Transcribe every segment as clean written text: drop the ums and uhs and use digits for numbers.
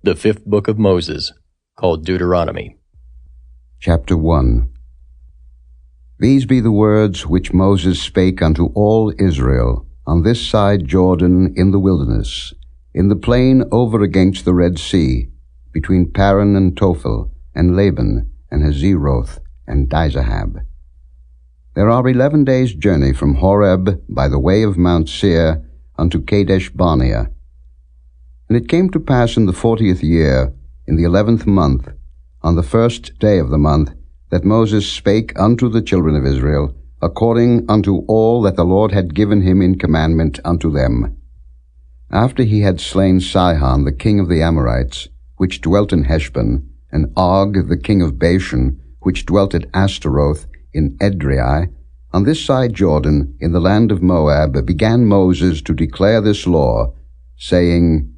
The fifth book of Moses, called Deuteronomy. Chapter 1. These be the words which Moses spake unto all Israel, on this side Jordan in the wilderness, in the plain over against the Red Sea, between Paran and Tophel, and Laban, and Hazeroth, and Dizahab. There are 11 days' journey from Horeb by the way of Mount Seir unto Kadesh Barnea. And it came to pass in the 40th year, in the 11th month, on the first day of the month, that Moses spake unto the children of Israel, according unto all that the Lord had given him in commandment unto them. After he had slain Sihon the king of the Amorites, which dwelt in Heshbon, and Og the king of Bashan, which dwelt at Ashtaroth in Edrei, on this side Jordan, in the land of Moab, began Moses to declare this law, saying,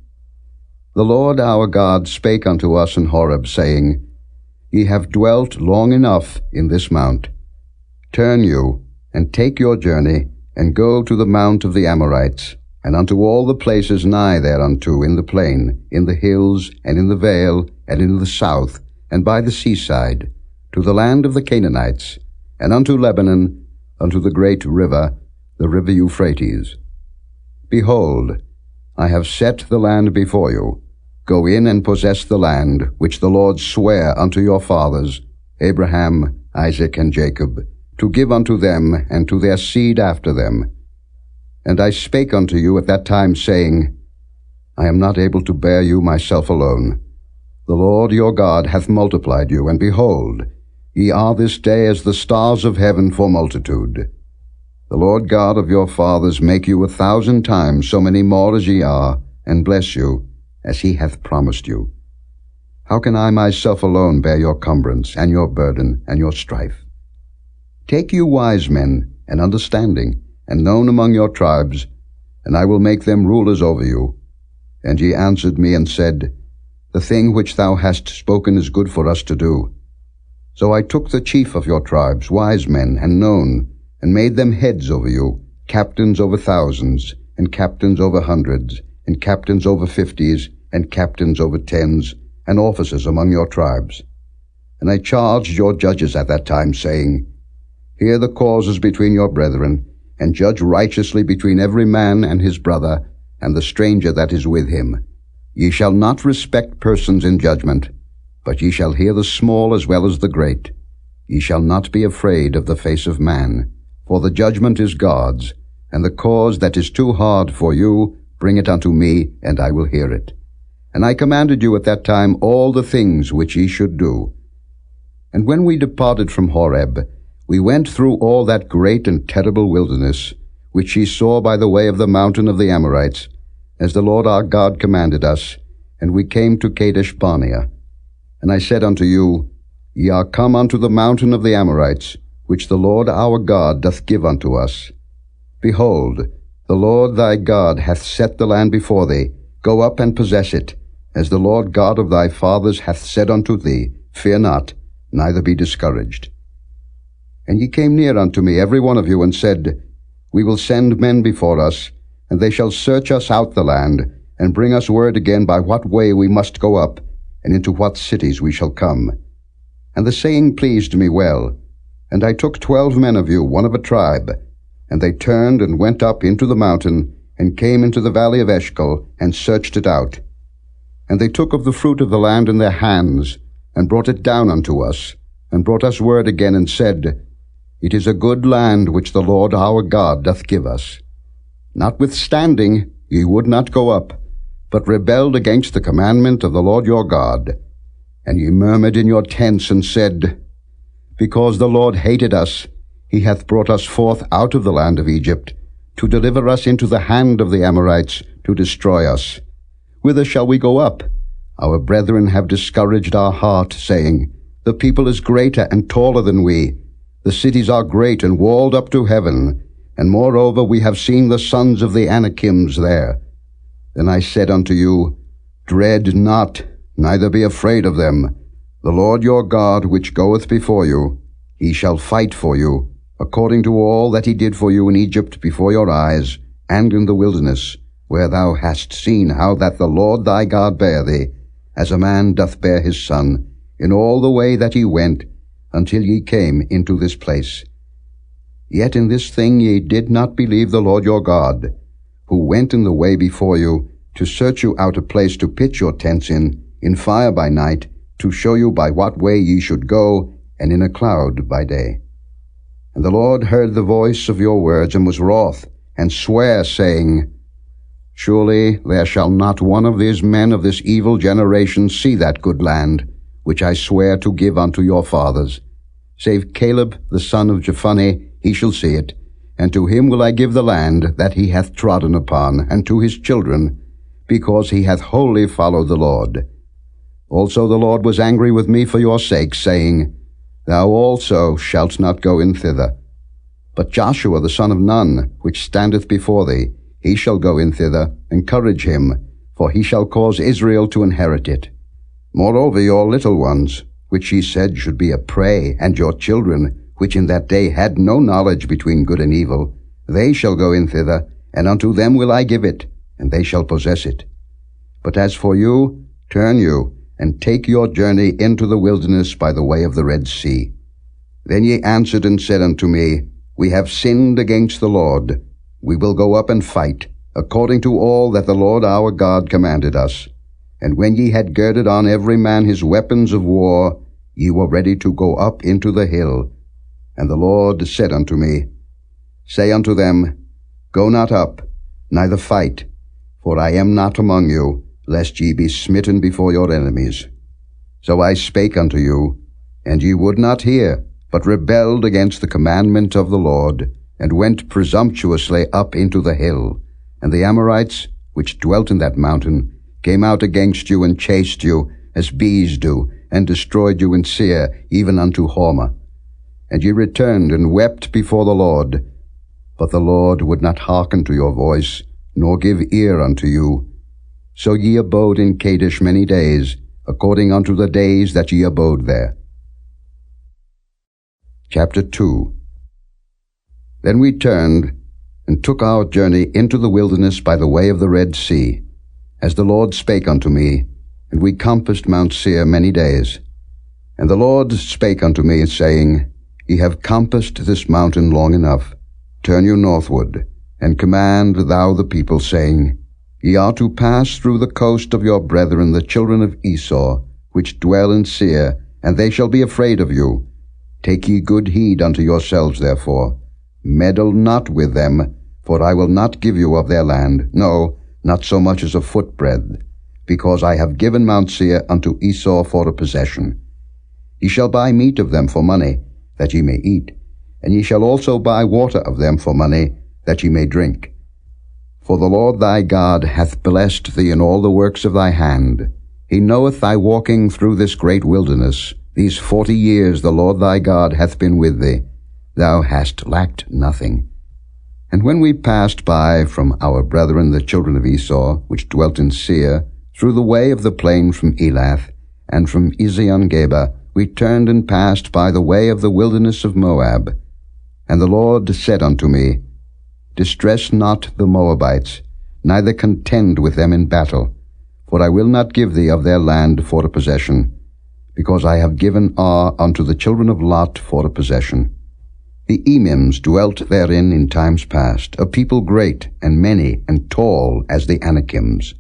The Lord our God spake unto us in Horeb, saying, Ye have dwelt long enough in this mount. Turn you, and take your journey, and go to the mount of the Amorites, and unto all the places nigh thereunto in the plain, in the hills, and in the vale, and in the south, and by the seaside, to the land of the Canaanites, and unto Lebanon, unto the great river, the river Euphrates. Behold, I have set the land before you. Go in and possess the land which the Lord sware unto your fathers, Abraham, Isaac, and Jacob, to give unto them and to their seed after them. And I spake unto you at that time, saying, I am not able to bear you myself alone. The Lord your God hath multiplied you, and behold, ye are this day as the stars of heaven for multitude. The Lord God of your fathers make you 1,000 times so many more as ye are, and bless you, as he hath promised you. How can I myself alone bear your cumbrance, and your burden, and your strife? Take you wise men, and understanding, and known among your tribes, and I will make them rulers over you. And ye answered me and said, The thing which thou hast spoken is good for us to do. So I took the chief of your tribes, wise men, and known, and made them heads over you, captains over thousands, and captains over hundreds, and captains over 50s, and captains over 10s, and officers among your tribes. And I charged your judges at that time, saying, Hear the causes between your brethren, and judge righteously between every man and his brother, and the stranger that is with him. Ye shall not respect persons in judgment, but ye shall hear the small as well as the great. Ye shall not be afraid of the face of man, for the judgment is God's, and the cause that is too hard for you, bring it unto me, and I will hear it. And I commanded you at that time all the things which ye should do. And when we departed from Horeb, we went through all that great and terrible wilderness, which ye saw by the way of the mountain of the Amorites, as the Lord our God commanded us, and we came to Kadesh Barnea. And I said unto you, Ye are come unto the mountain of the Amorites, which the Lord our God doth give unto us. Behold, the Lord thy God hath set the land before thee. Go up and possess it, as the Lord God of thy fathers hath said unto thee, Fear not, neither be discouraged. And ye came near unto me, every one of you, and said, We will send men before us, and they shall search us out the land, and bring us word again by what way we must go up, and into what cities we shall come. And the saying pleased me well. And I took 12 men of you, one of a tribe, and they turned and went up into the mountain, and came into the valley of Eshcol, and searched it out. And they took of the fruit of the land in their hands, and brought it down unto us, and brought us word again, and said, It is a good land which the Lord our God doth give us. Notwithstanding, ye would not go up, but rebelled against the commandment of the Lord your God. And ye murmured in your tents, and said, Because the Lord hated us, he hath brought us forth out of the land of Egypt, to deliver us into the hand of the Amorites, to destroy us. Whither shall we go up? Our brethren have discouraged our heart, saying, The people is greater and taller than we. The cities are great and walled up to heaven, and moreover we have seen the sons of the Anakims there. Then I said unto you, Dread not, neither be afraid of them. The Lord your God, which goeth before you, he shall fight for you, according to all that he did for you in Egypt before your eyes, and in the wilderness, where thou hast seen how that the Lord thy God bare thee, as a man doth bear his son, in all the way that ye went, until ye came into this place. Yet in this thing ye did not believe the Lord your God, who went in the way before you, to search you out a place to pitch your tents in fire by night, to show you by what way ye should go, and in a cloud by day. And the Lord heard the voice of your words, and was wroth, and sware, saying, Surely there shall not one of these men of this evil generation see that good land, which I swear to give unto your fathers. Save Caleb the son of Jephunneh, he shall see it, and to him will I give the land that he hath trodden upon, and to his children, because he hath wholly followed the Lord. Also the Lord was angry with me for your sake, saying, Thou also shalt not go in thither. But Joshua the son of Nun, which standeth before thee, he shall go in thither. Encourage him, for he shall cause Israel to inherit it. Moreover your little ones, which ye said should be a prey, and your children, which in that day had no knowledge between good and evil, they shall go in thither, and unto them will I give it, and they shall possess it. But as for you, turn you, and take your journey into the wilderness by the way of the Red Sea. Then ye answered and said unto me, We have sinned against the Lord. We will go up and fight, according to all that the Lord our God commanded us. And when ye had girded on every man his weapons of war, ye were ready to go up into the hill. And the Lord said unto me, Say unto them, Go not up, neither fight, for I am not among you, lest ye be smitten before your enemies. So I spake unto you, and ye would not hear, but rebelled against the commandment of the Lord, and went presumptuously up into the hill. And the Amorites, which dwelt in that mountain, came out against you, and chased you, as bees do, and destroyed you in Seir, even unto Hormah. And ye returned and wept before the Lord. But the Lord would not hearken to your voice, nor give ear unto you. So ye abode in Kadesh many days, according unto the days that ye abode there. Chapter 2. Then we turned, and took our journey into the wilderness by the way of the Red Sea, as the Lord spake unto me, and we compassed Mount Seir many days. And the Lord spake unto me, saying, Ye have compassed this mountain long enough. Turn you northward, and command thou the people, saying, Ye are to pass through the coast of your brethren the children of Esau, which dwell in Seir, and they shall be afraid of you. Take ye good heed unto yourselves, therefore. Meddle not with them, for I will not give you of their land, no, not so much as a footbreadth, because I have given Mount Seir unto Esau for a possession. Ye shall buy meat of them for money, that ye may eat, and ye shall also buy water of them for money, that ye may drink. For the Lord thy God hath blessed thee in all the works of thy hand. He knoweth thy walking through this great wilderness. These 40 years the Lord thy God hath been with thee. Thou hast lacked nothing. And when we passed by from our brethren the children of Esau, which dwelt in Seir, through the way of the plain from Elath, and from Ezion-Geber, we turned and passed by the way of the wilderness of Moab. And the Lord said unto me, Distress not the Moabites, neither contend with them in battle, for I will not give thee of their land for a possession, because I have given Ar unto the children of Lot for a possession. The Emims dwelt therein in times past, a people great and many and tall as the Anakims,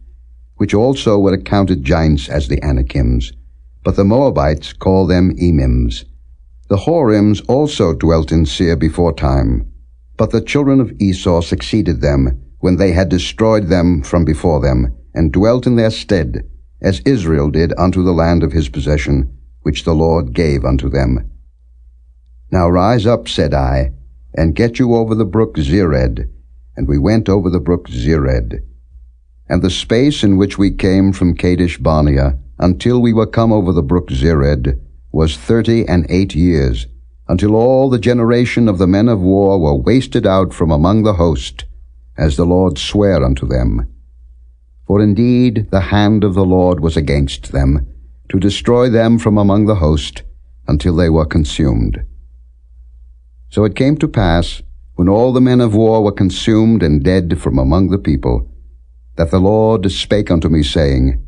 which also were accounted giants as the Anakims, but the Moabites call them Emims. The Horims also dwelt in Seir before time, but the children of Esau succeeded them, when they had destroyed them from before them, and dwelt in their stead, as Israel did unto the land of his possession, which the Lord gave unto them. Now rise up, said I, and get you over the brook Zered. And we went over the brook Zered. And the space in which we came from Kadesh Barnea, until we were come over the brook Zered, was 38 years, until all the generation of the men of war were wasted out from among the host, as the Lord sware unto them. For indeed the hand of the Lord was against them, to destroy them from among the host, until they were consumed. So it came to pass, when all the men of war were consumed and dead from among the people, that the Lord spake unto me, saying,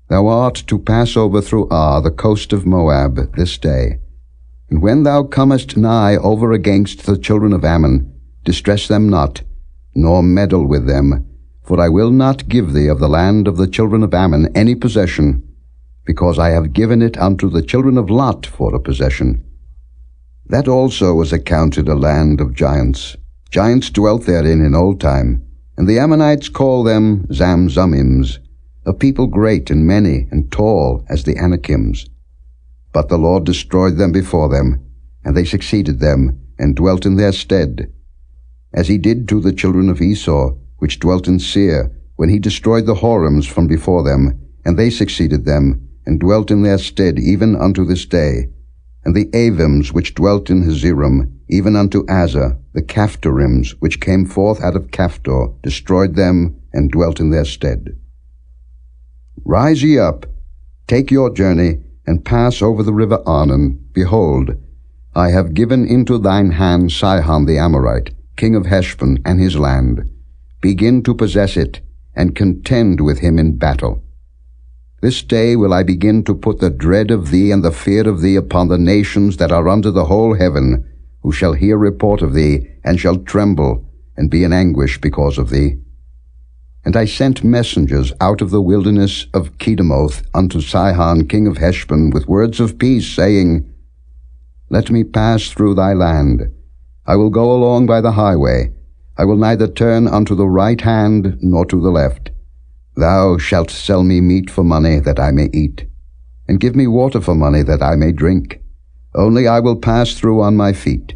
Thou art to pass over through Ar, the coast of Moab, this day. And when thou comest nigh over against the children of Ammon, distress them not, nor meddle with them, for I will not give thee of the land of the children of Ammon any possession, because I have given it unto the children of Lot for a possession. That also was accounted a land of giants. Giants dwelt therein in old time, and the Ammonites call them Zamzummims, a people great and many and tall as the Anakims. But the Lord destroyed them before them, and they succeeded them, and dwelt in their stead, as he did to the children of Esau, which dwelt in Seir, when he destroyed the Horims from before them, and they succeeded them, and dwelt in their stead even unto this day. And the Avims which dwelt in Hazerim, even unto Azza, the Caphtorims which came forth out of Caphtor, destroyed them, and dwelt in their stead. Rise ye up, take your journey, and pass over the river Arnon. Behold, I have given into thine hand Sihon the Amorite, king of Heshbon, and his land. Begin to possess it, and contend with him in battle. This day will I begin to put the dread of thee and the fear of thee upon the nations that are under the whole heaven, who shall hear report of thee, and shall tremble, and be in anguish because of thee. And I sent messengers out of the wilderness of Kedemoth unto Sihon king of Heshbon with words of peace, saying, Let me pass through thy land. I will go along by the highway. I will neither turn unto the right hand nor to the left. Thou shalt sell me meat for money that I may eat, and give me water for money that I may drink. Only I will pass through on my feet.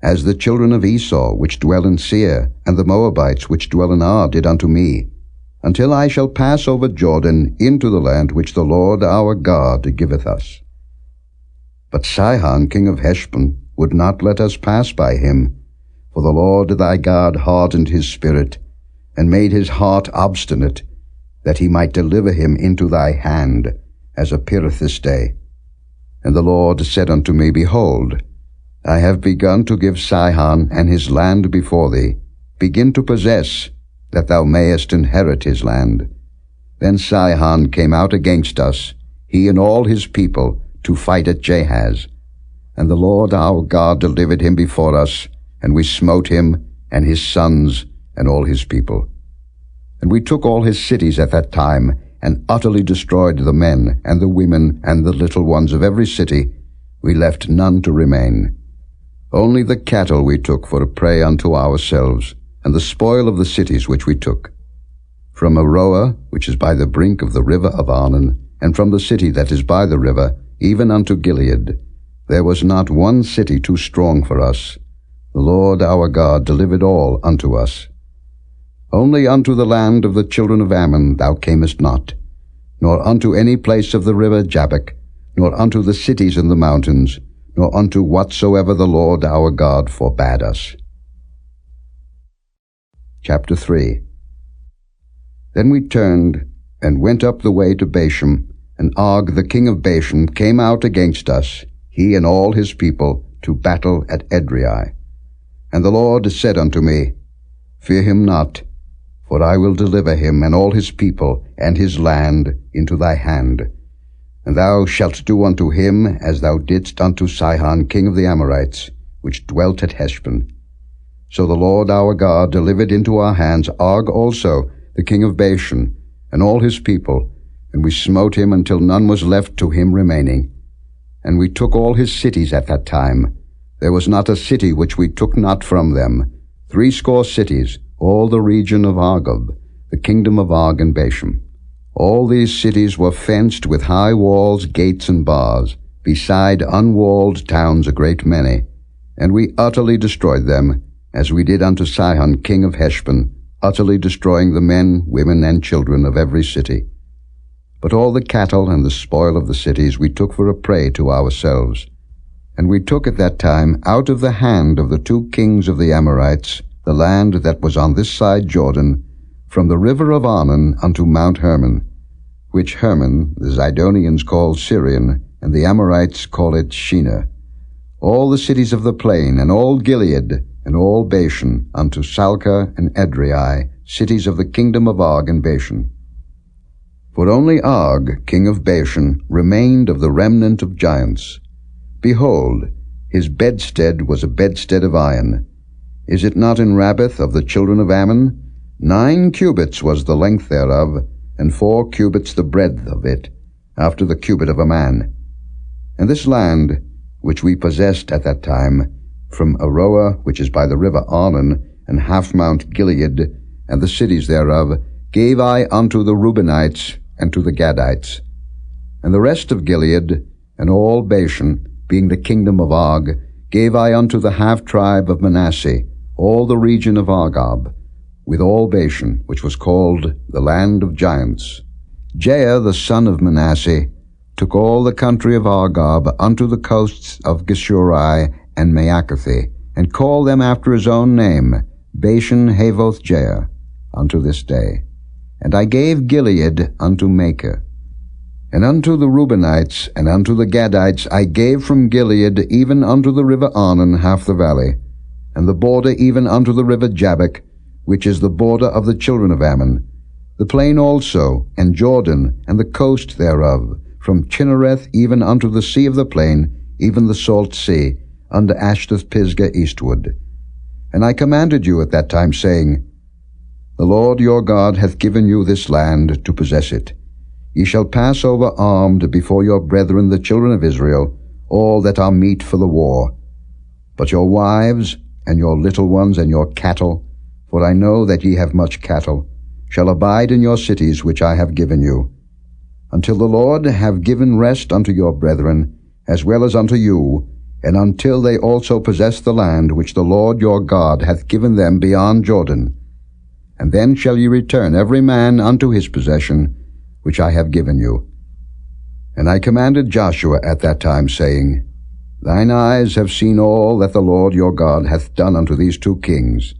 As the children of Esau which dwell in Seir, and the Moabites which dwell in Ar did unto me, until I shall pass over Jordan into the land which the Lord our God giveth us. But Sihon king of Heshbon would not let us pass by him, for the Lord thy God hardened his spirit, and made his heart obstinate, that he might deliver him into thy hand, as appeareth this day. And the Lord said unto me, Behold, I have begun to give Sihon and his land before thee. Begin to possess, that thou mayest inherit his land. Then Sihon came out against us, he and all his people, to fight at Jahaz. And the Lord our God delivered him before us, and we smote him, and his sons, and all his people. And we took all his cities at that time, and utterly destroyed the men, and the women, and the little ones of every city. We left none to remain. Only the cattle we took for a prey unto ourselves, and the spoil of the cities which we took. From Aroah, which is by the brink of the river of Arnon, and from the city that is by the river, even unto Gilead, there was not one city too strong for us. The Lord our God delivered all unto us. Only unto the land of the children of Ammon thou camest not, nor unto any place of the river Jabbok, nor unto the cities in the mountains, nor unto whatsoever the Lord our God forbade us. Chapter 3. Then we turned, and went up the way to Bashan, and Og the king of Bashan came out against us, he and all his people, to battle at Edrei. And the Lord said unto me, Fear him not, for I will deliver him and all his people and his land into thy hand. And thou shalt do unto him as thou didst unto Sihon king of the Amorites, which dwelt at Heshbon. So the Lord our God delivered into our hands Og also, the king of Bashan, and all his people, and we smote him until none was left to him remaining. And we took all his cities at that time. There was not a city which we took not from them, 80 cities, all the region of Argob, the kingdom of Og and Bashan. All these cities were fenced with high walls, gates, and bars, beside unwalled towns a great many. And we utterly destroyed them, as we did unto Sihon king of Heshbon, utterly destroying the men, women, and children of every city. But all the cattle and the spoil of the cities we took for a prey to ourselves. And we took at that time out of the hand of the 2 kings of the Amorites the land that was on this side Jordan, from the river of Arnon unto Mount Hermon, which Hermon the Zidonians call Syrian, and the Amorites call it Shinar, all the cities of the plain, and all Gilead, and all Bashan, unto Salcah and Edrei, cities of the kingdom of Og and Bashan. For only Og, king of Bashan, remained of the remnant of giants. Behold, his bedstead was a bedstead of iron. Is it not in Rabbath of the children of Ammon? 9 cubits was the length thereof, and 4 cubits the breadth of it, after the cubit of a man. And this land, which we possessed at that time, from Aroer, which is by the river Arnon, and half Mount Gilead, and the cities thereof, gave I unto the Reubenites and to the Gadites. And the rest of Gilead, and all Bashan, being the kingdom of Og, gave I unto the half-tribe of Manasseh, all the region of Argob, with all Bashan, which was called the land of giants. Jair the son of Manasseh took all the country of Argob unto the coasts of Geshuri and Maacathi, and called them after his own name, Bashan Havoth Jair, unto this day. And I gave Gilead unto Machir. And unto the Reubenites and unto the Gadites I gave from Gilead even unto the river Arnon half the valley, and the border even unto the river Jabbok, which is the border of the children of Ammon, the plain also, and Jordan, and the coast thereof, from Chinnereth even unto the sea of the plain, even the salt sea, unto Ashdoth-Pisgah eastward. And I commanded you at that time, saying, The Lord your God hath given you this land to possess it. Ye shall pass over armed before your brethren the children of Israel, all that are meet for the war. But your wives, and your little ones, and your cattle, for I know that ye have much cattle, shall abide in your cities which I have given you, until the Lord have given rest unto your brethren, as well as unto you, and until they also possess the land which the Lord your God hath given them beyond Jordan. And then shall ye return every man unto his possession, which I have given you. And I commanded Joshua at that time, saying, Thine eyes have seen all that the Lord your God hath done unto these 2 kings.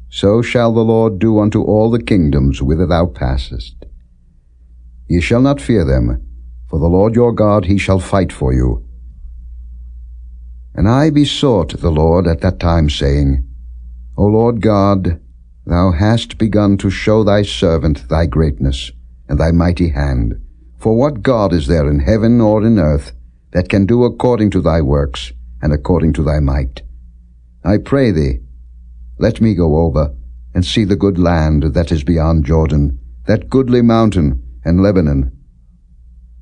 So shall the Lord do unto all the kingdoms whither thou passest. Ye shall not fear them, for the Lord your God he shall fight for you. And I besought the Lord at that time, saying, O Lord God, thou hast begun to show thy servant thy greatness, and thy mighty hand. For what God is there in heaven or in earth that can do according to thy works, and according to thy might? I pray thee, let me go over, and see the good land that is beyond Jordan, that goodly mountain, and Lebanon.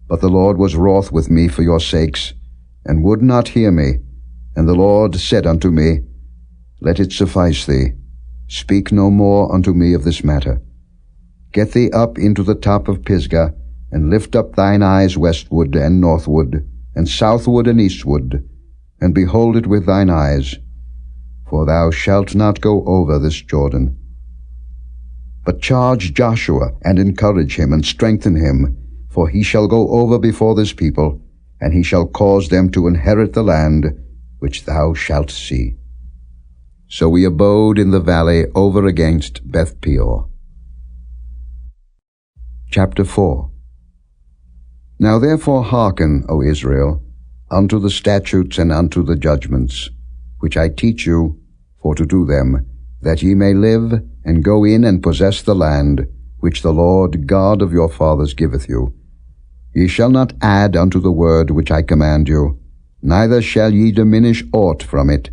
But the Lord was wroth with me for your sakes, and would not hear me. And the Lord said unto me, Let it suffice thee. Speak no more unto me of this matter. Get thee up into the top of Pisgah, and lift up thine eyes westward and northward, and southward and eastward, and behold it with thine eyes. For thou shalt not go over this Jordan. But charge Joshua, and encourage him, and strengthen him, for he shall go over before this people, and he shall cause them to inherit the land which thou shalt see. So we abode in the valley over against Beth Peor. Chapter 4. Now therefore hearken, O Israel, unto the statutes and unto the judgments, which I teach you, for to do them, that ye may live, and go in and possess the land, which the Lord God of your fathers giveth you. Ye shall not add unto the word which I command you, neither shall ye diminish aught from it,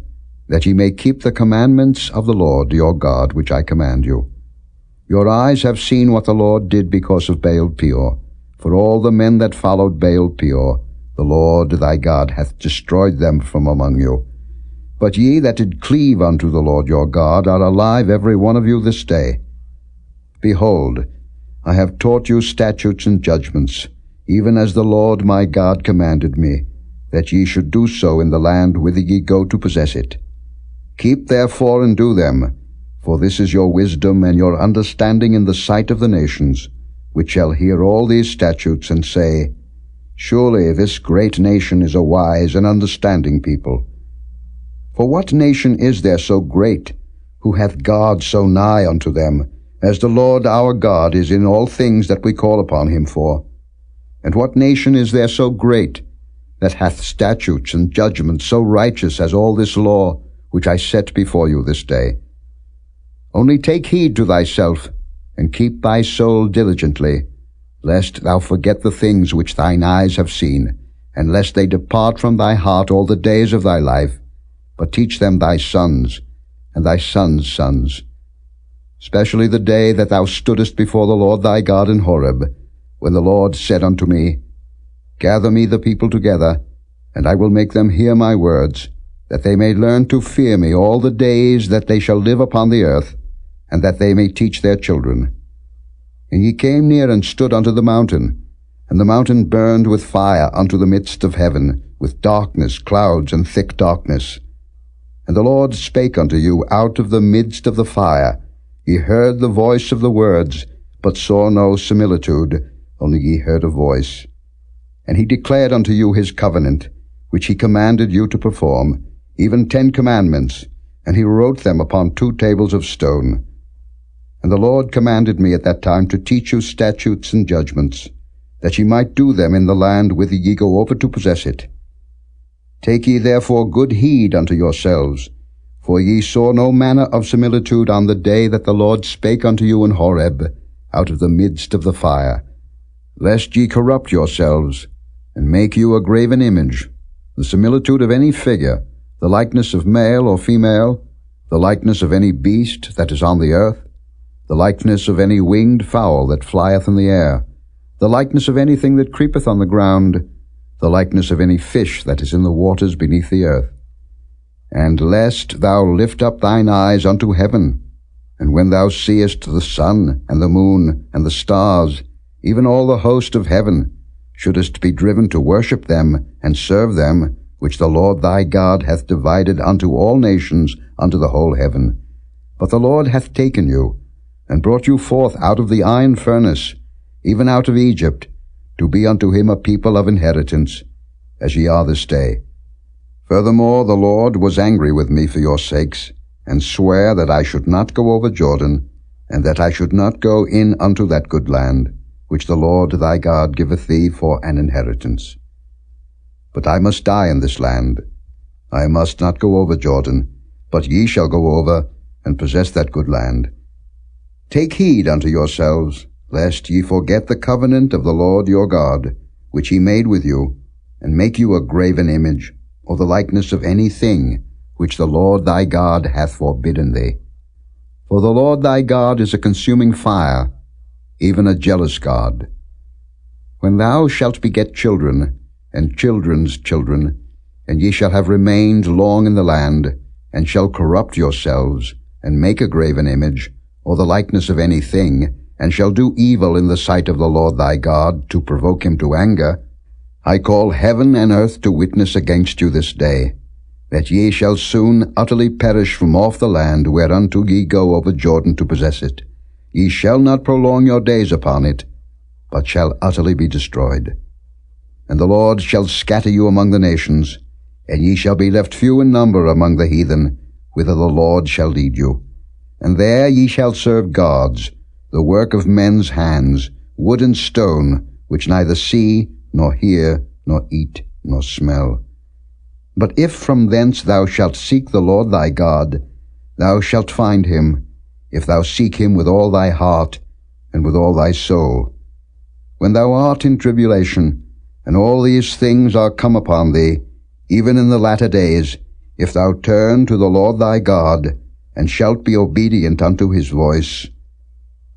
that ye may keep the commandments of the Lord your God which I command you. Your eyes have seen what the Lord did because of Baal Peor. For all the men that followed Baal Peor, the Lord thy God hath destroyed them from among you. But ye that did cleave unto the Lord your God are alive every one of you this day. Behold, I have taught you statutes and judgments, even as the Lord my God commanded me, that ye should do so in the land whither ye go to possess it. Keep therefore and do them, for this is your wisdom and your understanding in the sight of the nations, which shall hear all these statutes and say, Surely this great nation is a wise and understanding people. For what nation is there so great, who hath God so nigh unto them, as the Lord our God is in all things that we call upon him for? And what nation is there so great, that hath statutes and judgments so righteous as all this law, which I set before you this day? Only take heed to thyself, and keep thy soul diligently, lest thou forget the things which thine eyes have seen, and lest they depart from thy heart all the days of thy life, but teach them thy sons, and thy sons' sons. Especially the day that thou stoodest before the Lord thy God in Horeb, when the Lord said unto me, Gather me the people together, and I will make them hear my words, that they may learn to fear me all the days that they shall live upon the earth, and that they may teach their children. And ye came near and stood unto the mountain, and the mountain burned with fire unto the midst of heaven, with darkness, clouds, and thick darkness. And the Lord spake unto you out of the midst of the fire. Ye heard the voice of the words, but saw no similitude, only ye heard a voice. And he declared unto you his covenant, which he commanded you to perform, even 10 commandments, and he wrote them upon 2 tables of stone. And the Lord commanded me at that time to teach you statutes and judgments, that ye might do them in the land whither ye go over to possess it. Take ye therefore good heed unto yourselves, for ye saw no manner of similitude on the day that the Lord spake unto you in Horeb, out of the midst of the fire, lest ye corrupt yourselves, and make you a graven image, the similitude of any figure, the likeness of male or female, the likeness of any beast that is on the earth, the likeness of any winged fowl that flieth in the air, the likeness of anything that creepeth on the ground, the likeness of any fish that is in the waters beneath the earth. And lest thou lift up thine eyes unto heaven, and when thou seest the sun and the moon and the stars, even all the host of heaven, shouldest be driven to worship them and serve them, which the Lord thy God hath divided unto all nations unto the whole heaven. But the Lord hath taken you, and brought you forth out of the iron furnace, even out of Egypt, to be unto him a people of inheritance, as ye are this day. Furthermore, the Lord was angry with me for your sakes, and sware that I should not go over Jordan, and that I should not go in unto that good land, which the Lord thy God giveth thee for an inheritance. But I must die in this land. I must not go over Jordan, but ye shall go over, and possess that good land. Take heed unto yourselves, lest ye forget the covenant of the Lord your God, which he made with you, and make you a graven image, or the likeness of any thing, which the Lord thy God hath forbidden thee. For the Lord thy God is a consuming fire, even a jealous God. When thou shalt beget children, and children's children, and ye shall have remained long in the land, and shall corrupt yourselves, and make a graven image, or the likeness of any thing, and shall do evil in the sight of the Lord thy God, to provoke him to anger, I call heaven and earth to witness against you this day, that ye shall soon utterly perish from off the land whereunto ye go over Jordan to possess it. Ye shall not prolong your days upon it, but shall utterly be destroyed. And the Lord shall scatter you among the nations, and ye shall be left few in number among the heathen, whither the Lord shall lead you. And there ye shall serve gods, the work of men's hands, wood and stone, which neither see, nor hear, nor eat, nor smell. But if from thence thou shalt seek the Lord thy God, thou shalt find him, if thou seek him with all thy heart, and with all thy soul. When thou art in tribulation, and all these things are come upon thee, even in the latter days, if thou turn to the Lord thy God, and shalt be obedient unto his voice.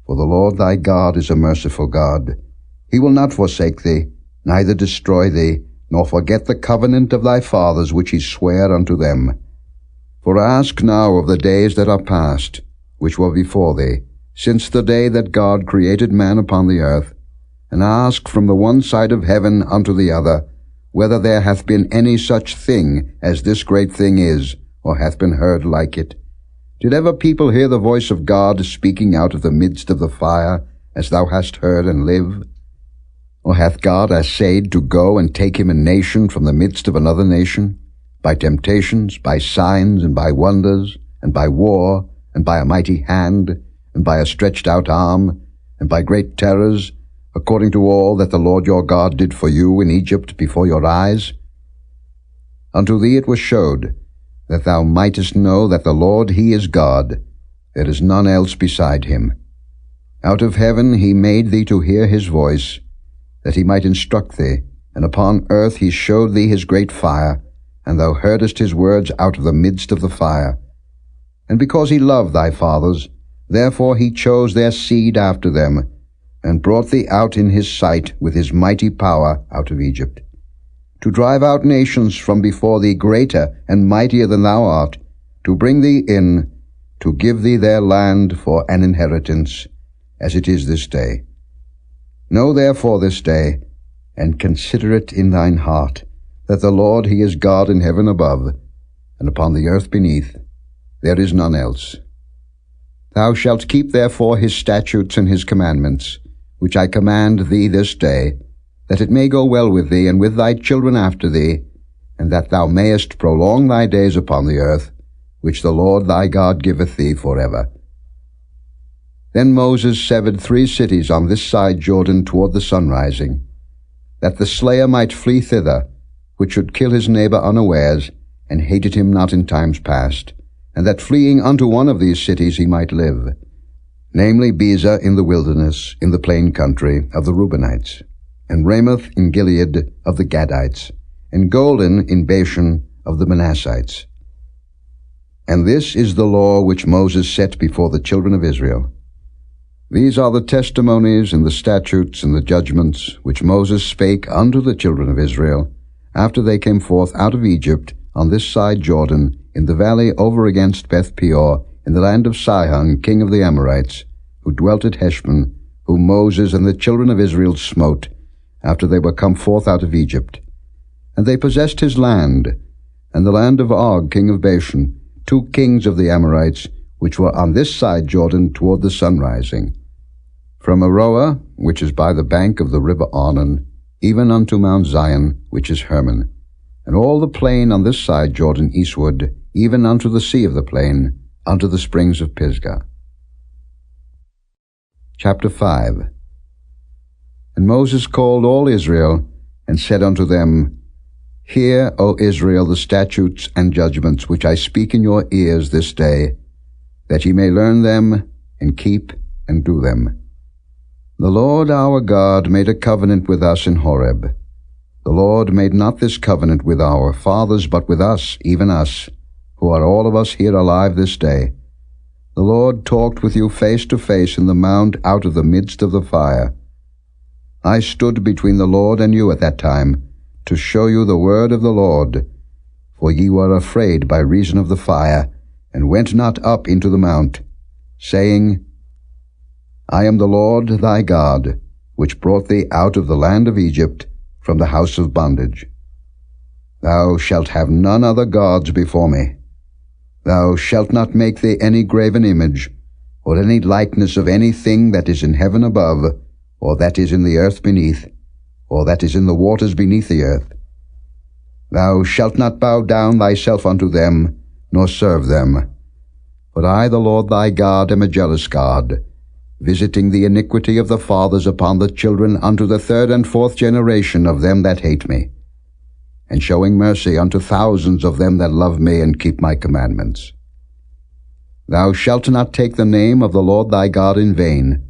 For the Lord thy God is a merciful God. He will not forsake thee, neither destroy thee, nor forget the covenant of thy fathers which he sware unto them. For ask now of the days that are past, which were before thee, since the day that God created man upon the earth, and ask from the one side of heaven unto the other, whether there hath been any such thing as this great thing is, or hath been heard like it. Did ever people hear the voice of God speaking out of the midst of the fire, as thou hast heard and live? Or hath God assayed to go and take him a nation from the midst of another nation, by temptations, by signs, and by wonders, and by war, and by a mighty hand, and by a stretched out arm, and by great terrors, according to all that the Lord your God did for you in Egypt before your eyes? Unto thee it was showed, that thou mightest know that the Lord he is God, there is none else beside him. Out of heaven he made thee to hear his voice, that he might instruct thee, and upon earth he showed thee his great fire, and thou heardest his words out of the midst of the fire. And because he loved thy fathers, therefore he chose their seed after them, and brought thee out in his sight with his mighty power out of Egypt, to drive out nations from before thee greater and mightier than thou art, to bring thee in, to give thee their land for an inheritance, as it is this day. Know therefore this day, and consider it in thine heart, that the Lord he is God in heaven above, and upon the earth beneath. There is none else. Thou shalt keep therefore his statutes and his commandments, which I command thee this day, that it may go well with thee and with thy children after thee, and that thou mayest prolong thy days upon the earth, which the Lord thy God giveth thee forever. Then Moses severed 3 cities on this side Jordan toward the sunrising, that the slayer might flee thither, which should kill his neighbor unawares, and hated him not in times past, and that fleeing unto one of these cities he might live, namely Bezer in the wilderness, in the plain country of the Reubenites, and Ramoth in Gilead of the Gadites, and Golan in Bashan of the Manassites. And this is the law which Moses set before the children of Israel. These are the testimonies and the statutes and the judgments which Moses spake unto the children of Israel, after they came forth out of Egypt on this side Jordan, in the valley over against Beth Peor, in the land of Sihon, king of the Amorites, who dwelt at Heshbon, whom Moses and the children of Israel smote, after they were come forth out of Egypt. And they possessed his land, and the land of Og, king of Bashan, 2 kings of the Amorites, which were on this side Jordan toward the sunrising, from Aroah, which is by the bank of the river Arnon, even unto Mount Zion, which is Hermon, and all the plain on this side Jordan eastward, even unto the sea of the plain, unto the springs of Pisgah. Chapter 5. And Moses called all Israel, and said unto them, Hear, O Israel, the statutes and judgments which I speak in your ears this day, that ye may learn them, and keep and do them. The Lord our God made a covenant with us in Horeb. The Lord made not this covenant with our fathers, but with us, even us, who are all of us here alive this day. The Lord talked with you face to face in the mount out of the midst of the fire. I stood between the Lord and you at that time, to show you the word of the Lord. For ye were afraid by reason of the fire, and went not up into the mount, saying, I am the Lord thy God, which brought thee out of the land of Egypt, from the house of bondage. Thou shalt have none other gods before me. Thou shalt not make thee any graven image, or any likeness of anything that is in heaven above, or that is in the earth beneath, or that is in the waters beneath the earth. Thou shalt not bow down thyself unto them, nor serve them. But I, the Lord thy God, am a jealous God, visiting the iniquity of the fathers upon the children unto the 3rd and 4th generation of them that hate me, and showing mercy unto thousands of them that love me and keep my commandments. Thou shalt not take the name of the Lord thy God in vain,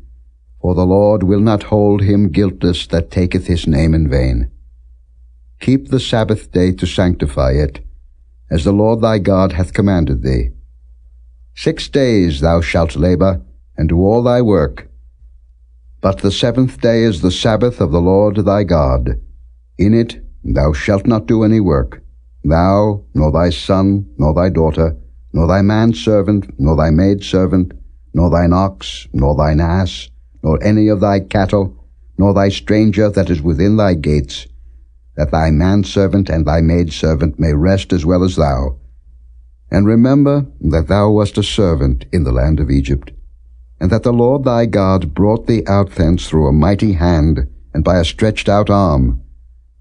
for the Lord will not hold him guiltless that taketh his name in vain. Keep the Sabbath day to sanctify it, as the Lord thy God hath commanded thee. 6 days thou shalt labor, and do all thy work. But the 7th day is the Sabbath of the Lord thy God. In it thou shalt not do any work, thou, nor thy son, nor thy daughter, nor thy manservant, nor thy maidservant, nor thine ox, nor thine ass, nor any of thy cattle, nor thy stranger that is within thy gates, that thy manservant and thy maidservant may rest as well as thou. And remember that thou wast a servant in the land of Egypt, and that the Lord thy God brought thee out thence through a mighty hand, and by a stretched out arm.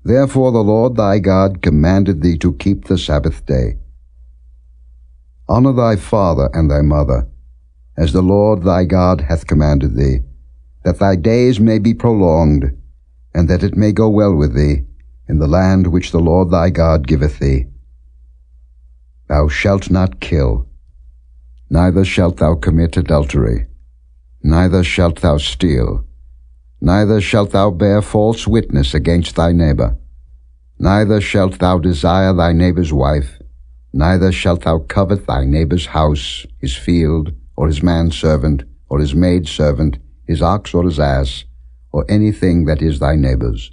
Therefore the Lord thy God commanded thee to keep the Sabbath day. Honor thy father and thy mother, as the Lord thy God hath commanded thee, that thy days may be prolonged, and that it may go well with thee, in the land which the Lord thy God giveth thee. Thou shalt not kill, neither shalt thou commit adultery, neither shalt thou steal. Neither shalt thou bear false witness against thy neighbor. Neither shalt thou desire thy neighbor's wife. Neither shalt thou covet thy neighbor's house, his field, or his manservant, or his maidservant, his ox or his ass, or anything that is thy neighbor's.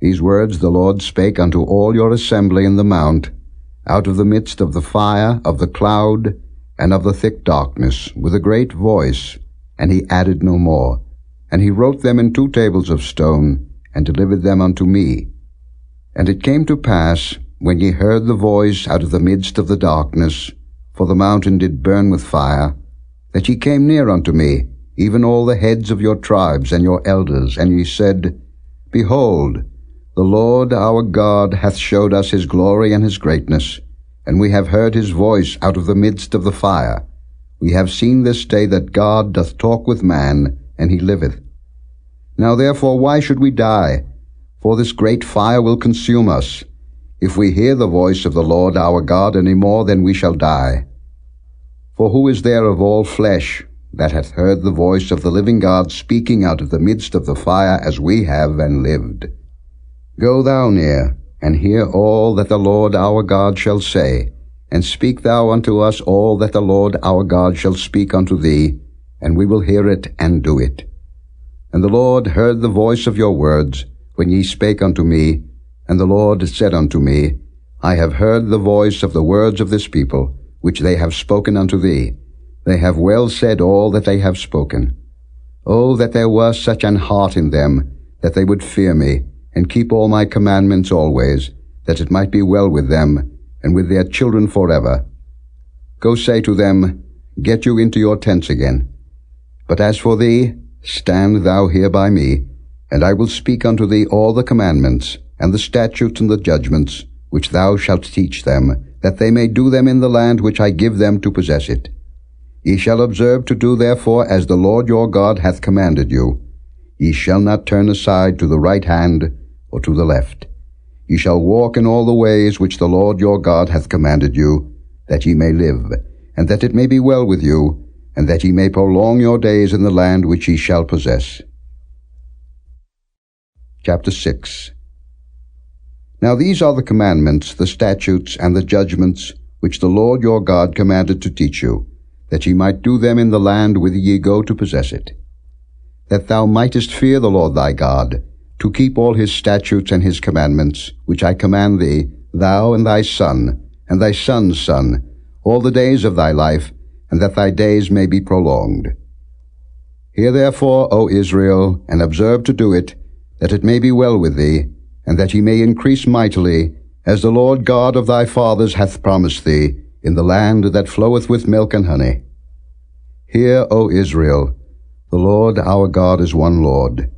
These words the Lord spake unto all your assembly in the mount, out of the midst of the fire, of the cloud, and of the thick darkness, with a great voice, and he added no more. And he wrote them in 2 tables of stone, and delivered them unto me. And it came to pass, when ye heard the voice out of the midst of the darkness, for the mountain did burn with fire, that ye came near unto me, even all the heads of your tribes and your elders, and ye said, Behold, the Lord our God hath showed us his glory and his greatness, and we have heard his voice out of the midst of the fire. We have seen this day that God doth talk with man, and he liveth. Now therefore why should we die? For this great fire will consume us. If we hear the voice of the Lord our God any more, then we shall die. For who is there of all flesh that hath heard the voice of the living God speaking out of the midst of the fire as we have, and lived? Go thou near, and hear all that the Lord our God shall say, and speak thou unto us all that the Lord our God shall speak unto thee, and we will hear it and do it. And the Lord heard the voice of your words, when ye spake unto me, and the Lord said unto me, I have heard the voice of the words of this people, which they have spoken unto thee. They have well said all that they have spoken. Oh, that there were such an heart in them, that they would fear me, and keep all my commandments always, that it might be well with them, and with their children forever. Go say to them, Get you into your tents again. But as for thee, stand thou here by me, and I will speak unto thee all the commandments, and the statutes and the judgments, which thou shalt teach them, that they may do them in the land which I give them to possess it. Ye shall observe to do therefore as the Lord your God hath commanded you. Ye shall not turn aside to the right hand, or to the left. Ye shall walk in all the ways which the Lord your God hath commanded you, that ye may live, and that it may be well with you, and that ye may prolong your days in the land which ye shall possess. Chapter 6. Now these are the commandments, the statutes, and the judgments, which the Lord your God commanded to teach you, that ye might do them in the land whither ye go to possess it. That thou mightest fear the Lord thy God, to keep all his statutes and his commandments, which I command thee, thou and thy son, and thy son's son, all the days of thy life, and that thy days may be prolonged. Hear therefore, O Israel, and observe to do it, that it may be well with thee, and that ye may increase mightily, as the Lord God of thy fathers hath promised thee, in the land that floweth with milk and honey. Hear, O Israel, the Lord our God is one Lord.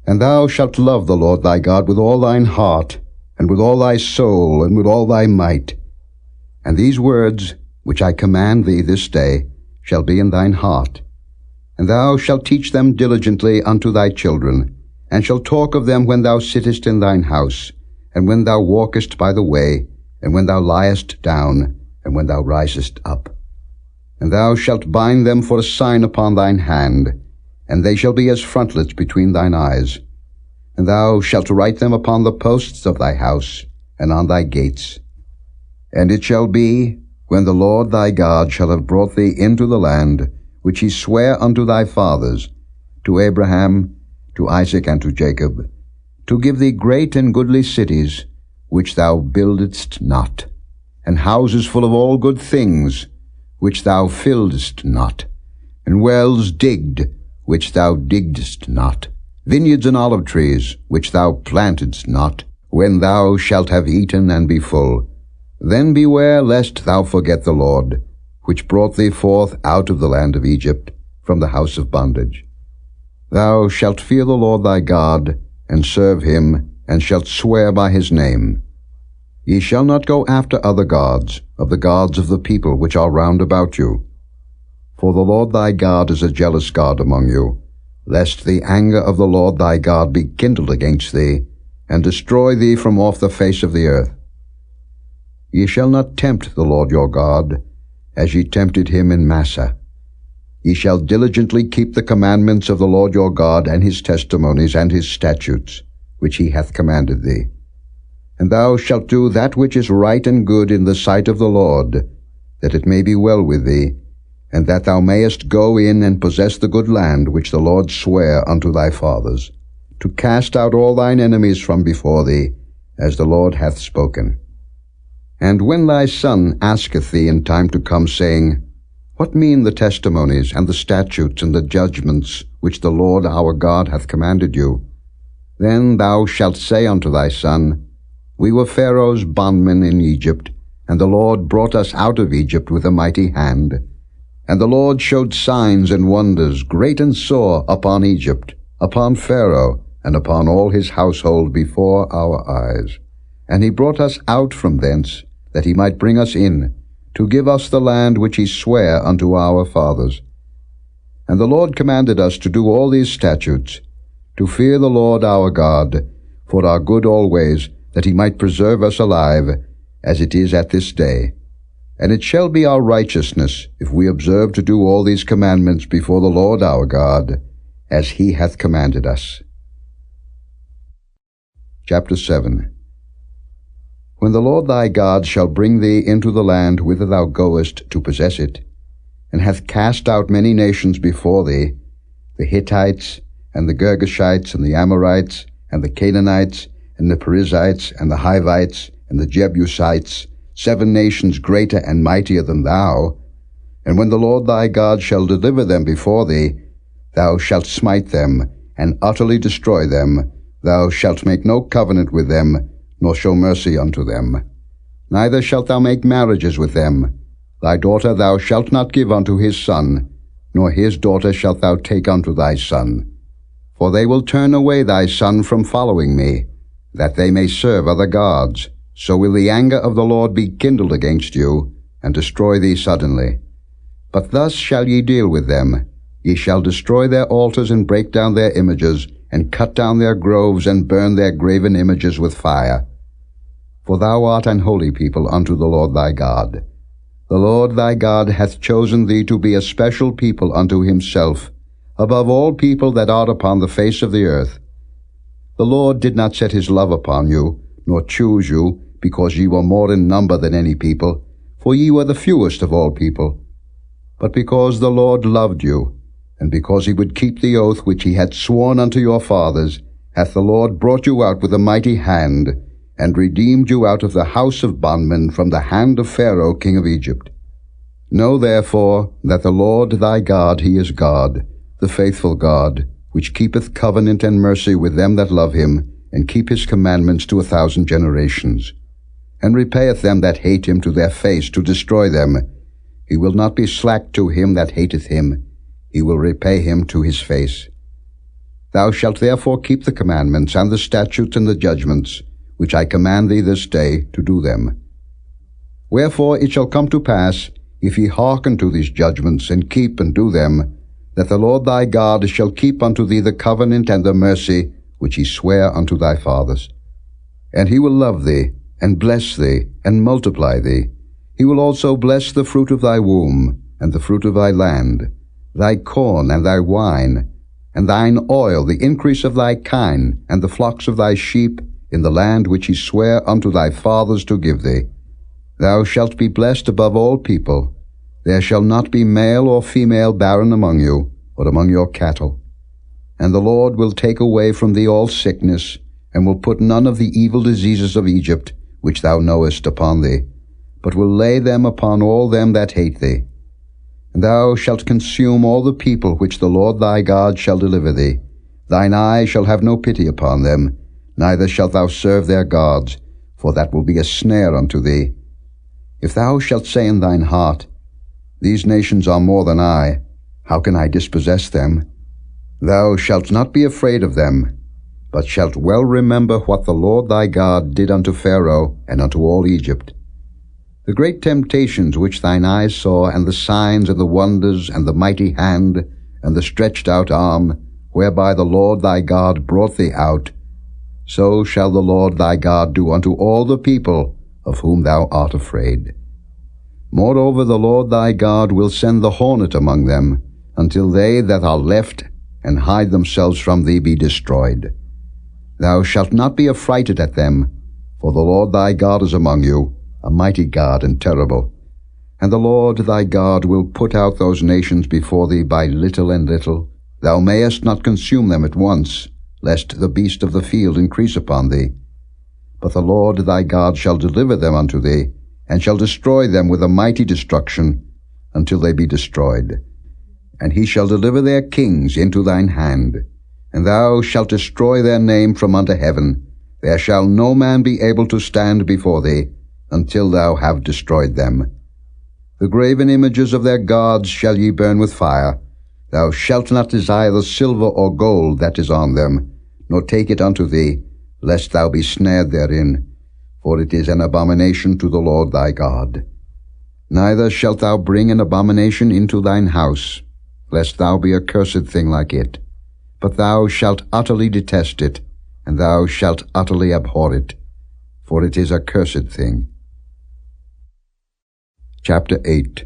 And thou shalt love the Lord thy God with all thine heart, and with all thy soul, and with all thy might. And these words, which I command thee this day, shall be in thine heart. And thou shalt teach them diligently unto thy children, and shalt talk of them when thou sittest in thine house, and when thou walkest by the way, and when thou liest down, and when thou risest up. And thou shalt bind them for a sign upon thine hand, and they shall be as frontlets between thine eyes. And thou shalt write them upon the posts of thy house, and on thy gates. And it shall be, when the Lord thy God shall have brought thee into the land, which he sware unto thy fathers, to Abraham, to Isaac, and to Jacob, to give thee great and goodly cities, which thou buildedst not, and houses full of all good things, which thou filledst not, and wells digged, which thou diggedst not, vineyards and olive trees, which thou plantedst not, when thou shalt have eaten and be full. Then beware lest thou forget the Lord, which brought thee forth out of the land of Egypt, from the house of bondage. Thou shalt fear the Lord thy God, and serve him, and shalt swear by his name. Ye shall not go after other gods, of the gods of the people which are round about you. For the Lord thy God is a jealous God among you, lest the anger of the Lord thy God be kindled against thee, and destroy thee from off the face of the earth. Ye shall not tempt the Lord your God, as ye tempted him in Massah. Ye shall diligently keep the commandments of the Lord your God, and his testimonies, and his statutes, which he hath commanded thee. And thou shalt do that which is right and good in the sight of the Lord, that it may be well with thee, and that thou mayest go in and possess the good land which the Lord sware unto thy fathers, to cast out all thine enemies from before thee, as the Lord hath spoken. And when thy son asketh thee in time to come, saying, What mean the testimonies, and the statutes, and the judgments, which the Lord our God hath commanded you? Then thou shalt say unto thy son, We were Pharaoh's bondmen in Egypt, and the Lord brought us out of Egypt with a mighty hand. And the Lord showed signs and wonders, great and sore, upon Egypt, upon Pharaoh, and upon all his household before our eyes. And he brought us out from thence, that he might bring us in, to give us the land which he sware unto our fathers. And the Lord commanded us to do all these statutes, to fear the Lord our God, for our good always, that he might preserve us alive, as it is at this day. And it shall be our righteousness, if we observe to do all these commandments before the Lord our God, as he hath commanded us. Chapter 7. When the Lord thy God shall bring thee into the land whither thou goest to possess it, and hath cast out many nations before thee, the Hittites, and the Girgashites, and the Amorites, and the Canaanites, and the Perizzites, and the Hivites, and the Jebusites, 7 nations greater and mightier than thou, and when the Lord thy God shall deliver them before thee, thou shalt smite them, and utterly destroy them. Thou shalt make no covenant with them, nor show mercy unto them. Neither shalt thou make marriages with them. Thy daughter thou shalt not give unto his son, nor his daughter shalt thou take unto thy son. For they will turn away thy son from following me, that they may serve other gods. So will the anger of the Lord be kindled against you, and destroy thee suddenly. But thus shall ye deal with them. Ye shall destroy their altars, and break down their images, and cut down their groves, and burn their graven images with fire. For thou art an holy people unto the Lord thy God. The Lord thy God hath chosen thee to be a special people unto himself, above all people that are upon the face of the earth. The Lord did not set his love upon you, nor choose you, because ye were more in number than any people, for ye were the fewest of all people. But because the Lord loved you, and because he would keep the oath which he had sworn unto your fathers, hath the Lord brought you out with a mighty hand, and redeemed you out of the house of bondmen from the hand of Pharaoh king of Egypt. Know therefore that the Lord thy God, he is God, the faithful God, which keepeth covenant and mercy with them that love him, and keep his commandments to 1,000 generations, and repayeth them that hate him to their face, to destroy them. He will not be slack to him that hateth him. He will repay him to his face. Thou shalt therefore keep the commandments, and the statutes, and the judgments, which I command thee this day, to do them. Wherefore it shall come to pass, if ye hearken to these judgments, and keep and do them, that the Lord thy God shall keep unto thee the covenant and the mercy which he sware unto thy fathers. And he will love thee, and bless thee, and multiply thee. He will also bless the fruit of thy womb, and the fruit of thy land, thy corn and thy wine, and thine oil, the increase of thy kine, and the flocks of thy sheep, in the land which he sware unto thy fathers to give thee. Thou shalt be blessed above all people. There shall not be male or female barren among you, or among your cattle. And the Lord will take away from thee all sickness, and will put none of the evil diseases of Egypt, which thou knowest, upon thee, but will lay them upon all them that hate thee. And thou shalt consume all the people which the Lord thy God shall deliver thee. Thine eye shall have no pity upon them, neither shalt thou serve their gods, for that will be a snare unto thee. If thou shalt say in thine heart, These nations are more than I, how can I dispossess them? Thou shalt not be afraid of them, but shalt well remember what the Lord thy God did unto Pharaoh and unto all Egypt. The great temptations which thine eyes saw, and the signs and the wonders, and the mighty hand, and the stretched out arm, whereby the Lord thy God brought thee out, so shall the Lord thy God do unto all the people of whom thou art afraid. Moreover, the Lord thy God will send the hornet among them, until they that are left and hide themselves from thee be destroyed. Thou shalt not be affrighted at them, for the Lord thy God is among you, a mighty God and terrible. And the Lord thy God will put out those nations before thee by little and little. Thou mayest not consume them at once, lest the beast of the field increase upon thee. But the Lord thy God shall deliver them unto thee, and shall destroy them with a mighty destruction, until they be destroyed. And he shall deliver their kings into thine hand, and thou shalt destroy their name from under heaven. There shall no man be able to stand before thee, until thou have destroyed them. The graven images of their gods shall ye burn with fire. Thou shalt not desire the silver or gold that is on them, nor take it unto thee, lest thou be snared therein, for it is an abomination to the Lord thy God. Neither shalt thou bring an abomination into thine house, lest thou be a cursed thing like it. But thou shalt utterly detest it, and thou shalt utterly abhor it, for it is a cursed thing. Chapter 8.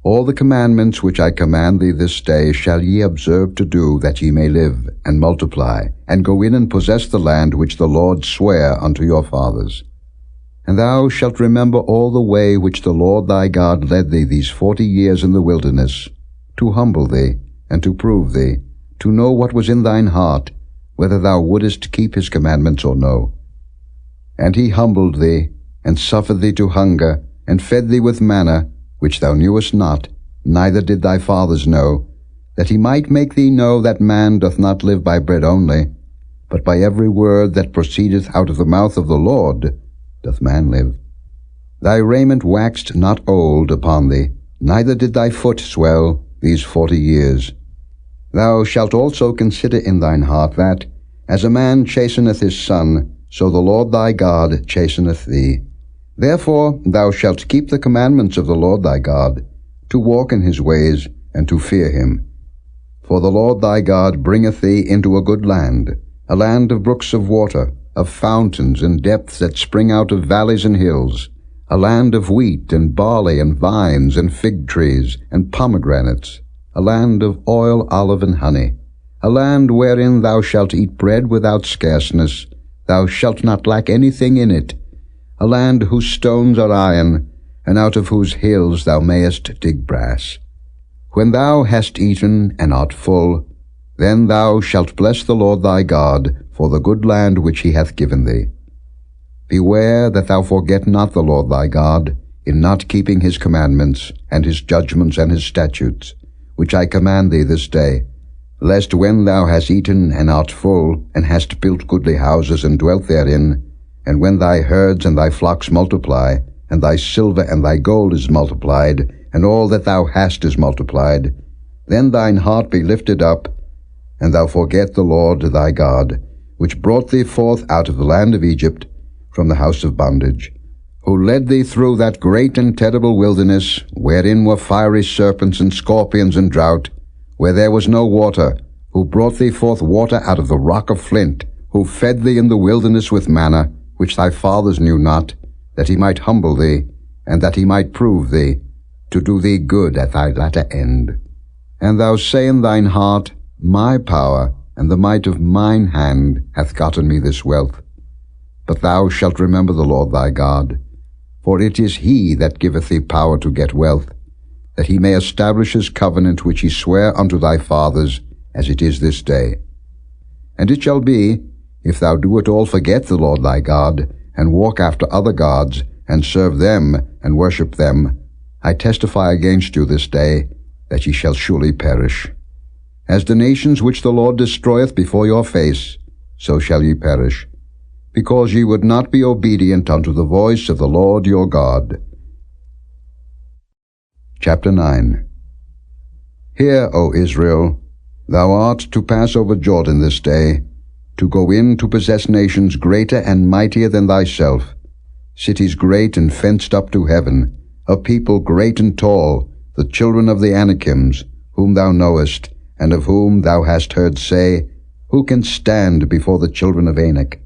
All the commandments which I command thee this day shall ye observe to do, that ye may live, and multiply, and go in and possess the land which the Lord sware unto your fathers. And thou shalt remember all the way which the Lord thy God led thee these 40 years in the wilderness, to humble thee, and to prove thee, to know what was in thine heart, whether thou wouldest keep his commandments or no. And he humbled thee, and suffered thee to hunger, and fed thee with manna, which thou knewest not, neither did thy fathers know, that he might make thee know that man doth not live by bread only, but by every word that proceedeth out of the mouth of the Lord doth man live. Thy raiment waxed not old upon thee, neither did thy foot swell these 40 years. Thou shalt also consider in thine heart that, as a man chasteneth his son, so the Lord thy God chasteneth thee. Therefore thou shalt keep the commandments of the Lord thy God, to walk in his ways, and to fear him. For the Lord thy God bringeth thee into a good land, a land of brooks of water, of fountains and depths that spring out of valleys and hills, a land of wheat and barley and vines and fig trees and pomegranates, a land of oil, olive, and honey, a land wherein thou shalt eat bread without scarceness, thou shalt not lack anything in it, a land whose stones are iron, and out of whose hills thou mayest dig brass. When thou hast eaten and art full, then thou shalt bless the Lord thy God for the good land which he hath given thee. Beware that thou forget not the Lord thy God, in not keeping his commandments, and his judgments, and his statutes, which I command thee this day, lest when thou hast eaten and art full, and hast built goodly houses and dwelt therein, and when thy herds and thy flocks multiply, and thy silver and thy gold is multiplied, and all that thou hast is multiplied, then thine heart be lifted up, and thou forget the Lord thy God, which brought thee forth out of the land of Egypt, from the house of bondage, who led thee through that great and terrible wilderness, wherein were fiery serpents and scorpions and drought, where there was no water, who brought thee forth water out of the rock of flint, who fed thee in the wilderness with manna, which thy fathers knew not, that he might humble thee, and that he might prove thee, to do thee good at thy latter end. And thou say in thine heart, My power and the might of mine hand hath gotten me this wealth. But thou shalt remember the Lord thy God, for it is he that giveth thee power to get wealth, that he may establish his covenant which he sware unto thy fathers, as it is this day. And it shall be, if thou do at all forget the Lord thy God, and walk after other gods, and serve them, and worship them, I testify against you this day, that ye shall surely perish. As the nations which the Lord destroyeth before your face, so shall ye perish, because ye would not be obedient unto the voice of the Lord your God. Chapter 9. Hear, O Israel, thou art to pass over Jordan this day, to go in to possess nations greater and mightier than thyself, cities great and fenced up to heaven, a people great and tall, the children of the Anakims, whom thou knowest, and of whom thou hast heard say, Who can stand before the children of Anak?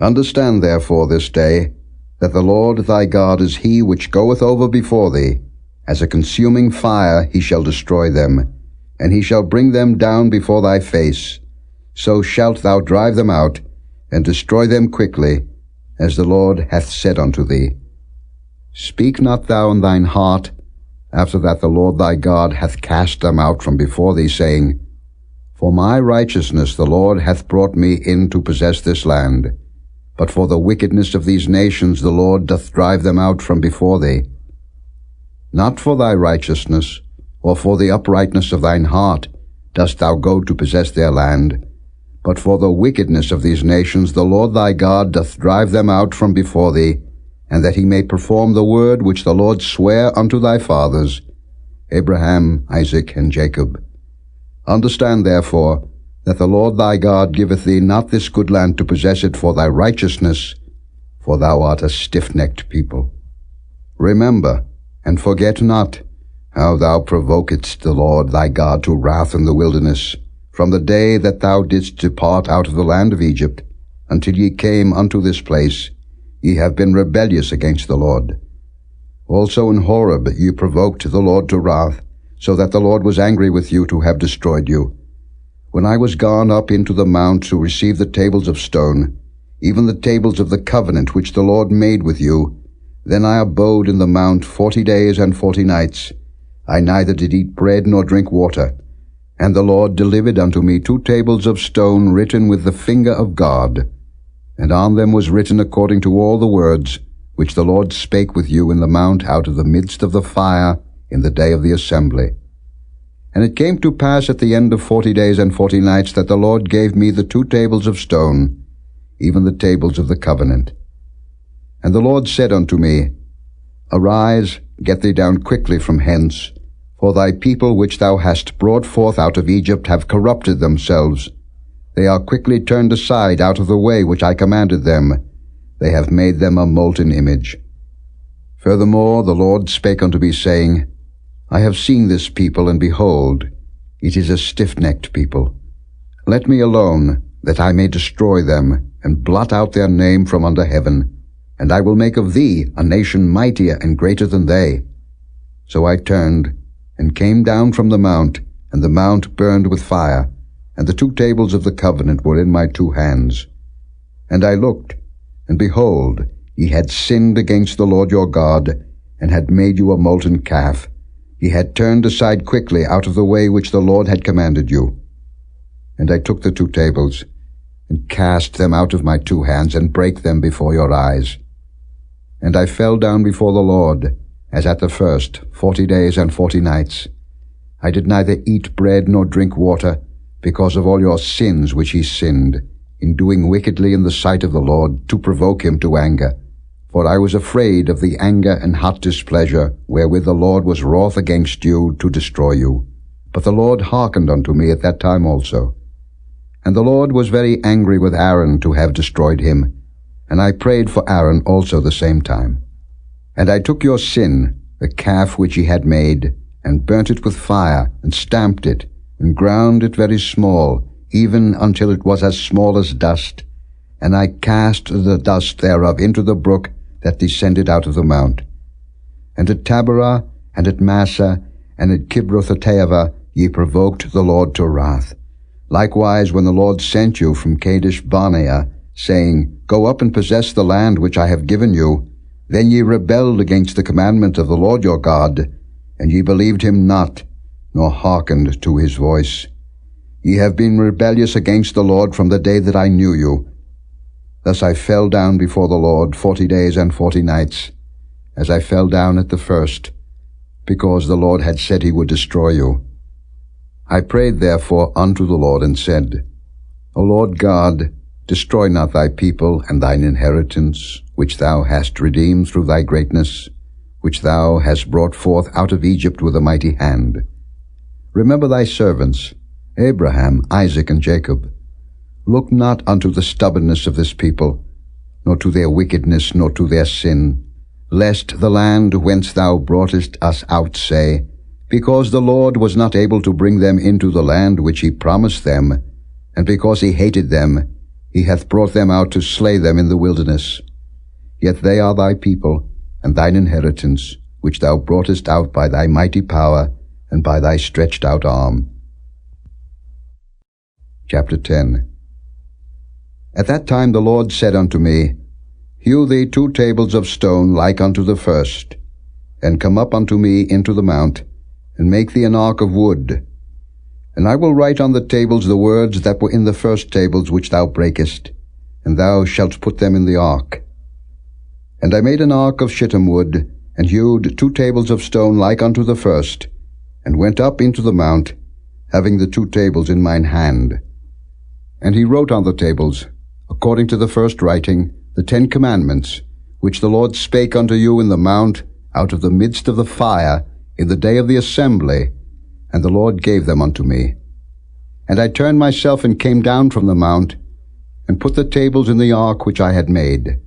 Understand therefore this day, that the Lord thy God is he which goeth over before thee, As a consuming fire he shall destroy them, and he shall bring them down before thy face. So shalt thou drive them out, and destroy them quickly, as the Lord hath said unto thee. Speak not thou in thine heart, after that the Lord thy God hath cast them out from before thee, saying, For my righteousness the Lord hath brought me in to possess this land. But for the wickedness of these nations the Lord doth drive them out from before thee. Not for thy righteousness, or for the uprightness of thine heart, dost thou go to possess their land, but for the wickedness of these nations the Lord thy God doth drive them out from before thee, and that he may perform the word which the Lord sware unto thy fathers, Abraham, Isaac, and Jacob. Understand therefore that the Lord thy God giveth thee not this good land to possess it for thy righteousness, for thou art a stiff-necked people. Remember, and forget not, how thou provokedst the Lord thy God to wrath in the wilderness, from the day that thou didst depart out of the land of Egypt, until ye came unto this place. Ye have been rebellious against the Lord. Also in Horeb ye provoked the Lord to wrath, so that the Lord was angry with you to have destroyed you. When I was gone up into the mount to receive the tables of stone, even the tables of the covenant which the Lord made with you, then I abode in the mount 40 days and 40 nights. I neither did eat bread nor drink water. And the Lord delivered unto me 2 tables of stone written with the finger of God, and on them was written according to all the words which the Lord spake with you in the mount out of the midst of the fire in the day of the assembly. And it came to pass at the end of 40 days and 40 nights that the Lord gave me the 2 tables of stone, even the tables of the covenant. And the Lord said unto me, Arise, get thee down quickly from hence, for thy people which thou hast brought forth out of Egypt have corrupted themselves. They are quickly turned aside out of the way which I commanded them. They have made them a molten image. Furthermore the Lord spake unto me, saying, I have seen this people, and behold, it is a stiff-necked people. Let me alone, that I may destroy them, and blot out their name from under heaven. And I will make of thee a nation mightier and greater than they. So I turned, and came down from the mount, and the mount burned with fire, and the 2 tables of the covenant were in my 2 hands. And I looked, and behold, ye had sinned against the Lord your God, and had made you a molten calf. Ye had turned aside quickly out of the way which the Lord had commanded you. And I took the 2 tables, and cast them out of my 2 hands, and brake them before your eyes. And I fell down before the Lord, as at the first, 40 days and 40 nights. I did neither eat bread nor drink water, because of all your sins which ye sinned, in doing wickedly in the sight of the Lord, to provoke him to anger. For I was afraid of the anger and hot displeasure, wherewith the Lord was wroth against you, to destroy you. But the Lord hearkened unto me at that time also. And the Lord was very angry with Aaron to have destroyed him, and I prayed for Aaron also the same time. And I took your sin, the calf which ye had made, and burnt it with fire, and stamped it, and ground it very small, even until it was as small as dust. And I cast the dust thereof into the brook that descended out of the mount. And at Taberah, and at Massa, and at Kibroth-hattaavah ye provoked the Lord to wrath. Likewise, when the Lord sent you from Kadesh-barnea, saying, Go up and possess the land which I have given you, then ye rebelled against the commandment of the Lord your God, and ye believed him not, nor hearkened to his voice. Ye have been rebellious against the Lord from the day that I knew you. Thus I fell down before the Lord 40 days and 40 nights, as I fell down at the first, because the Lord had said he would destroy you. I prayed therefore unto the Lord, and said, O Lord God, destroy not thy people and thine inheritance, which thou hast redeemed through thy greatness, which thou hast brought forth out of Egypt with a mighty hand. Remember thy servants, Abraham, Isaac, and Jacob. Look not unto the stubbornness of this people, nor to their wickedness, nor to their sin, lest the land whence thou broughtest us out say, Because the Lord was not able to bring them into the land which he promised them, and because he hated them, he hath brought them out to slay them in the wilderness. Yet they are thy people, and thine inheritance, which thou broughtest out by thy mighty power, and by thy stretched out arm. Chapter 10. At that time the Lord said unto me, Hew thee 2 tables of stone like unto the first, and come up unto me into the mount, and make thee an ark of wood. And I will write on the tables the words that were in the first tables which thou breakest, and thou shalt put them in the ark. And I made an ark of shittim wood, and hewed 2 tables of stone like unto the first, and went up into the mount, having the 2 tables in mine hand. And he wrote on the tables, according to the first writing, the 10 commandments, which the Lord spake unto you in the mount, out of the midst of the fire, in the day of the assembly, and the Lord gave them unto me. And I turned myself and came down from the mount, and put the tables in the ark which I had made.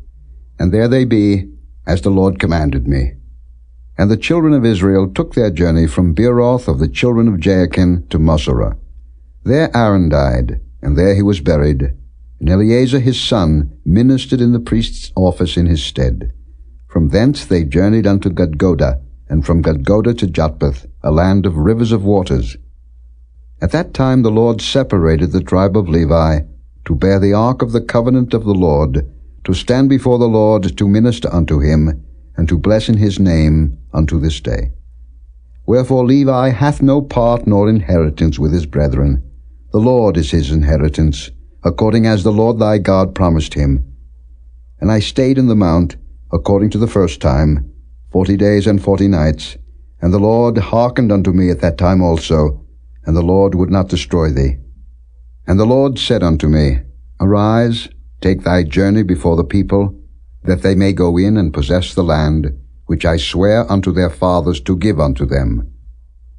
And there they be, as the Lord commanded me. And the children of Israel took their journey from Beeroth of the children of Jaakan to Moserah. There Aaron died, and there he was buried, and Eleazar his son ministered in the priest's office in his stead. From thence they journeyed unto Gudgodah, and from Gudgodah to Jotbath, a land of rivers of waters. At that time the Lord separated the tribe of Levi, to bear the ark of the covenant of the Lord, to stand before the Lord to minister unto him, and to bless in his name unto this day. Wherefore Levi hath no part nor inheritance with his brethren. The Lord is his inheritance, according as the Lord thy God promised him. And I stayed in the mount, according to the first time, 40 days and 40 nights, and the Lord hearkened unto me at that time also, and the Lord would not destroy thee. And the Lord said unto me, Arise, take thy journey before the people, that they may go in and possess the land, which I swear unto their fathers to give unto them.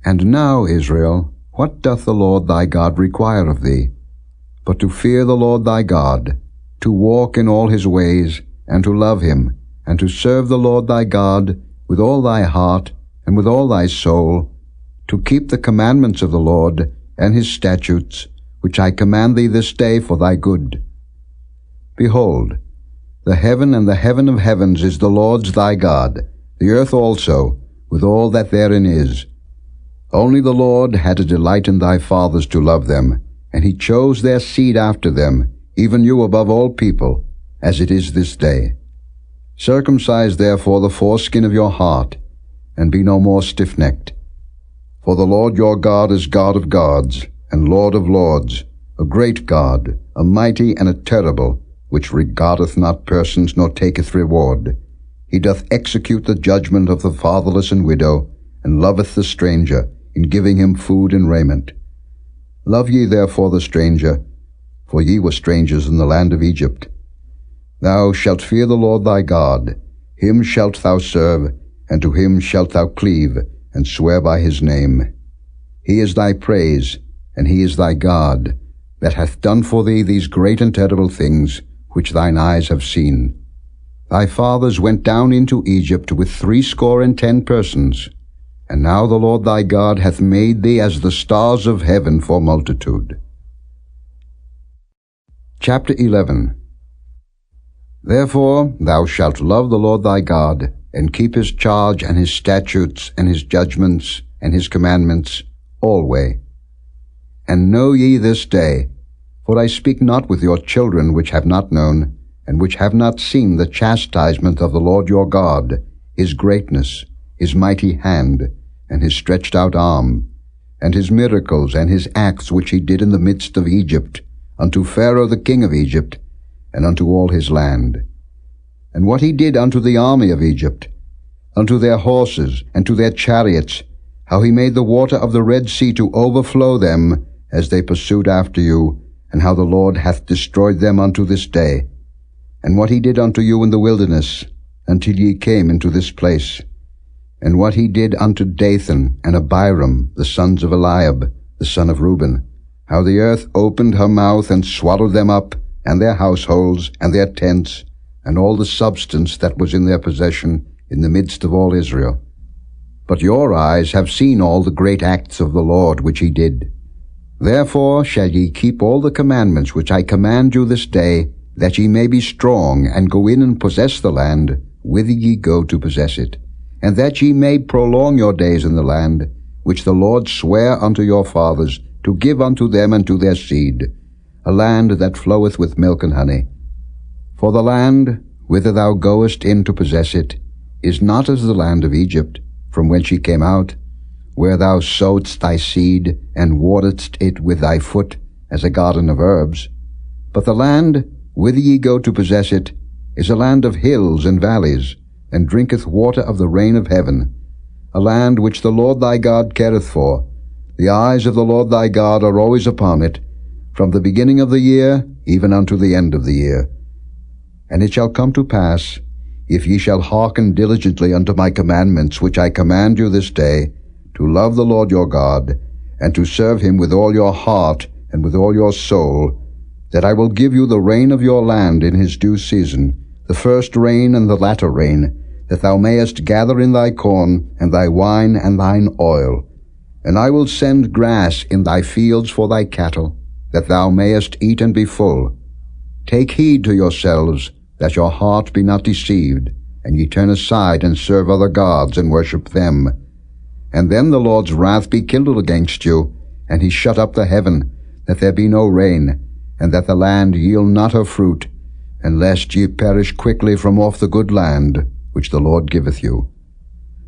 And now, Israel, what doth the Lord thy God require of thee? But to fear the Lord thy God, to walk in all his ways, and to love him, and to serve the Lord thy God with all thy heart and with all thy soul, to keep the commandments of the Lord and his statutes, which I command thee this day for thy good. Behold, the heaven and the heaven of heavens is the Lord's thy God, the earth also, with all that therein is. Only the Lord had a delight in thy fathers to love them, and he chose their seed after them, even you above all people, as it is this day. Circumcise therefore the foreskin of your heart, and be no more stiff-necked. For the Lord your God is God of gods, and Lord of lords, a great God, a mighty and a terrible, which regardeth not persons nor taketh reward. He doth execute the judgment of the fatherless and widow, and loveth the stranger, in giving him food and raiment. Love ye therefore the stranger, for ye were strangers in the land of Egypt. Thou shalt fear the Lord thy God, him shalt thou serve, and to him shalt thou cleave, and swear by his name. He is thy praise, and he is thy God, that hath done for thee these great and terrible things, which thine eyes have seen. Thy fathers went down into Egypt with 70 persons, and now the Lord thy God hath made thee as the stars of heaven for multitude. Chapter 11. Therefore thou shalt love the Lord thy God, and keep his charge and his statutes and his judgments and his commandments alway. And know ye this day, for I speak not with your children which have not known, and which have not seen the chastisement of the Lord your God, his greatness, his mighty hand, and his stretched out arm, and his miracles and his acts which he did in the midst of Egypt, unto Pharaoh the king of Egypt, and unto all his land. And what he did unto the army of Egypt, unto their horses, and to their chariots, how he made the water of the Red Sea to overflow them, as they pursued after you, and how the Lord hath destroyed them unto this day. And what he did unto you in the wilderness, until ye came into this place. And what he did unto Dathan and Abiram, the sons of Eliab, the son of Reuben, how the earth opened her mouth and swallowed them up, and their households, and their tents, and all the substance that was in their possession, in the midst of all Israel. But your eyes have seen all the great acts of the Lord which he did. Therefore shall ye keep all the commandments which I command you this day, that ye may be strong, and go in and possess the land, whither ye go to possess it, and that ye may prolong your days in the land, which the Lord sware unto your fathers, to give unto them and to their seed, a land that floweth with milk and honey. For the land, whither thou goest in to possess it, is not as the land of Egypt, from whence ye came out, where thou sowedst thy seed, and wateredst it with thy foot, as a garden of herbs. But the land, whither ye go to possess it, is a land of hills and valleys, and drinketh water of the rain of heaven, a land which the Lord thy God careth for. The eyes of the Lord thy God are always upon it, from the beginning of the year even unto the end of the year. And it shall come to pass, if ye shall hearken diligently unto my commandments which I command you this day, to love the Lord your God, and to serve him with all your heart and with all your soul, that I will give you the rain of your land in his due season, the first rain and the latter rain, that thou mayest gather in thy corn, and thy wine, and thine oil. And I will send grass in thy fields for thy cattle, that thou mayest eat and be full. Take heed to yourselves, that your heart be not deceived, and ye turn aside and serve other gods, and worship them. And then the Lord's wrath be kindled against you, and he shut up the heaven, that there be no rain, and that the land yield not her fruit, and lest ye perish quickly from off the good land, which the Lord giveth you.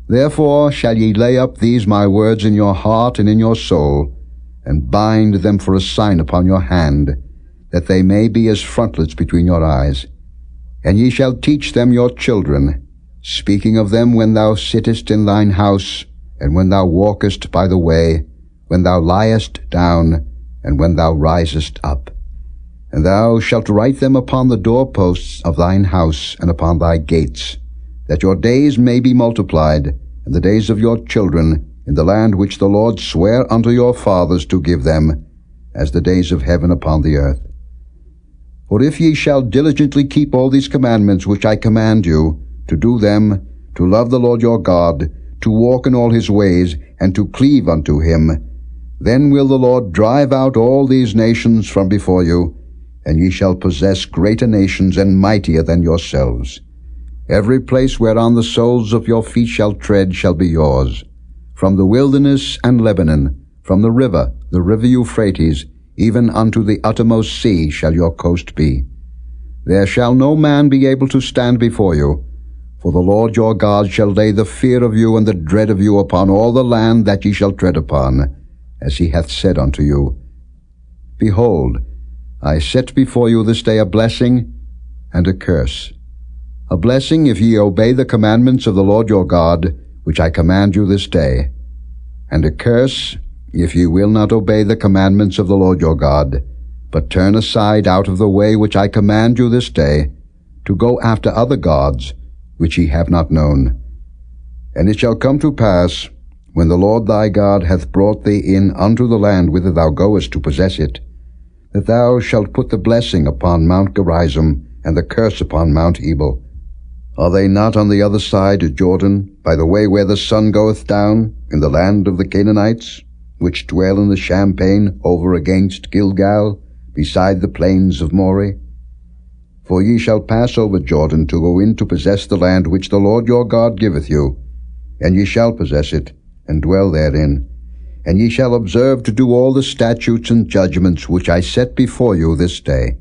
Therefore shall ye lay up these my words in your heart and in your soul, and bind them for a sign upon your hand, that they may be as frontlets between your eyes. And ye shall teach them your children, speaking of them when thou sittest in thine house, and when thou walkest by the way, when thou liest down, and when thou risest up. And thou shalt write them upon the doorposts of thine house and upon thy gates, that your days may be multiplied, and the days of your children, in the land which the Lord sware unto your fathers to give them, as the days of heaven upon the earth. For if ye shall diligently keep all these commandments which I command you, to do them, to love the Lord your God, to walk in all his ways, and to cleave unto him, then will the Lord drive out all these nations from before you, and ye shall possess greater nations and mightier than yourselves. Every place whereon the soles of your feet shall tread shall be yours. From the wilderness and Lebanon, from the river Euphrates, even unto the uttermost sea shall your coast be. There shall no man be able to stand before you, for the Lord your God shall lay the fear of you and the dread of you upon all the land that ye shall tread upon, as he hath said unto you. Behold, I set before you this day a blessing and a curse. A blessing if ye obey the commandments of the Lord your God, which I command you this day, and a curse if ye will not obey the commandments of the Lord your God, but turn aside out of the way which I command you this day, to go after other gods, which ye have not known. And it shall come to pass, when the Lord thy God hath brought thee in unto the land whither thou goest to possess it, that thou shalt put the blessing upon Mount Gerizim, and the curse upon Mount Ebal. Are they not on the other side of Jordan, by the way where the sun goeth down, in the land of the Canaanites, which dwell in the champaign over against Gilgal, beside the plains of Moreh? For ye shall pass over Jordan to go in to possess the land which the Lord your God giveth you, and ye shall possess it, and dwell therein. And ye shall observe to do all the statutes and judgments which I set before you this day.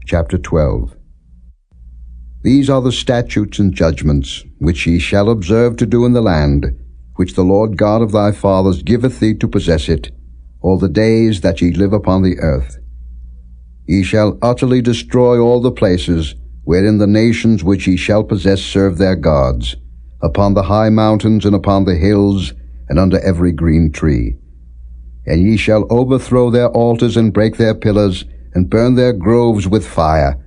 Chapter 12. These are the statutes and judgments which ye shall observe to do in the land, which the Lord God of thy fathers giveth thee to possess it, all the days that ye live upon the earth. Ye shall utterly destroy all the places wherein the nations which ye shall possess serve their gods, upon the high mountains and upon the hills, and under every green tree. And ye shall overthrow their altars and break their pillars, and burn their groves with fire.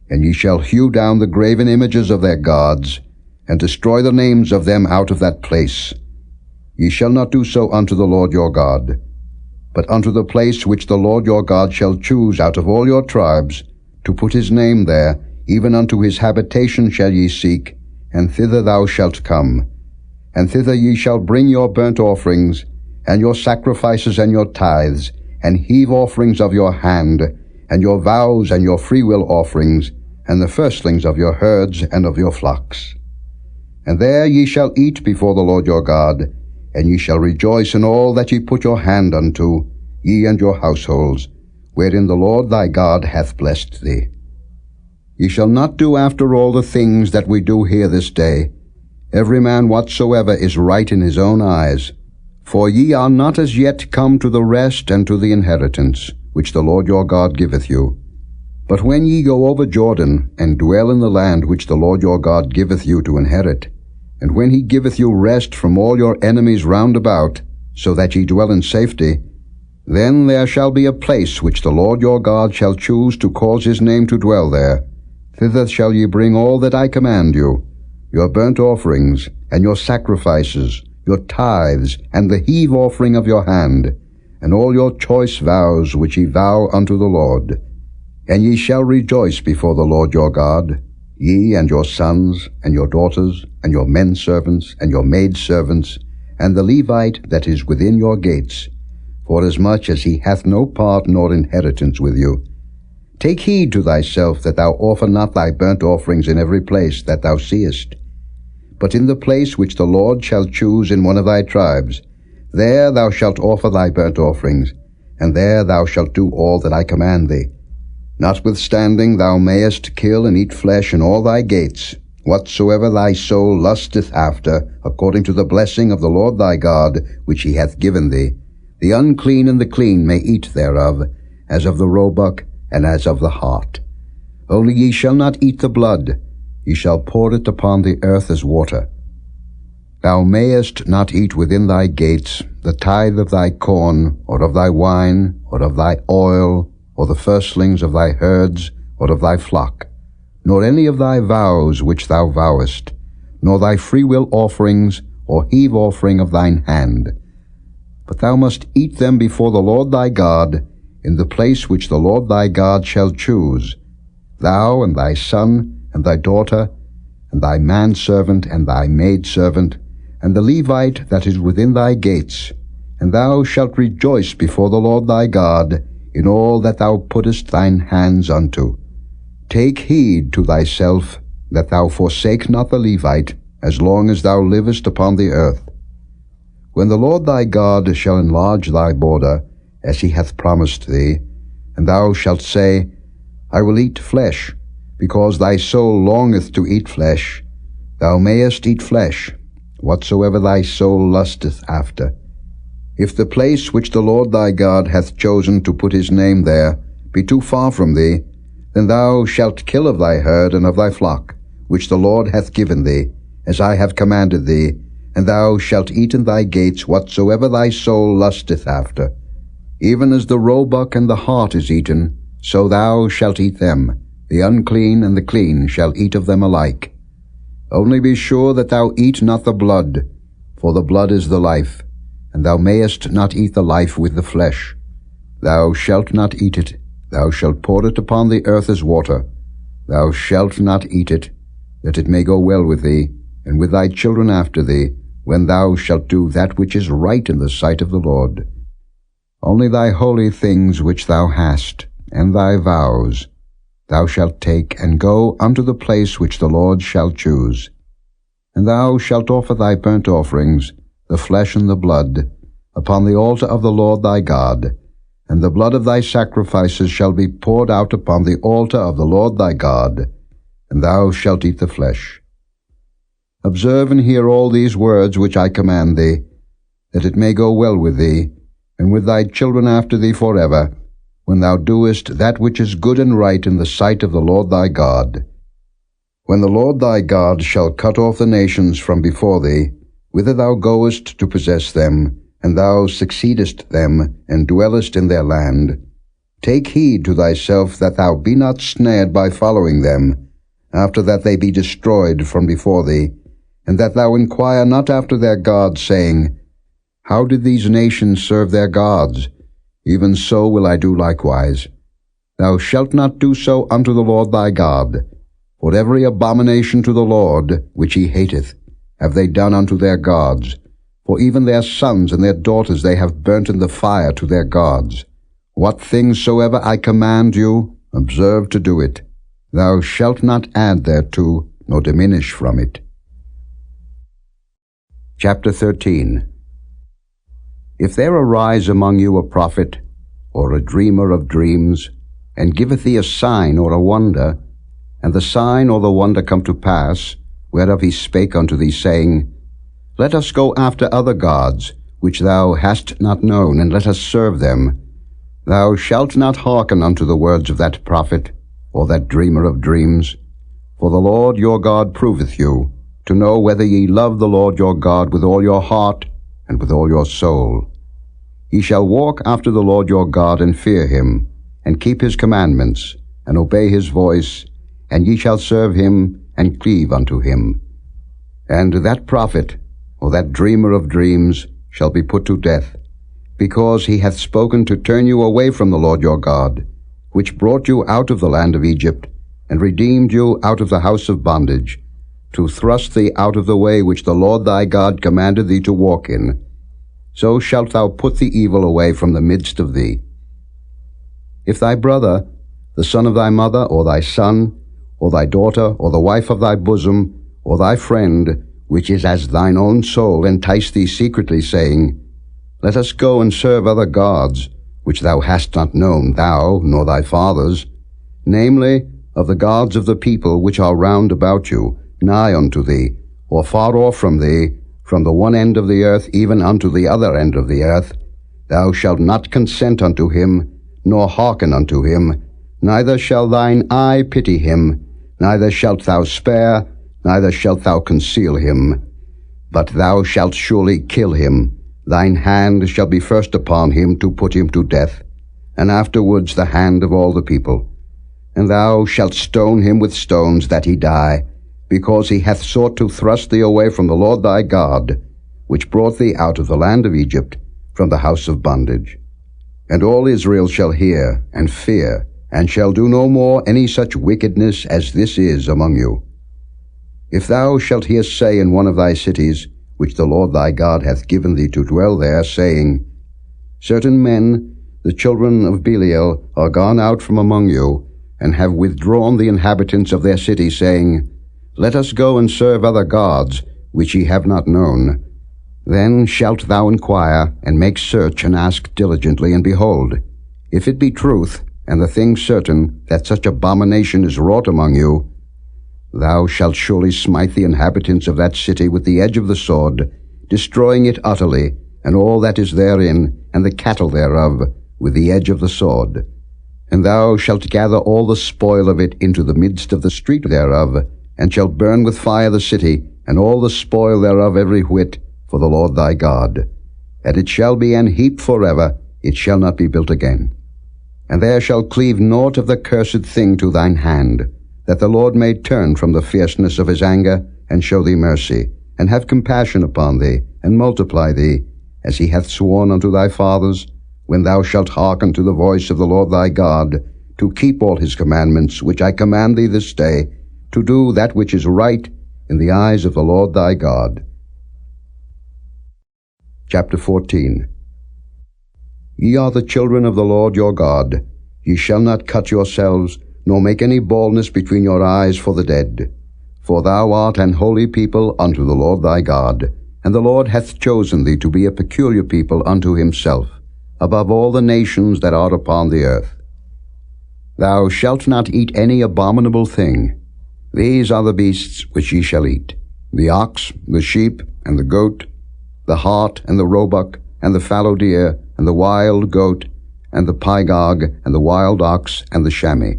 And ye shall hew down the graven images of their gods, and destroy the names of them out of that place. Ye shall not do so unto the Lord your God, but unto the place which the Lord your God shall choose out of all your tribes, to put his name there, even unto his habitation shall ye seek, and thither thou shalt come. And thither ye shall bring your burnt offerings, and your sacrifices and your tithes, and heave offerings of your hand, and your vows and your freewill offerings, and the firstlings of your herds and of your flocks. And there ye shall eat before the Lord your God, and ye shall rejoice in all that ye put your hand unto, ye and your households, wherein the Lord thy God hath blessed thee. Ye shall not do after all the things that we do here this day, every man whatsoever is right in his own eyes. For ye are not as yet come to the rest and to the inheritance, which the Lord your God giveth you. But when ye go over Jordan, and dwell in the land which the Lord your God giveth you to inherit, and when he giveth you rest from all your enemies round about, so that ye dwell in safety, then there shall be a place which the Lord your God shall choose to cause his name to dwell there. Thither shall ye bring all that I command you, your burnt offerings, and your sacrifices, your tithes, and the heave offering of your hand, and all your choice vows which ye vow unto the Lord. And ye shall rejoice before the Lord your God, ye and your sons, and your daughters, and your men servants, and your maid servants, and the Levite that is within your gates, forasmuch as he hath no part nor inheritance with you. Take heed to thyself that thou offer not thy burnt offerings in every place that thou seest. But in the place which the Lord shall choose in one of thy tribes, there thou shalt offer thy burnt offerings, and there thou shalt do all that I command thee. Notwithstanding thou mayest kill and eat flesh in all thy gates, whatsoever thy soul lusteth after, according to the blessing of the Lord thy God, which he hath given thee. The unclean and the clean may eat thereof, as of the roebuck, and as of the hart. Only ye shall not eat the blood, ye shall pour it upon the earth as water. Thou mayest not eat within thy gates the tithe of thy corn, or of thy wine, or of thy oil, or the firstlings of thy herds, or of thy flock, nor any of thy vows which thou vowest, nor thy freewill offerings, or heave offering of thine hand. But thou must eat them before the Lord thy God, in the place which the Lord thy God shall choose, thou and thy son, and thy daughter, and thy manservant, and thy maidservant, and the Levite that is within thy gates, and thou shalt rejoice before the Lord thy God in all that thou puttest thine hands unto. Take heed to thyself that thou forsake not the Levite, as long as thou livest upon the earth. When the Lord thy God shall enlarge thy border, as he hath promised thee, and thou shalt say, I will eat flesh, because thy soul longeth to eat flesh, thou mayest eat flesh, whatsoever thy soul lusteth after. If the place which the Lord thy God hath chosen to put his name there be too far from thee, then thou shalt kill of thy herd and of thy flock, which the Lord hath given thee, as I have commanded thee, and thou shalt eat in thy gates whatsoever thy soul lusteth after. Even as the roebuck and the hart is eaten, so thou shalt eat them. The unclean and the clean shall eat of them alike. Only be sure that thou eat not the blood, for the blood is the life, and thou mayest not eat the life with the flesh. Thou shalt not eat it, thou shalt pour it upon the earth as water. Thou shalt not eat it, that it may go well with thee, and with thy children after thee, when thou shalt do that which is right in the sight of the Lord. Only thy holy things which thou hast, and thy vows, thou shalt take, and go unto the place which the Lord shall choose. And thou shalt offer thy burnt offerings, the flesh and the blood, upon the altar of the Lord thy God, and the blood of thy sacrifices shall be poured out upon the altar of the Lord thy God, and thou shalt eat the flesh. Observe and hear all these words which I command thee, that it may go well with thee, and with thy children after thee forever, when thou doest that which is good and right in the sight of the Lord thy God. When the Lord thy God shall cut off the nations from before thee, whither thou goest to possess them, and thou succeedest them, and dwellest in their land, take heed to thyself that thou be not snared by following them, after that they be destroyed from before thee, and that thou inquire not after their gods, saying, How did these nations serve their gods? Even so will I do likewise. Thou shalt not do so unto the Lord thy God, for every abomination to the Lord, which he hateth, have they done unto their gods, for even their sons and their daughters they have burnt in the fire to their gods. What things soever I command you, observe to do it. Thou shalt not add thereto, nor diminish from it. Chapter 13. If there arise among you a prophet, or a dreamer of dreams, and giveth thee a sign or a wonder, and the sign or the wonder come to pass, whereof he spake unto thee, saying, Let us go after other gods, which thou hast not known, and let us serve them, thou shalt not hearken unto the words of that prophet, or that dreamer of dreams. For the Lord your God proveth you, to know whether ye love the Lord your God with all your heart and with all your soul. Ye shall walk after the Lord your God, and fear him, and keep his commandments, and obey his voice, and ye shall serve him, and cleave unto him. And that prophet, or that dreamer of dreams, shall be put to death, because he hath spoken to turn you away from the Lord your God, which brought you out of the land of Egypt, and redeemed you out of the house of bondage, to thrust thee out of the way which the Lord thy God commanded thee to walk in. So shalt thou put the evil away from the midst of thee. If thy brother, the son of thy mother, or thy son, or thy daughter, or the wife of thy bosom, or thy friend, which is as thine own soul, entice thee secretly, saying, Let us go and serve other gods, which thou hast not known, thou, nor thy fathers, namely, of the gods of the people which are round about you, nigh unto thee, or far off from thee, from the one end of the earth even unto the other end of the earth, thou shalt not consent unto him, nor hearken unto him, neither shall thine eye pity him, neither shalt thou spare, neither shalt thou conceal him. But thou shalt surely kill him. Thine hand shall be first upon him to put him to death, and afterwards the hand of all the people. And thou shalt stone him with stones that he die, because he hath sought to thrust thee away from the Lord thy God, which brought thee out of the land of Egypt, from the house of bondage. And all Israel shall hear, and fear, and shall do no more any such wickedness as this is among you. If thou shalt hear say in one of thy cities, which the Lord thy God hath given thee to dwell there, saying, Certain men, the children of Belial, are gone out from among you, and have withdrawn the inhabitants of their city, saying, Let us go and serve other gods, which ye have not known. Then shalt thou inquire, and make search, and ask diligently, and behold, if it be truth, and the thing certain, that such abomination is wrought among you, thou shalt surely smite the inhabitants of that city with the edge of the sword, destroying it utterly, and all that is therein, and the cattle thereof, with the edge of the sword. And thou shalt gather all the spoil of it into the midst of the street thereof, and shalt burn with fire the city, and all the spoil thereof every whit, for the Lord thy God. And it shall be an heap forever, it shall not be built again. And there shall cleave naught of the cursed thing to thine hand, that the Lord may turn from the fierceness of his anger, and show thee mercy, and have compassion upon thee, and multiply thee, as he hath sworn unto thy fathers, when thou shalt hearken to the voice of the Lord thy God, to keep all his commandments, which I command thee this day, to do that which is right in the eyes of the Lord thy God. Chapter 14. Ye are the children of the Lord your God. Ye shall not cut yourselves, nor make any baldness between your eyes for the dead. For thou art an holy people unto the Lord thy God, and the Lord hath chosen thee to be a peculiar people unto himself, above all the nations that are upon the earth. Thou shalt not eat any abominable thing. These are the beasts which ye shall eat, the ox, the sheep, and the goat, the hart, and the roebuck, and the fallow deer, and the wild goat, and the pygog, and the wild ox, and the chamois.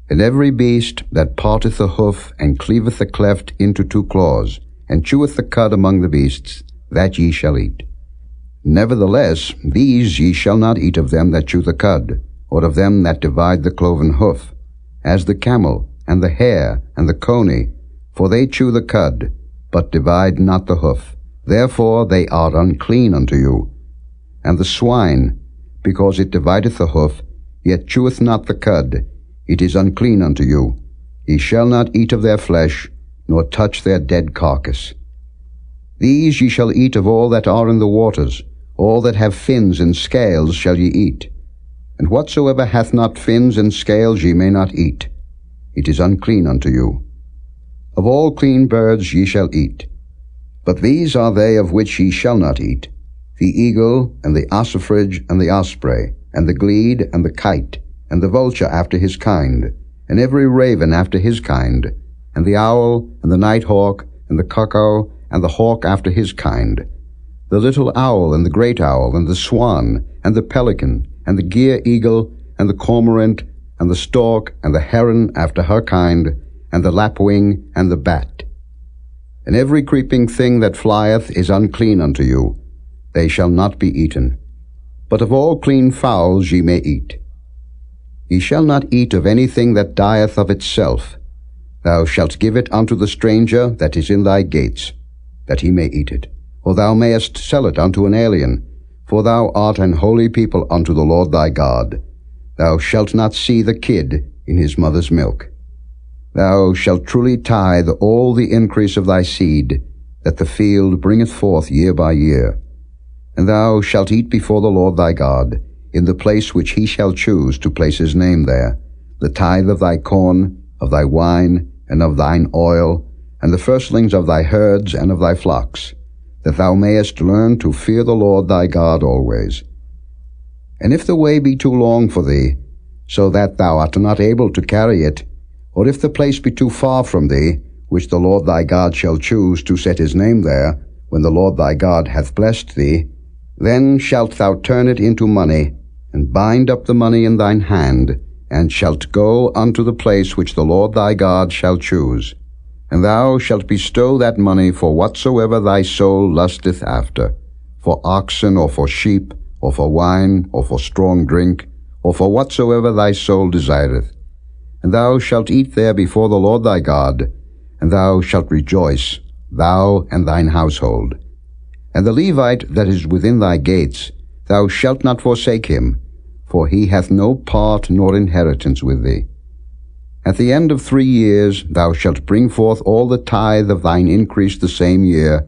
And every beast that parteth the hoof, and cleaveth the cleft into two claws, and cheweth the cud among the beasts, that ye shall eat. Nevertheless, these ye shall not eat of them that chew the cud, or of them that divide the cloven hoof, as the camel, and the hare, and the coney, for they chew the cud, but divide not the hoof. Therefore they are unclean unto you. And the swine, because it divideth the hoof, yet cheweth not the cud, it is unclean unto you. Ye shall not eat of their flesh, nor touch their dead carcass. These ye shall eat of all that are in the waters, all that have fins and scales shall ye eat. And whatsoever hath not fins and scales ye may not eat. It is unclean unto you. Of all clean birds ye shall eat. But these are they of which ye shall not eat: the eagle, and the ossifrage, and the osprey, and the glede, and the kite, and the vulture after his kind, and every raven after his kind, and the owl, and the night hawk, and the cuckoo, and the hawk after his kind, the little owl, and the great owl, and the swan, and the pelican, and the gier eagle, and the cormorant, and the stork, and the heron after her kind, and the lapwing, and the bat. And every creeping thing that flieth is unclean unto you. They shall not be eaten. But of all clean fowls ye may eat. Ye shall not eat of anything that dieth of itself. Thou shalt give it unto the stranger that is in thy gates, that he may eat it. Or thou mayest sell it unto an alien, for thou art an holy people unto the Lord thy God. Thou shalt not see the kid in his mother's milk. Thou shalt truly tithe all the increase of thy seed, that the field bringeth forth year by year. And thou shalt eat before the Lord thy God, in the place which he shall choose to place his name there, the tithe of thy corn, of thy wine, and of thine oil, and the firstlings of thy herds and of thy flocks, that thou mayest learn to fear the Lord thy God always. And if the way be too long for thee, so that thou art not able to carry it, or if the place be too far from thee, which the Lord thy God shall choose to set his name there, when the Lord thy God hath blessed thee, then shalt thou turn it into money, and bind up the money in thine hand, and shalt go unto the place which the Lord thy God shall choose. And thou shalt bestow that money for whatsoever thy soul lusteth after, for oxen, or for sheep, or for wine, or for strong drink, or for whatsoever thy soul desireth. And thou shalt eat there before the Lord thy God, and thou shalt rejoice, thou and thine household. And the Levite that is within thy gates, thou shalt not forsake him, for he hath no part nor inheritance with thee. At the end of 3 years thou shalt bring forth all the tithe of thine increase the same year,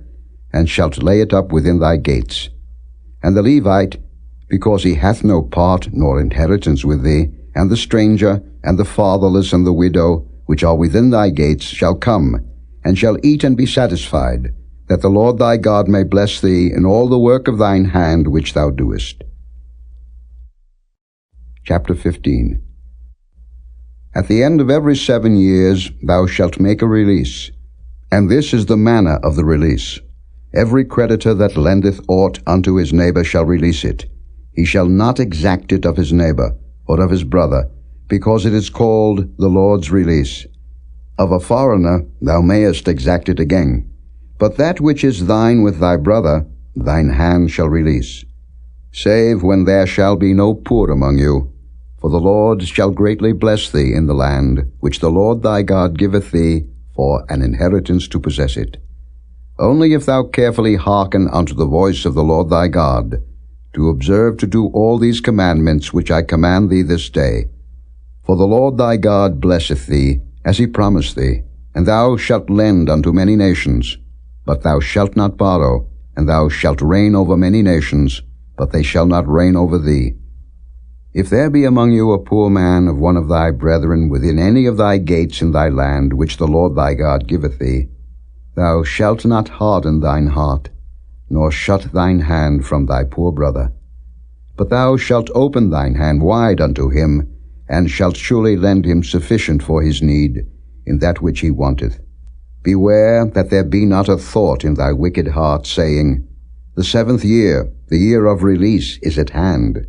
and shalt lay it up within thy gates. And the Levite, because he hath no part nor inheritance with thee, and the stranger, and the fatherless, and the widow, which are within thy gates, shall come, and shall eat and be satisfied, that the Lord thy God may bless thee in all the work of thine hand which thou doest. Chapter 15. At the end of every 7 years thou shalt make a release, and this is the manner of the release. Every creditor that lendeth aught unto his neighbor shall release it. He shall not exact it of his neighbor, or of his brother, because it is called the Lord's release. Of a foreigner thou mayest exact it again, but that which is thine with thy brother, thine hand shall release. Save when there shall be no poor among you, for the Lord shall greatly bless thee in the land, which the Lord thy God giveth thee for an inheritance to possess it. Only if thou carefully hearken unto the voice of the Lord thy God, to observe to do all these commandments which I command thee this day. For the Lord thy God blesseth thee, as he promised thee, and thou shalt lend unto many nations, but thou shalt not borrow, and thou shalt reign over many nations, but they shall not reign over thee. If there be among you a poor man of one of thy brethren within any of thy gates in thy land, which the Lord thy God giveth thee, thou shalt not harden thine heart, nor shut thine hand from thy poor brother. But thou shalt open thine hand wide unto him, and shalt surely lend him sufficient for his need, in that which he wanteth. Beware that there be not a thought in thy wicked heart, saying, The 7th year, the year of release, is at hand,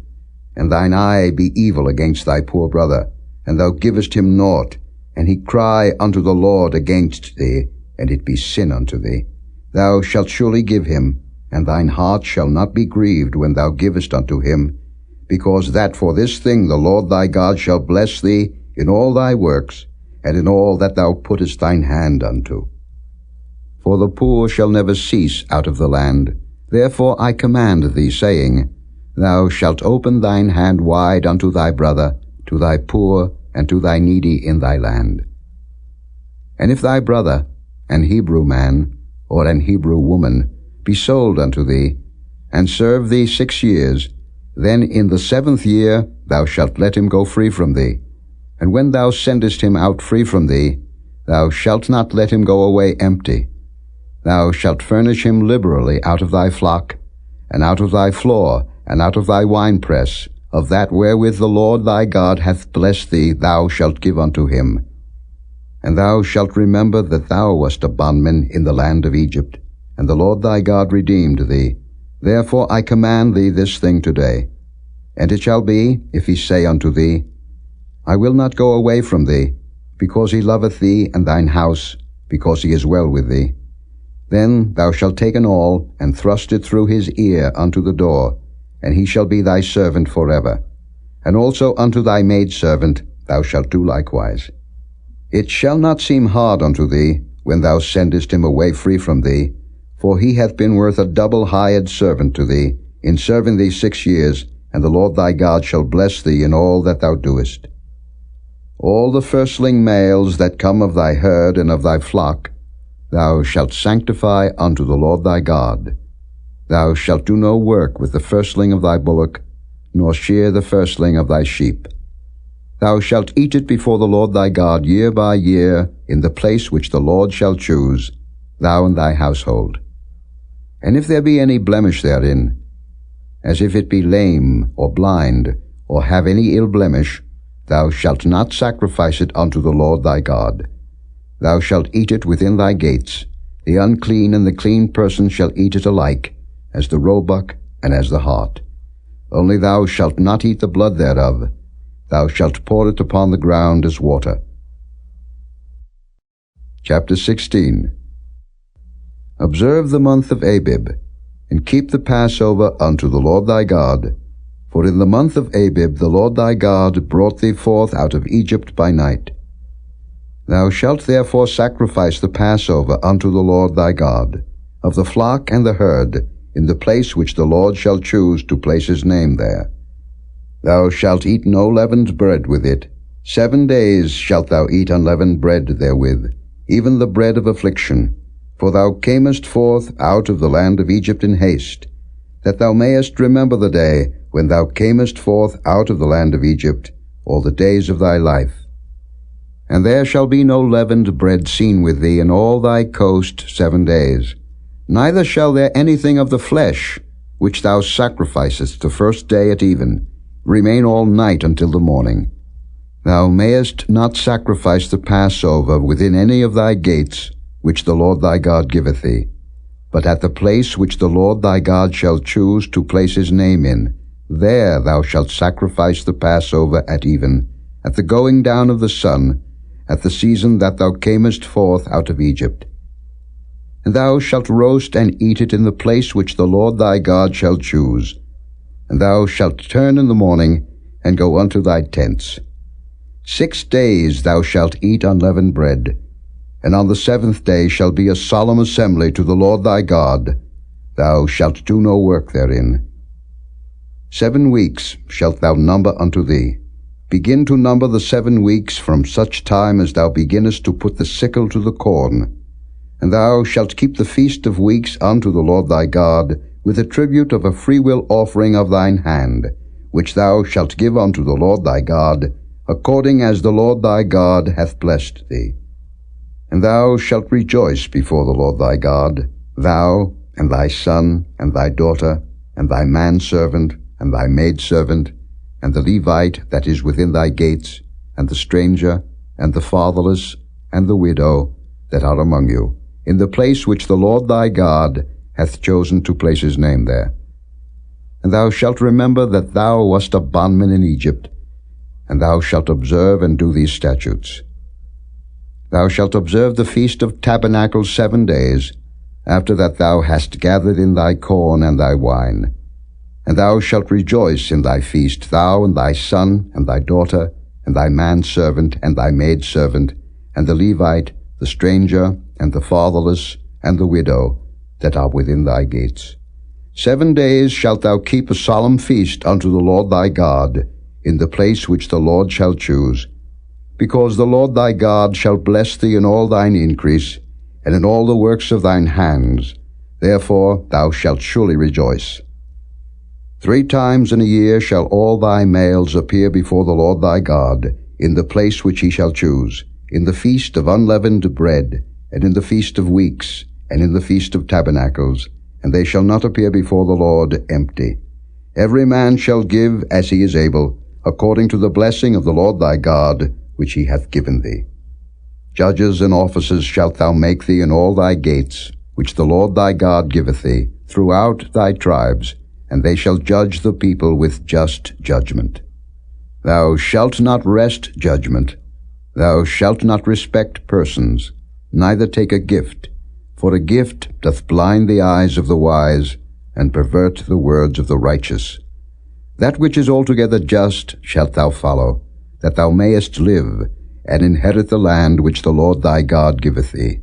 and thine eye be evil against thy poor brother, and thou givest him naught, and he cry unto the Lord against thee, and it be sin unto thee. Thou shalt surely give him, and thine heart shall not be grieved when thou givest unto him, because that for this thing the Lord thy God shall bless thee in all thy works, and in all that thou puttest thine hand unto. For the poor shall never cease out of the land. Therefore I command thee, saying, Thou shalt open thine hand wide unto thy brother, to thy poor, and to thy needy in thy land. And if thy brother, an Hebrew man, or an Hebrew woman, be sold unto thee, and serve thee 6 years, then in the 7th year thou shalt let him go free from thee. And when thou sendest him out free from thee, thou shalt not let him go away empty. Thou shalt furnish him liberally out of thy flock, and out of thy floor, and out of thy winepress, of that wherewith the Lord thy God hath blessed thee thou shalt give unto him. And thou shalt remember that thou wast a bondman in the land of Egypt, and the Lord thy God redeemed thee. Therefore I command thee this thing today. And it shall be, if he say unto thee, I will not go away from thee, because he loveth thee and thine house, because he is well with thee. Then thou shalt take an awl, and thrust it through his ear unto the door, and he shall be thy servant forever. And also unto thy maidservant thou shalt do likewise. It shall not seem hard unto thee, when thou sendest him away free from thee, for he hath been worth a double hired servant to thee, in serving thee 6 years, and the Lord thy God shall bless thee in all that thou doest. All the firstling males that come of thy herd and of thy flock thou shalt sanctify unto the Lord thy God. Thou shalt do no work with the firstling of thy bullock, nor shear the firstling of thy sheep. Thou shalt eat it before the Lord thy God year by year, in the place which the Lord shall choose, thou and thy household. And if there be any blemish therein, as if it be lame, or blind, or have any ill blemish, thou shalt not sacrifice it unto the Lord thy God. Thou shalt eat it within thy gates. The unclean and the clean person shall eat it alike, as the roebuck and as the hart. Only thou shalt not eat the blood thereof. Thou shalt pour it upon the ground as water. Chapter 16. Observe the month of Abib, and keep the Passover unto the Lord thy God. For in the month of Abib the Lord thy God brought thee forth out of Egypt by night. Thou shalt therefore sacrifice the Passover unto the Lord thy God, of the flock and the herd, in the place which the Lord shall choose to place his name there. Thou shalt eat no leavened bread with it. 7 days shalt thou eat unleavened bread therewith, even the bread of affliction. For thou camest forth out of the land of Egypt in haste, that thou mayest remember the day when thou camest forth out of the land of Egypt, all the days of thy life. And there shall be no leavened bread seen with thee in all thy coast 7 days. Neither shall there anything of the flesh, which thou sacrificest the first day at even, remain all night until the morning. Thou mayest not sacrifice the Passover within any of thy gates, which the Lord thy God giveth thee, but at the place which the Lord thy God shall choose to place his name in, there thou shalt sacrifice the Passover at even, at the going down of the sun, at the season that thou camest forth out of Egypt. And thou shalt roast and eat it in the place which the Lord thy God shall choose. And thou shalt turn in the morning, and go unto thy tents. 6 days thou shalt eat unleavened bread, and on the 7th day shall be a solemn assembly to the Lord thy God. Thou shalt do no work therein. 7 weeks shalt thou number unto thee. Begin to number the 7 weeks from such time as thou beginnest to put the sickle to the corn. And thou shalt keep the feast of weeks unto the Lord thy God, with a tribute of a freewill offering of thine hand, which thou shalt give unto the Lord thy God, according as the Lord thy God hath blessed thee. And thou shalt rejoice before the Lord thy God, thou, and thy son, and thy daughter, and thy manservant, and thy maidservant, and the Levite that is within thy gates, and the stranger, and the fatherless, and the widow that are among you, in the place which the Lord thy God hath chosen to place his name there. And thou shalt remember that thou wast a bondman in Egypt, and thou shalt observe and do these statutes. Thou shalt observe the feast of tabernacles 7 days, after that thou hast gathered in thy corn and thy wine. And thou shalt rejoice in thy feast, thou and thy son, and thy daughter, and thy manservant, and thy maidservant, and the Levite, the stranger, and the fatherless, and the widow, that are within thy gates. 7 days shalt thou keep a solemn feast unto the Lord thy God, in the place which the Lord shall choose, because the Lord thy God shall bless thee in all thine increase, and in all the works of thine hands. Therefore thou shalt surely rejoice. 3 times in a year shall all thy males appear before the Lord thy God, in the place which he shall choose, in the feast of unleavened bread, and in the feast of weeks, and in the Feast of Tabernacles, and they shall not appear before the Lord empty. Every man shall give as he is able, according to the blessing of the Lord thy God, which he hath given thee. Judges and officers shalt thou make thee in all thy gates, which the Lord thy God giveth thee, throughout thy tribes, and they shall judge the people with just judgment. Thou shalt not wrest judgment. Thou shalt not respect persons, neither take a gift, for a gift doth blind the eyes of the wise, and pervert the words of the righteous. That which is altogether just shalt thou follow, that thou mayest live, and inherit the land which the Lord thy God giveth thee.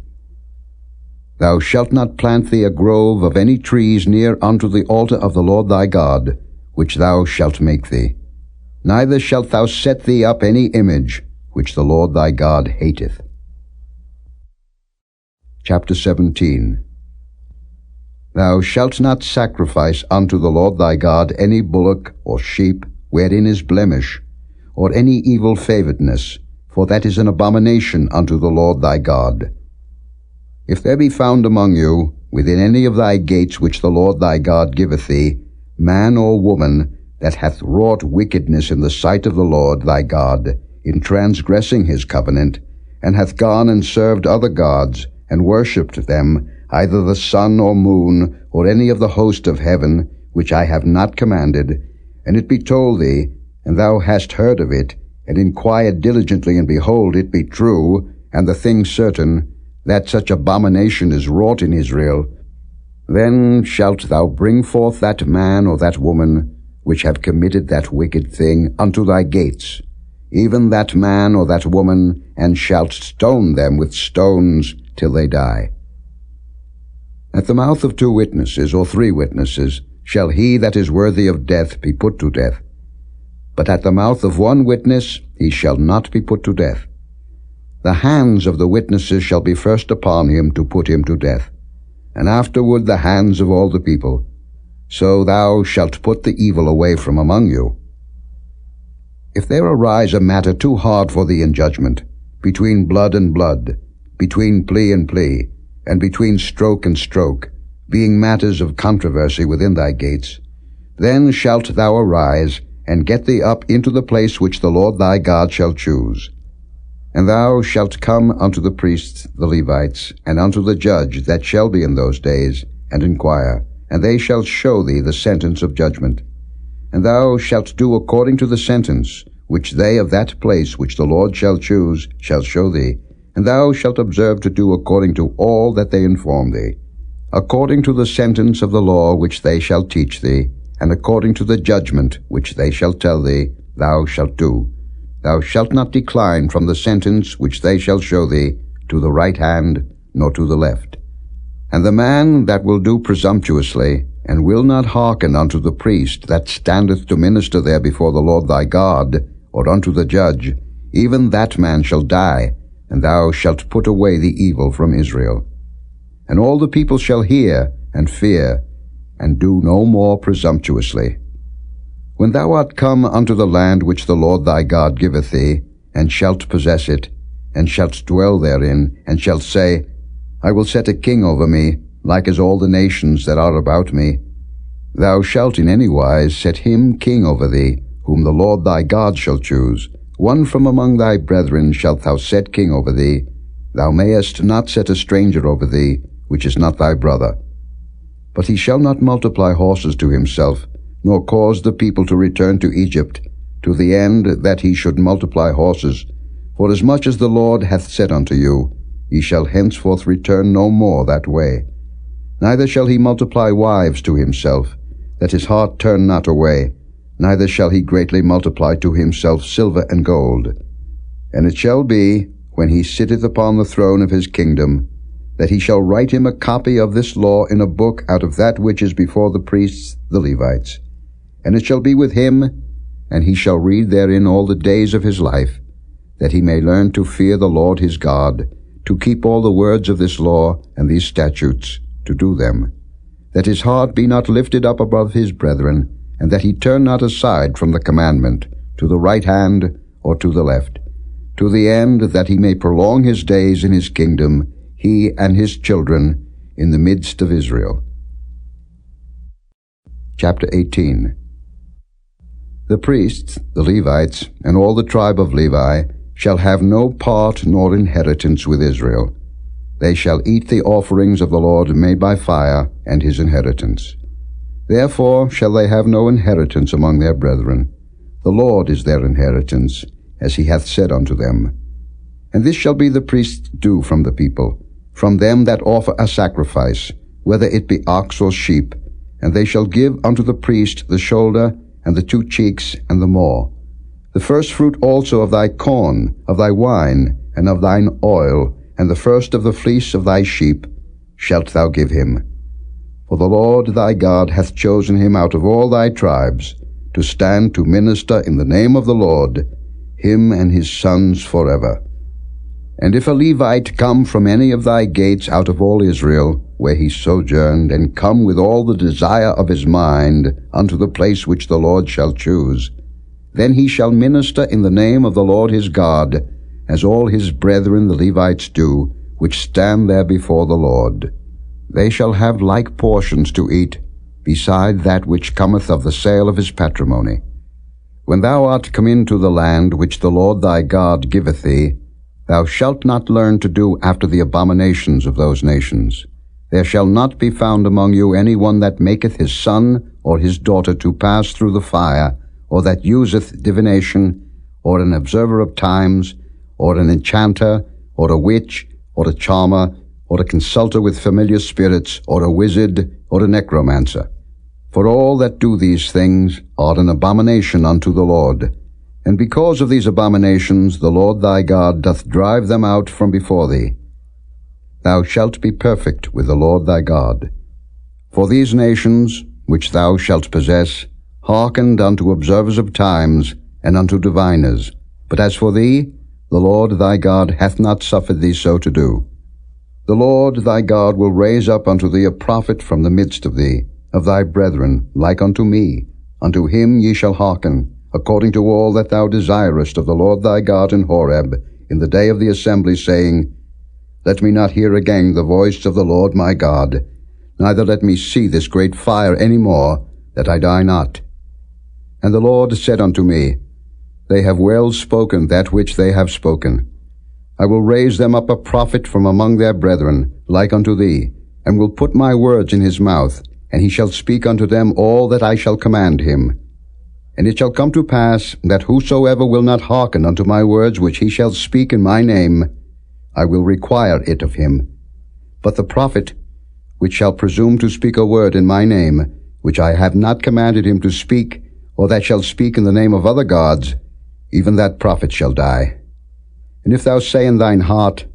Thou shalt not plant thee a grove of any trees near unto the altar of the Lord thy God, which thou shalt make thee. Neither shalt thou set thee up any image, which the Lord thy God hateth. Chapter 17. Thou shalt not sacrifice unto the Lord thy God any bullock or sheep wherein is blemish, or any evil favoredness, for that is an abomination unto the Lord thy God. If there be found among you, within any of thy gates which the Lord thy God giveth thee, man or woman, that hath wrought wickedness in the sight of the Lord thy God, in transgressing his covenant, and hath gone and served other gods, and worshipped them, either the sun or moon, or any of the host of heaven, which I have not commanded, and it be told thee, and thou hast heard of it, and inquired diligently, and behold, it be true, and the thing certain, that such abomination is wrought in Israel, then shalt thou bring forth that man or that woman, which have committed that wicked thing, unto thy gates, even that man or that woman, and shalt stone them with stones till they die. At the mouth of 2 witnesses or 3 witnesses shall he that is worthy of death be put to death. But at the mouth of 1 witness he shall not be put to death. The hands of the witnesses shall be first upon him to put him to death, and afterward the hands of all the people. So thou shalt put the evil away from among you. If there arise a matter too hard for thee in judgment, between blood and blood, between plea and plea, and between stroke and stroke, being matters of controversy within thy gates, then shalt thou arise, and get thee up into the place which the Lord thy God shall choose. And thou shalt come unto the priests the Levites, and unto the judge that shall be in those days, and inquire, and they shall show thee the sentence of judgment. And thou shalt do according to the sentence which they of that place which the Lord shall choose shall show thee, and thou shalt observe to do according to all that they inform thee, according to the sentence of the law which they shall teach thee, and according to the judgment which they shall tell thee, thou shalt do. Thou shalt not decline from the sentence which they shall show thee, to the right hand, nor to the left. And the man that will do presumptuously, and will not hearken unto the priest that standeth to minister there before the Lord thy God, or unto the judge, even that man shall die, and thou shalt put away the evil from Israel. And all the people shall hear and fear, and do no more presumptuously. When thou art come unto the land which the Lord thy God giveth thee, and shalt possess it, and shalt dwell therein, and shalt say, I will set a king over me, like as all the nations that are about me, thou shalt in any wise set him king over thee, whom the Lord thy God shall choose. One from among thy brethren shalt thou set king over thee. Thou mayest not set a stranger over thee, which is not thy brother. But he shall not multiply horses to himself, nor cause the people to return to Egypt, to the end that he should multiply horses. For as much as the Lord hath said unto you, ye shall henceforth return no more that way. Neither shall he multiply wives to himself, that his heart turn not away, neither shall he greatly multiply to himself silver and gold. And it shall be, when he sitteth upon the throne of his kingdom, that he shall write him a copy of this law in a book out of that which is before the priests the Levites. And it shall be with him, and he shall read therein all the days of his life, that he may learn to fear the Lord his God, to keep all the words of this law and these statutes, to do them, that his heart be not lifted up above his brethren, and that he turn not aside from the commandment, to the right hand or to the left, to the end that he may prolong his days in his kingdom, he and his children, in the midst of Israel. Chapter 18. The priests, the Levites, and all the tribe of Levi shall have no part nor inheritance with Israel. They shall eat the offerings of the Lord made by fire, and his inheritance. Therefore shall they have no inheritance among their brethren. The Lord is their inheritance, as he hath said unto them. And this shall be the priest's due from the people, from them that offer a sacrifice, whether it be ox or sheep, and they shall give unto the priest the shoulder, and the 2 cheeks, and the maw. The first fruit also of thy corn, of thy wine, and of thine oil, and the first of the fleece of thy sheep, shalt thou give him. For the Lord thy God hath chosen him out of all thy tribes, to stand to minister in the name of the Lord, him and his sons forever. And if a Levite come from any of thy gates out of all Israel, where he sojourned, and come with all the desire of his mind unto the place which the Lord shall choose, then he shall minister in the name of the Lord his God, as all his brethren the Levites do, which stand there before the Lord. They shall have like portions to eat, beside that which cometh of the sale of his patrimony. When thou art come into the land which the Lord thy God giveth thee, thou shalt not learn to do after the abominations of those nations. There shall not be found among you any one that maketh his son or his daughter to pass through the fire, or that useth divination, or an observer of times, or an enchanter, or a witch, or a charmer, or a consulter with familiar spirits, or a wizard, or a necromancer. For all that do these things are an abomination unto the Lord. And because of these abominations the Lord thy God doth drive them out from before thee. Thou shalt be perfect with the Lord thy God. For these nations, which thou shalt possess, hearkened unto observers of times, and unto diviners. But as for thee, the Lord thy God hath not suffered thee so to do. The Lord thy God will raise up unto thee a prophet from the midst of thee, of thy brethren, like unto me. Unto him ye shall hearken, according to all that thou desirest of the Lord thy God in Horeb, in the day of the assembly, saying, Let me not hear again the voice of the Lord my God, neither let me see this great fire any more, that I die not. And the Lord said unto me, They have well spoken that which they have spoken. I will raise them up a prophet from among their brethren, like unto thee, and will put my words in his mouth, and he shall speak unto them all that I shall command him. And it shall come to pass, that whosoever will not hearken unto my words which he shall speak in my name, I will require it of him. But the prophet, which shall presume to speak a word in my name, which I have not commanded him to speak, or that shall speak in the name of other gods, even that prophet shall die. And if thou say in thine heart,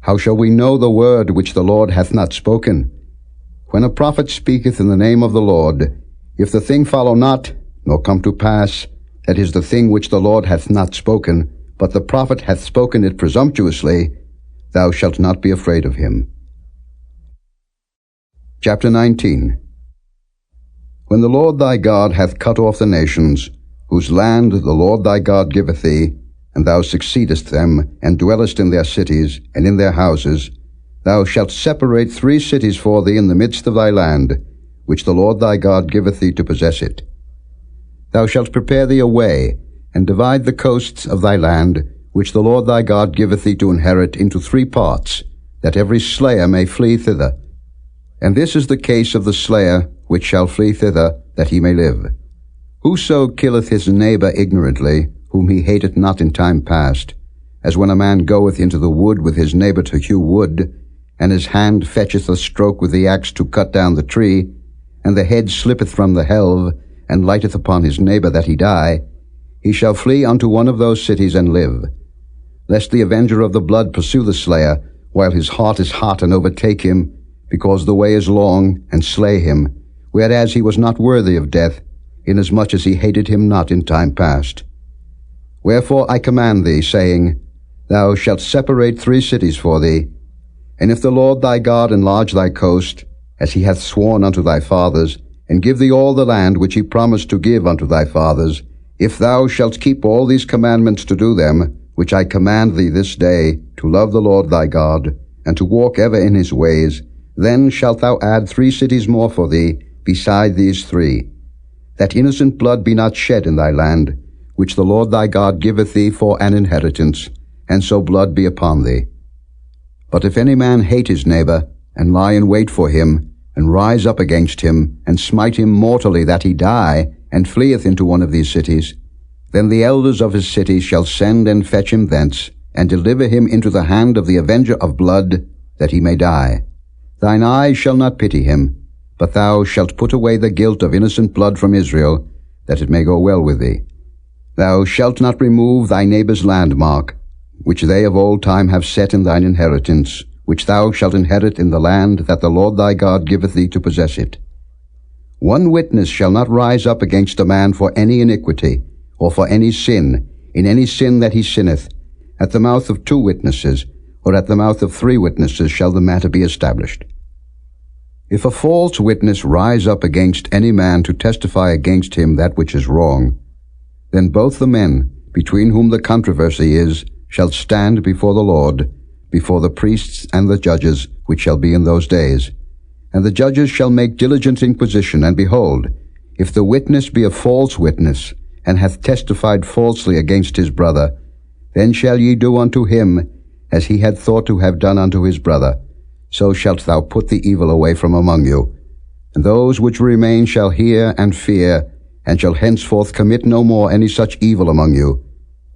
How shall we know the word which the Lord hath not spoken? When a prophet speaketh in the name of the Lord, if the thing follow not, nor come to pass, that is the thing which the Lord hath not spoken, but the prophet hath spoken it presumptuously, thou shalt not be afraid of him. Chapter 19. When the Lord thy God hath cut off the nations, whose land the Lord thy God giveth thee, and thou succeedest them, and dwellest in their cities, and in their houses, thou shalt separate 3 cities for thee in the midst of thy land, which the Lord thy God giveth thee to possess it. Thou shalt prepare thee a way, and divide the coasts of thy land, which the Lord thy God giveth thee to inherit, into 3 parts, that every slayer may flee thither. And this is the case of the slayer which shall flee thither, that he may live. Whoso killeth his neighbor ignorantly, whom he hateth not in time past, as when a man goeth into the wood with his neighbor to hew wood, and his hand fetcheth a stroke with the axe to cut down the tree, and the head slippeth from the helve, and lighteth upon his neighbor that he die, he shall flee unto one of those cities and live. Lest the avenger of the blood pursue the slayer, while his heart is hot, and overtake him, because the way is long, and slay him, whereas he was not worthy of death, inasmuch as he hated him not in time past. Wherefore I command thee, saying, Thou shalt separate 3 cities for thee. And if the Lord thy God enlarge thy coast, as he hath sworn unto thy fathers, and give thee all the land which he promised to give unto thy fathers, if thou shalt keep all these commandments to do them, which I command thee this day, to love the Lord thy God, and to walk ever in his ways, Then shalt thou add 3 cities more for thee, beside these 3, that innocent blood be not shed in thy land, which the Lord thy God giveth thee for an inheritance, and so blood be upon thee. But if any man hate his neighbor, and lie in wait for him, and rise up against him, and smite him mortally that he die, and fleeth into one of these cities, then the elders of his city shall send and fetch him thence, and deliver him into the hand of the avenger of blood, that he may die. Thine eye shall not pity him, but thou shalt put away the guilt of innocent blood from Israel, that it may go well with thee. Thou shalt not remove thy neighbour's landmark, which they of old time have set in thine inheritance, which thou shalt inherit in the land that the Lord thy God giveth thee to possess it. 1 witness shall not rise up against a man for any iniquity, or for any sin, in any sin that he sinneth. At the mouth of 2 witnesses, or at the mouth of 3 witnesses shall the matter be established. If a false witness rise up against any man to testify against him that which is wrong, then both the men, between whom the controversy is, shall stand before the Lord, before the priests and the judges, which shall be in those days. And the judges shall make diligent inquisition, and behold, if the witness be a false witness, and hath testified falsely against his brother, then shall ye do unto him as he had thought to have done unto his brother. So shalt thou put the evil away from among you. And those which remain shall hear and fear, and shall henceforth commit no more any such evil among you.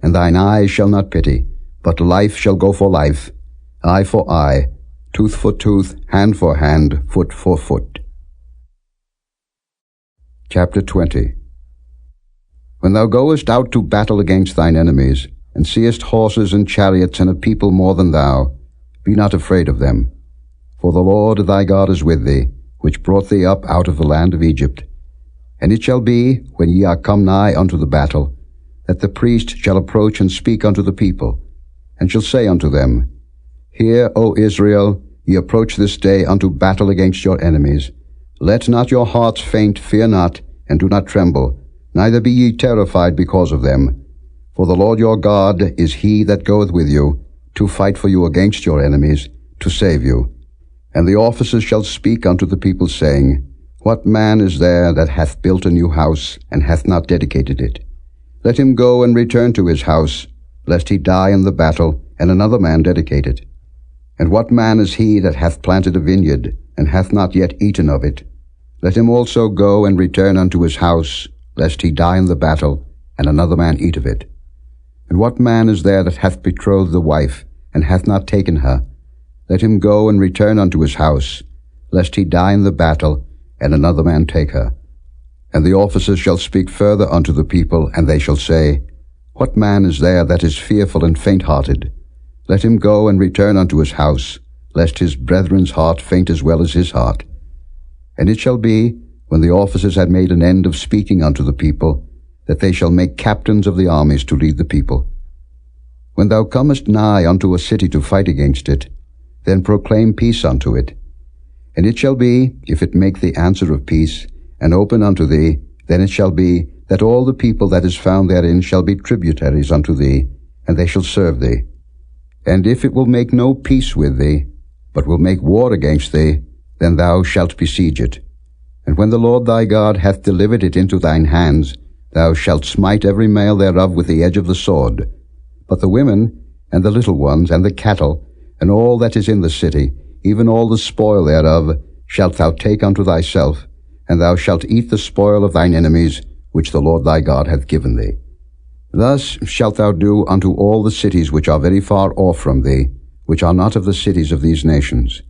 And thine eye shall not pity, but life shall go for life, eye for eye, tooth for tooth, hand for hand, foot for foot. Chapter 20. When thou goest out to battle against thine enemies, and seest horses and chariots and a people more than thou, be not afraid of them. For the Lord thy God is with thee, which brought thee up out of the land of Egypt. And it shall be, when ye are come nigh unto the battle, that the priest shall approach and speak unto the people, and shall say unto them, Hear, O Israel, ye approach this day unto battle against your enemies. Let not your hearts faint, fear not, and do not tremble, neither be ye terrified because of them. For the Lord your God is he that goeth with you, to fight for you against your enemies, to save you. And the officers shall speak unto the people, saying, What man is there that hath built a new house, and hath not dedicated it? Let him go and return to his house, lest he die in the battle, and another man dedicate it. And what man is he that hath planted a vineyard, and hath not yet eaten of it? Let him also go and return unto his house, lest he die in the battle, and another man eat of it. And what man is there that hath betrothed the wife, and hath not taken her? Let him go and return unto his house, lest he die in the battle, and another man take her. And the officers shall speak further unto the people, and they shall say, What man is there that is fearful and faint-hearted? Let him go and return unto his house, lest his brethren's heart faint as well as his heart. And it shall be, when the officers had made an end of speaking unto the people, that they shall make captains of the armies to lead the people. When thou comest nigh unto a city to fight against it, then proclaim peace unto it. And it shall be, if it make the answer of peace, and open unto thee, then it shall be, that all the people that is found therein shall be tributaries unto thee, and they shall serve thee. And if it will make no peace with thee, but will make war against thee, then thou shalt besiege it. And when the Lord thy God hath delivered it into thine hands, thou shalt smite every male thereof with the edge of the sword. But the women, and the little ones, and the cattle, and all that is in the city, even all the spoil thereof, shalt thou take unto thyself, and thou shalt eat the spoil of thine enemies, which the Lord thy God hath given thee. Thus shalt thou do unto all the cities which are very far off from thee, which are not of the cities of these nations.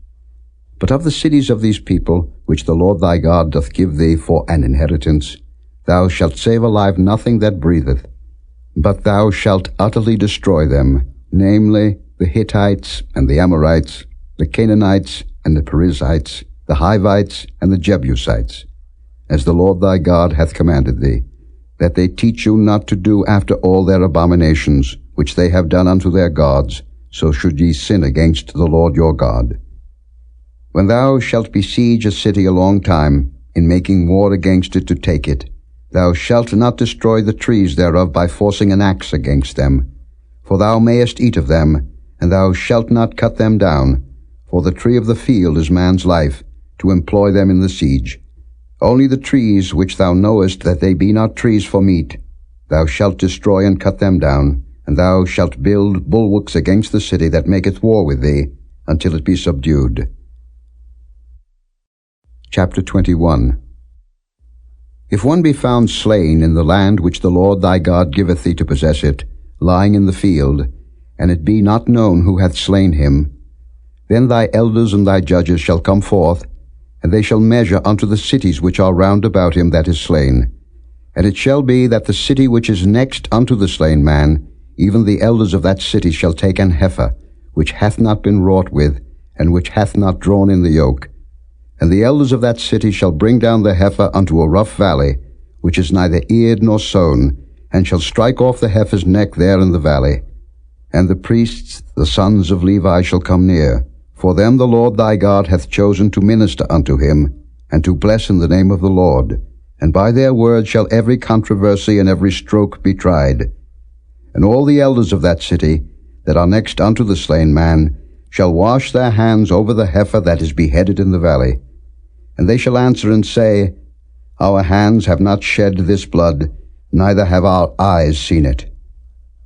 But of the cities of these people, which the Lord thy God doth give thee for an inheritance, thou shalt save alive nothing that breatheth, but thou shalt utterly destroy them, namely, the Hittites and the Amorites, the Canaanites and the Perizzites, the Hivites and the Jebusites, as the Lord thy God hath commanded thee, that they teach you not to do after all their abominations, which they have done unto their gods, so should ye sin against the Lord your God. When thou shalt besiege a city a long time, in making war against it to take it, thou shalt not destroy the trees thereof by forcing an axe against them. For thou mayest eat of them, and thou shalt not cut them down, For the tree of the field is man's life, to employ them in the siege. Only the trees which thou knowest that they be not trees for meat, thou shalt destroy and cut them down, and thou shalt build bulwarks against the city that maketh war with thee, until it be subdued. Chapter 21. If one be found slain in the land which the Lord thy God giveth thee to possess it, lying in the field, and it be not known who hath slain him, then thy elders and thy judges shall come forth, and they shall measure unto the cities which are round about him that is slain. And it shall be that the city which is next unto the slain man, even the elders of that city shall take an heifer, which hath not been wrought with, and which hath not drawn in the yoke. And the elders of that city shall bring down the heifer unto a rough valley, which is neither eared nor sown, and shall strike off the heifer's neck there in the valley. And the priests, the sons of Levi, shall come near, for them the Lord thy God hath chosen to minister unto him, and to bless in the name of the Lord. And by their word shall every controversy and every stroke be tried. And all the elders of that city, that are next unto the slain man, shall wash their hands over the heifer that is beheaded in the valley. And they shall answer and say, Our hands have not shed this blood, neither have our eyes seen it.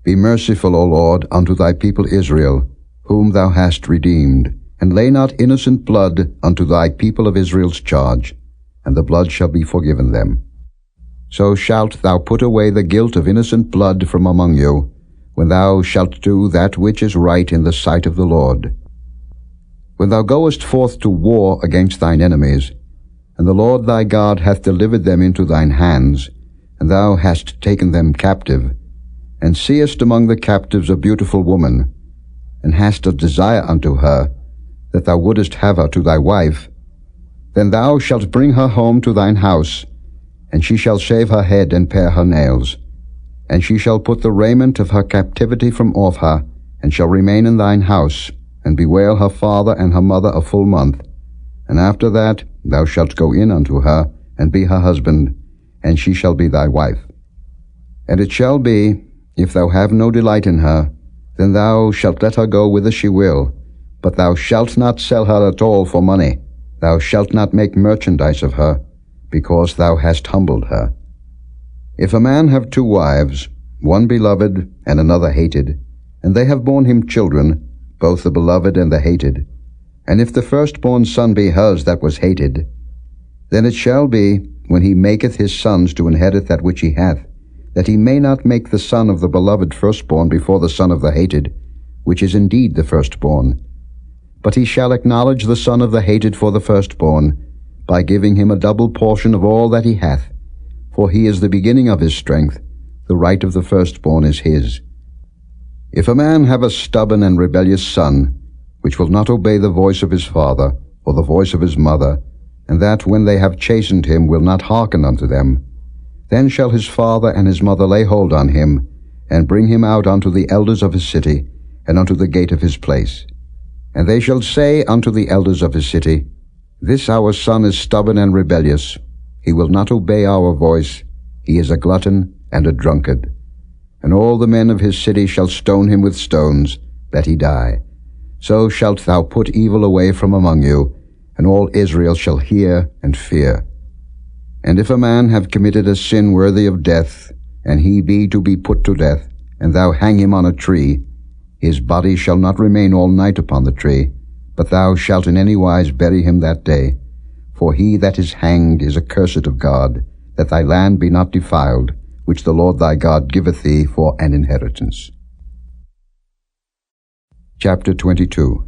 Be merciful, O Lord, unto thy people Israel, whom thou hast redeemed, and lay not innocent blood unto thy people of Israel's charge, and the blood shall be forgiven them. So shalt thou put away the guilt of innocent blood from among you, when thou shalt do that which is right in the sight of the Lord. When thou goest forth to war against thine enemies, and the Lord thy God hath delivered them into thine hands, and thou hast taken them captive, and seest among the captives a beautiful woman, and hast a desire unto her, that thou wouldest have her to thy wife, then thou shalt bring her home to thine house, and she shall shave her head and pare her nails. And she shall put the raiment of her captivity from off her, and shall remain in thine house, and bewail her father and her mother a full month. And after that thou shalt go in unto her, and be her husband, and she shall be thy wife. And it shall be, if thou have no delight in her, then thou shalt let her go whither she will, but thou shalt not sell her at all for money. Thou shalt not make merchandise of her, because thou hast humbled her. If a man have two wives, one beloved and another hated, and they have borne him children, both the beloved and the hated, and if the firstborn son be hers that was hated, then it shall be, when he maketh his sons to inherit that which he hath, that he may not make the son of the beloved firstborn before the son of the hated, which is indeed the firstborn. But he shall acknowledge the son of the hated for the firstborn, by giving him a double portion of all that he hath. For he is the beginning of his strength, the right of the firstborn is his. If a man have a stubborn and rebellious son, which will not obey the voice of his father, or the voice of his mother, and that when they have chastened him will not hearken unto them, then shall his father and his mother lay hold on him, and bring him out unto the elders of his city, and unto the gate of his place. And they shall say unto the elders of his city, This our son is stubborn and rebellious. He will not obey our voice. He is a glutton and a drunkard. And all the men of his city shall stone him with stones, that he die. So shalt thou put evil away from among you, and all Israel shall hear and fear. And if a man have committed a sin worthy of death, and he be to be put to death, and thou hang him on a tree, his body shall not remain all night upon the tree, but thou shalt in any wise bury him that day. For he that is hanged is accursed of God, that thy land be not defiled, which the Lord thy God giveth thee for an inheritance. Chapter 22.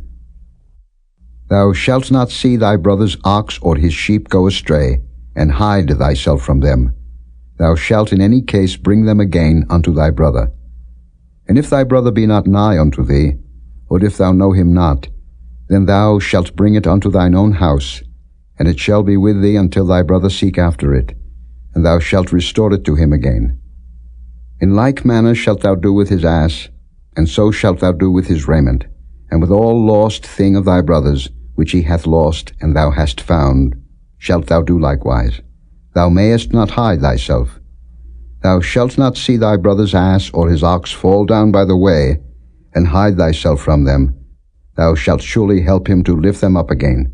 Thou shalt not see thy brother's ox or his sheep go astray, and hide thyself from them. Thou shalt in any case bring them again unto thy brother. And if thy brother be not nigh unto thee, or if thou know him not, then thou shalt bring it unto thine own house, and it shall be with thee until thy brother seek after it, and thou shalt restore it to him again. In like manner shalt thou do with his ass, and so shalt thou do with his raiment, and with all lost thing of thy brother's, which he hath lost, and thou hast found, shalt thou do likewise. Thou mayest not hide thyself. Thou shalt not see thy brother's ass or his ox fall down by the way, and hide thyself from them. thou shalt surely help him to lift them up again.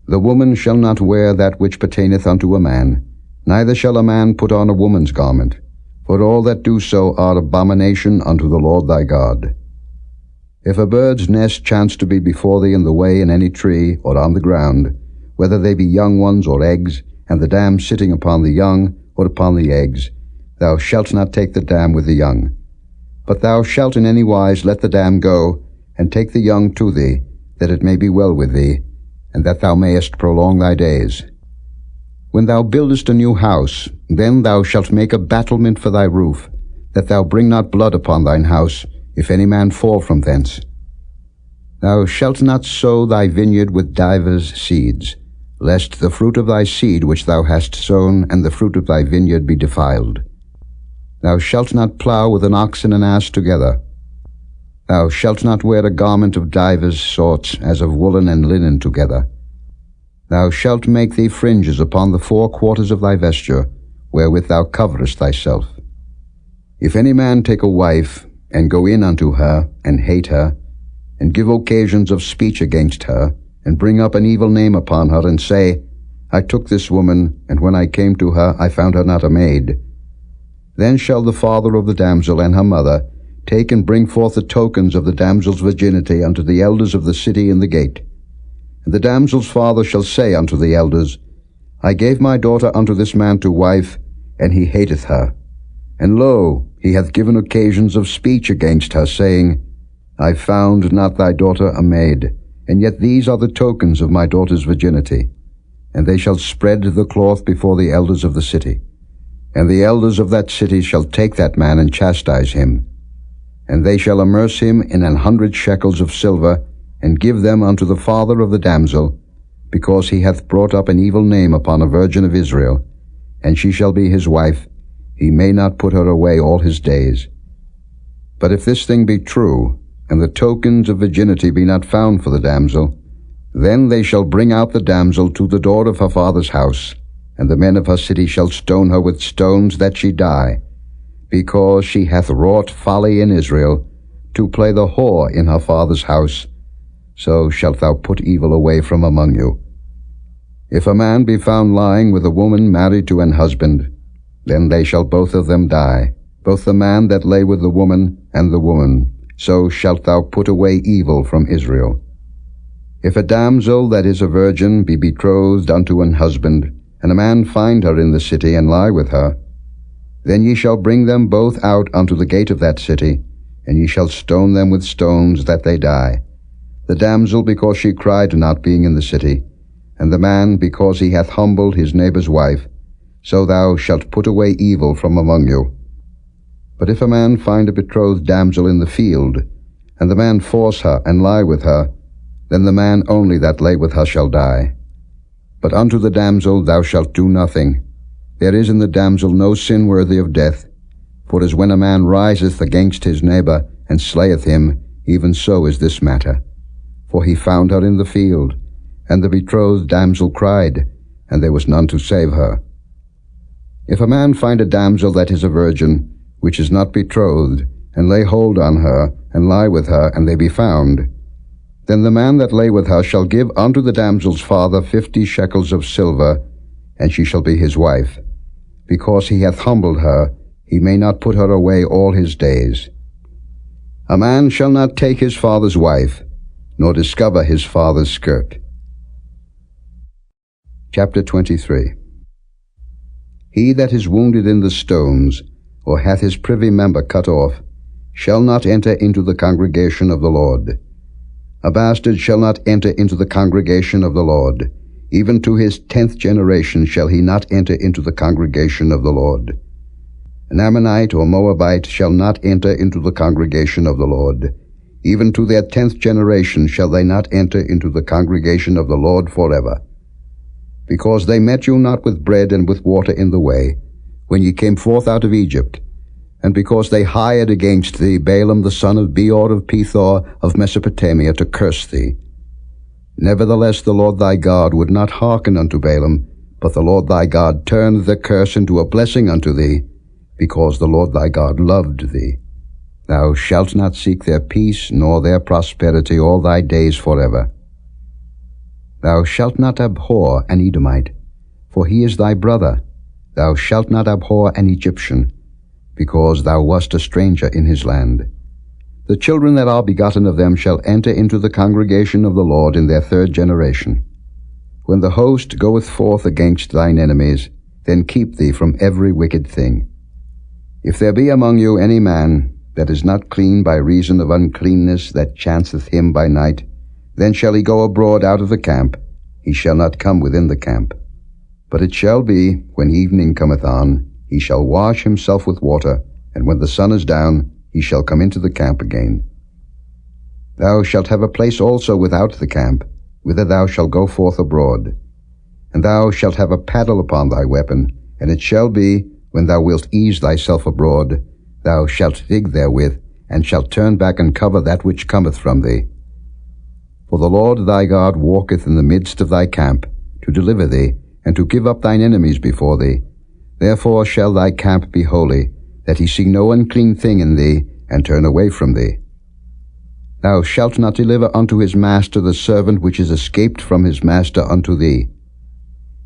The woman shall not wear that which pertaineth unto a man, neither shall a man put on a woman's garment, for all that do so are abomination unto the Lord thy God. If a bird's nest chance to be before thee in the way in any tree, or on the ground, whether they be young ones or eggs, and the dam sitting upon the young or upon the eggs, thou shalt not take the dam with the young. But thou shalt in any wise let the dam go, and take the young to thee, that it may be well with thee, and that thou mayest prolong thy days. When thou buildest a new house, then thou shalt make a battlement for thy roof, that thou bring not blood upon thine house, if any man fall from thence. Thou shalt not sow thy vineyard with divers seeds, lest the fruit of thy seed which thou hast sown and the fruit of thy vineyard be defiled. Thou shalt not plow with an ox and an ass together. Thou shalt not wear a garment of divers sorts, as of woolen and linen together. Thou shalt make thee fringes upon the 4 quarters of thy vesture, wherewith thou coverest thyself. If any man take a wife, and go in unto her, and hate her, and give occasions of speech against her, and bring up an evil name upon her, and say, I took this woman, and when I came to her, I found her not a maid. Then shall the father of the damsel and her mother take and bring forth the tokens of the damsel's virginity unto the elders of the city in the gate. And the damsel's father shall say unto the elders, I gave my daughter unto this man to wife, and he hateth her. And lo, he hath given occasions of speech against her, saying, I found not thy daughter a maid, and yet these are the tokens of my daughter's virginity. And they shall spread the cloth before the elders of the city. And the elders of that city shall take that man and chastise him. And they shall amerce him in 100 shekels of silver, and give them unto the father of the damsel, because he hath brought up an evil name upon a virgin of Israel, and she shall be his wife. He may not put her away all his days. But if this thing be true, and the tokens of virginity be not found for the damsel, then they shall bring out the damsel to the door of her father's house, and the men of her city shall stone her with stones that she die, because she hath wrought folly in Israel, to play the whore in her father's house. So shalt thou put evil away from among you. If a man be found lying with a woman married to an husband, then they shall both of them die, both the man that lay with the woman and the woman. So shalt thou put away evil from Israel. If a damsel that is a virgin be betrothed unto an husband, and a man find her in the city, and lie with her, then ye shall bring them both out unto the gate of that city, and ye shall stone them with stones that they die, the damsel because she cried not being in the city, and the man because he hath humbled his neighbour's wife. So thou shalt put away evil from among you. But if a man find a betrothed damsel in the field, and the man force her and lie with her, then the man only that lay with her shall die. But unto the damsel thou shalt do nothing. There is in the damsel no sin worthy of death. For as when a man riseth against his neighbour, and slayeth him, even so is this matter. For he found her in the field, and the betrothed damsel cried, and there was none to save her. If a man find a damsel that is a virgin, which is not betrothed, and lay hold on her, and lie with her, and they be found, then the man that lay with her shall give unto the damsel's father 50 shekels of silver, and she shall be his wife. Because he hath humbled her, he may not put her away all his days. A man shall not take his father's wife, nor discover his father's skirt. Chapter 23. He that is wounded in the stones, or hath his privy member cut off, shall not enter into the congregation of the Lord. A bastard shall not enter into the congregation of the Lord. Even to his 10th generation shall he not enter into the congregation of the Lord. An Ammonite or Moabite shall not enter into the congregation of the Lord. Even to their 10th generation shall they not enter into the congregation of the Lord forever. Because they met you not with bread and with water in the way, when ye came forth out of Egypt, and because they hired against thee Balaam the son of Beor of Pethor of Mesopotamia to curse thee. Nevertheless the Lord thy God would not hearken unto Balaam, but the Lord thy God turned the curse into a blessing unto thee, because the Lord thy God loved thee. Thou shalt not seek their peace nor their prosperity all thy days forever. Thou shalt not abhor an Edomite, for he is thy brother. Thou shalt not abhor an Egyptian, because thou wast a stranger in his land. The children that are begotten of them shall enter into the congregation of the Lord in their third generation. When the host goeth forth against thine enemies, then keep thee from every wicked thing. If there be among you any man that is not clean by reason of uncleanness that chanceth him by night, then shall he go abroad out of the camp, he shall not come within the camp. But it shall be, when evening cometh on, he shall wash himself with water, and when the sun is down, he shall come into the camp again. Thou shalt have a place also without the camp, whither thou shalt go forth abroad. And thou shalt have a paddle upon thy weapon, and it shall be, when thou wilt ease thyself abroad, thou shalt dig therewith, and shalt turn back and cover that which cometh from thee. For the Lord thy God walketh in the midst of thy camp, to deliver thee, and to give up thine enemies before thee. Therefore shall thy camp be holy, that he see no unclean thing in thee, and turn away from thee. Thou shalt not deliver unto his master the servant which is escaped from his master unto thee.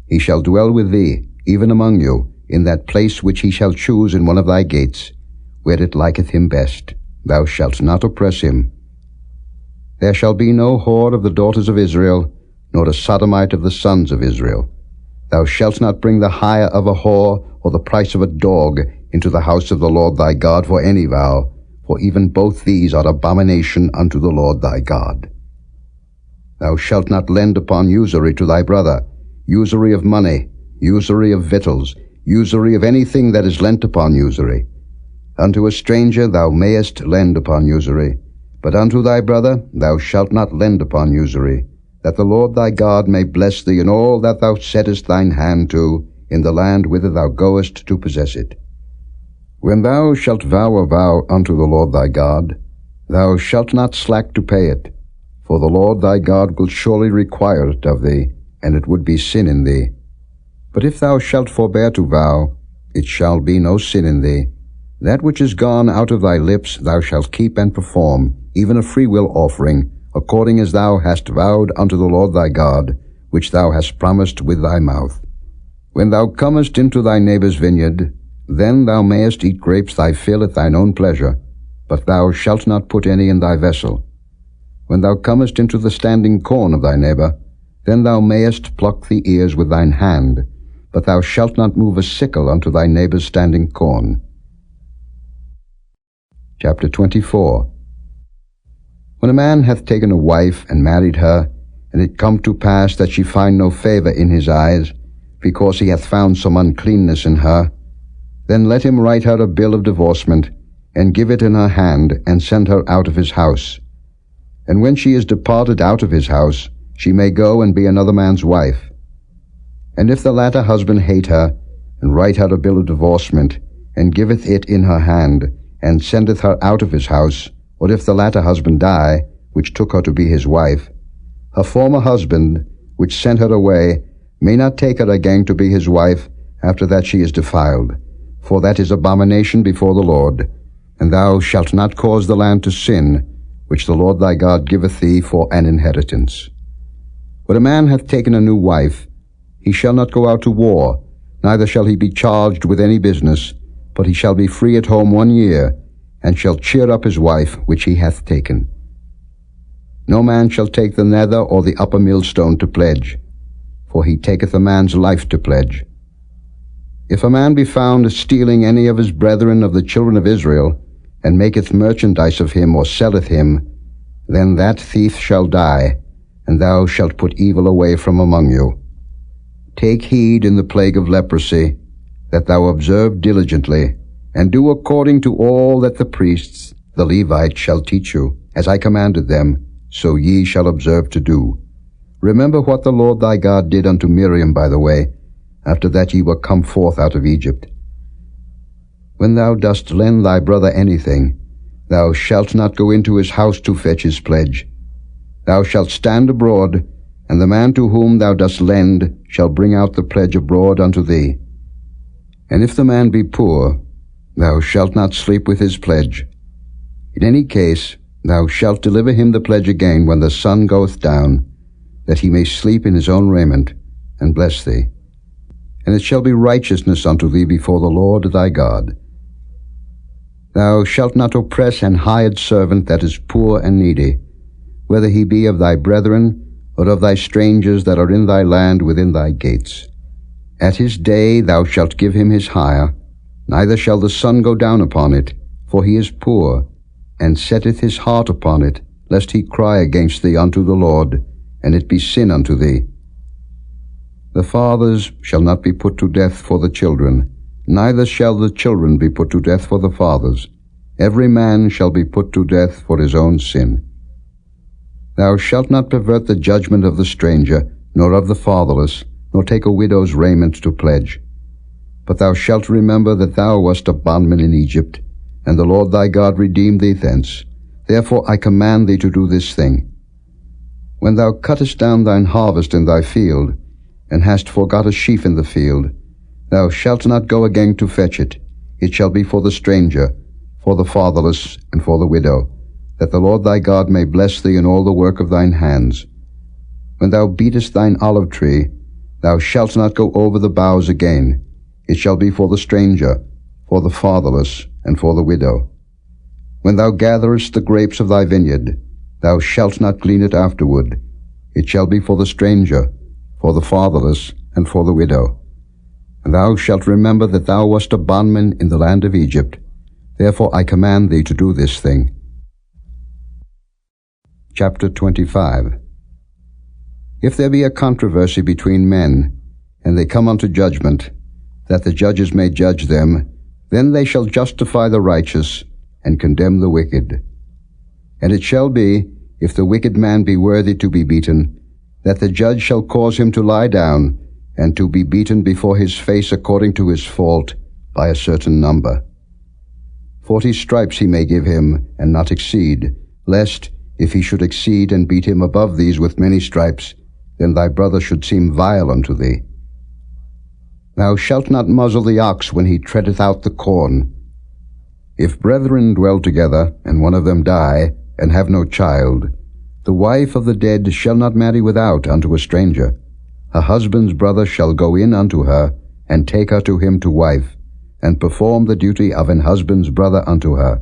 He shall dwell with thee, even among you, in that place which he shall choose in one of thy gates, where it liketh him best. Thou shalt not oppress him. There shall be no whore of the daughters of Israel, nor a sodomite of the sons of Israel. Thou shalt not bring the hire of a whore, or the price of a dog, into the house of the Lord thy God for any vow, for even both these are abomination unto the Lord thy God. Thou shalt not lend upon usury to thy brother, usury of money, usury of victuals, usury of anything that is lent upon usury. Unto a stranger thou mayest lend upon usury, but unto thy brother thou shalt not lend upon usury, that the Lord thy God may bless thee in all that thou settest thine hand to, in the land whither thou goest to possess it. When thou shalt vow a vow unto the Lord thy God, thou shalt not slack to pay it, for the Lord thy God will surely require it of thee, and it would be sin in thee. But if thou shalt forbear to vow, it shall be no sin in thee. That which is gone out of thy lips thou shalt keep and perform, even a freewill offering, according as thou hast vowed unto the Lord thy God, which thou hast promised with thy mouth. When thou comest into thy neighbour's vineyard, then thou mayest eat grapes thy fill at thine own pleasure, but thou shalt not put any in thy vessel. When thou comest into the standing corn of thy neighbour, then thou mayest pluck the ears with thine hand, but thou shalt not move a sickle unto thy neighbour's standing corn. Chapter 24. When a man hath taken a wife and married her, and it come to pass that she find no favour in his eyes, because he hath found some uncleanness in her, then let him write her a bill of divorcement, and give it in her hand, and send her out of his house. And when she is departed out of his house, she may go and be another man's wife. And if the latter husband hate her, and write her a bill of divorcement, and giveth it in her hand, and sendeth her out of his house, or if the latter husband die, which took her to be his wife, her former husband, which sent her away, may not take her again to be his wife, after that she is defiled. For that is abomination before the Lord. And thou shalt not cause the land to sin, which the Lord thy God giveth thee for an inheritance. When a man hath taken a new wife, he shall not go out to war, neither shall he be charged with any business, but he shall be free at home 1 year, and shall cheer up his wife which he hath taken. No man shall take the nether or the upper millstone to pledge, for he taketh a man's life to pledge. If a man be found stealing any of his brethren of the children of Israel, and maketh merchandise of him, or selleth him, then that thief shall die, and thou shalt put evil away from among you. Take heed in the plague of leprosy, that thou observe diligently, and do according to all that the priests, the Levites, shall teach you, as I commanded them, so ye shall observe to do. Remember what the Lord thy God did unto Miriam by the way, after that ye were come forth out of Egypt. When thou dost lend thy brother anything, thou shalt not go into his house to fetch his pledge. Thou shalt stand abroad, and the man to whom thou dost lend shall bring out the pledge abroad unto thee. And if the man be poor, thou shalt not sleep with his pledge. In any case, thou shalt deliver him the pledge again when the sun goeth down, that he may sleep in his own raiment, and bless thee. And it shall be righteousness unto thee before the Lord thy God. Thou shalt not oppress an hired servant that is poor and needy, whether he be of thy brethren, or of thy strangers that are in thy land within thy gates. At his day thou shalt give him his hire, neither shall the sun go down upon it, for he is poor, and setteth his heart upon it, lest he cry against thee unto the Lord, and it be sin unto thee. The fathers shall not be put to death for the children, neither shall the children be put to death for the fathers. Every man shall be put to death for his own sin. Thou shalt not pervert the judgment of the stranger, nor of the fatherless, nor take a widow's raiment to pledge. But thou shalt remember that thou wast a bondman in Egypt, and the Lord thy God redeemed thee thence. Therefore I command thee to do this thing. When thou cuttest down thine harvest in thy field, and hast forgot a sheaf in the field, thou shalt not go again to fetch it. It shall be for the stranger, for the fatherless, and for the widow, that the Lord thy God may bless thee in all the work of thine hands. When thou beatest thine olive tree, thou shalt not go over the boughs again. It shall be for the stranger, for the fatherless, and for the widow. When thou gatherest the grapes of thy vineyard, thou shalt not glean it afterward. It shall be for the stranger, for the fatherless, and for the widow. And thou shalt remember that thou wast a bondman in the land of Egypt. Therefore I command thee to do this thing. Chapter 25. If there be a controversy between men, and they come unto judgment, that the judges may judge them, then they shall justify the righteous, and condemn the wicked. And it shall be, if the wicked man be worthy to be beaten, that the judge shall cause him to lie down, and to be beaten before his face according to his fault, by a certain number. 40 stripes he may give him, and not exceed, lest, if he should exceed and beat him above these with many stripes, then thy brother should seem vile unto thee. Thou shalt not muzzle the ox when he treadeth out the corn. If brethren dwell together, and one of them die, and have no child, the wife of the dead shall not marry without unto a stranger. Her husband's brother shall go in unto her, and take her to him to wife, and perform the duty of an husband's brother unto her.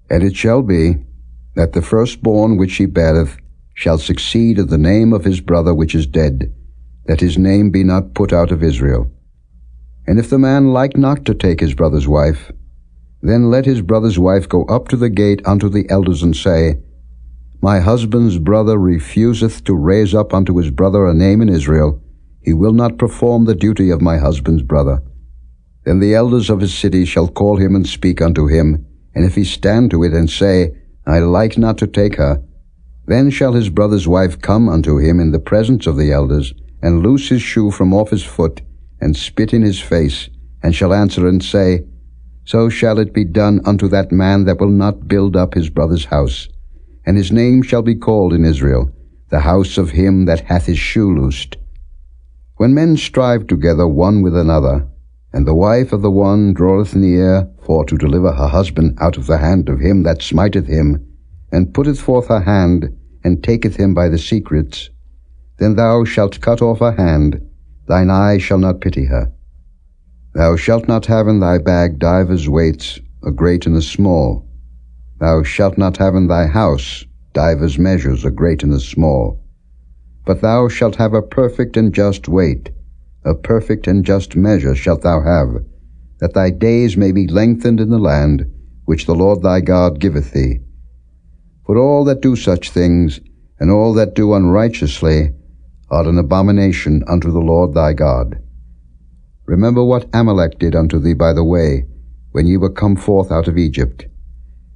And it shall be, that the firstborn which she beareth shall succeed of the name of his brother which is dead, that his name be not put out of Israel. And if the man like not to take his brother's wife, then let his brother's wife go up to the gate unto the elders, and say, My husband's brother refuseth to raise up unto his brother a name in Israel. He will not perform the duty of my husband's brother. Then the elders of his city shall call him and speak unto him, and if he stand to it and say, I like not to take her, then shall his brother's wife come unto him in the presence of the elders, and loose his shoe from off his foot, and spit in his face, and shall answer and say, So shall it be done unto that man that will not build up his brother's house. And his name shall be called in Israel, the house of him that hath his shoe loosed. When men strive together one with another, and the wife of the one draweth near for to deliver her husband out of the hand of him that smiteth him, and putteth forth her hand, and taketh him by the secrets, then thou shalt cut off her hand, thine eye shall not pity her. Thou shalt not have in thy bag divers weights, a great and a small. Thou shalt not have in thy house divers measures, a great and a small. But thou shalt have a perfect and just weight, a perfect and just measure shalt thou have, that thy days may be lengthened in the land which the Lord thy God giveth thee. For all that do such things, and all that do unrighteously, are an abomination unto the Lord thy God. Remember what Amalek did unto thee by the way, when ye were come forth out of Egypt,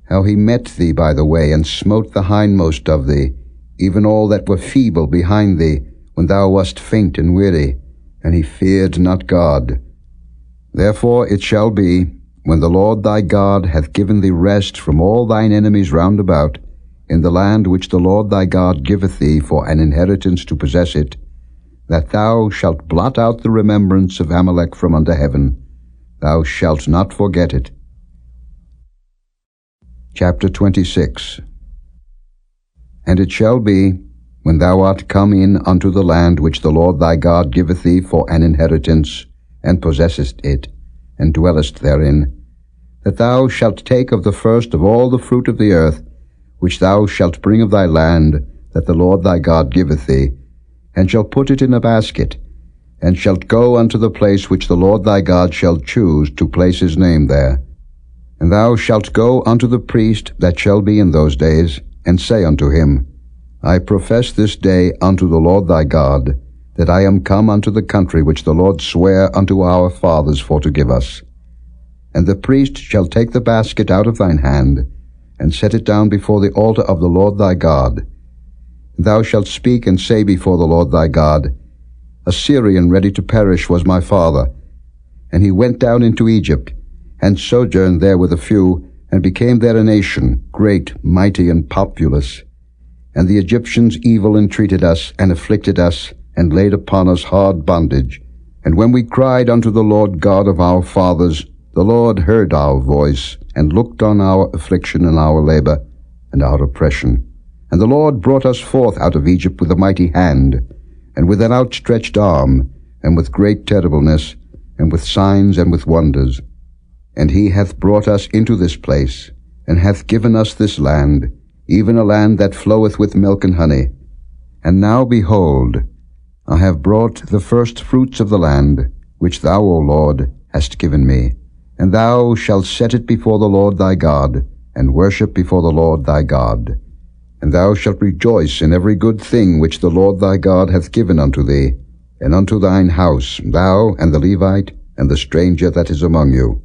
how he met thee by the way, and smote the hindmost of thee, even all that were feeble behind thee, when thou wast faint and weary, and he feared not God. Therefore it shall be, when the Lord thy God hath given thee rest from all thine enemies round about, in the land which the Lord thy God giveth thee for an inheritance to possess it, that thou shalt blot out the remembrance of Amalek from under heaven. Thou shalt not forget it. Chapter 26. And it shall be, when thou art come in unto the land which the Lord thy God giveth thee for an inheritance, and possessest it, and dwellest therein, that thou shalt take of the first of all the fruit of the earth, which thou shalt bring of thy land, that the Lord thy God giveth thee, and shalt put it in a basket, and shalt go unto the place which the Lord thy God shall choose to place his name there. And thou shalt go unto the priest that shall be in those days, and say unto him, I profess this day unto the Lord thy God, that I am come unto the country which the Lord sware unto our fathers for to give us. And the priest shall take the basket out of thine hand, and set it down before the altar of the Lord thy God. And thou shalt speak and say before the Lord thy God, A Syrian ready to perish was my father, and he went down into Egypt, and sojourned there with a few, and became there a nation, great, mighty, and populous. And the Egyptians evil entreated us, and afflicted us, and laid upon us hard bondage. And when we cried unto the Lord God of our fathers, the Lord heard our voice, and looked on our affliction and our labor, and our oppression. And the Lord brought us forth out of Egypt with a mighty hand, and with an outstretched arm, and with great terribleness, and with signs and with wonders. And he hath brought us into this place, and hath given us this land, even a land that floweth with milk and honey. And now, behold, I have brought the first fruits of the land, which thou, O Lord, hast given me. And thou shalt set it before the Lord thy God, and worship before the Lord thy God. And thou shalt rejoice in every good thing which the Lord thy God hath given unto thee, and unto thine house, thou and the Levite, and the stranger that is among you.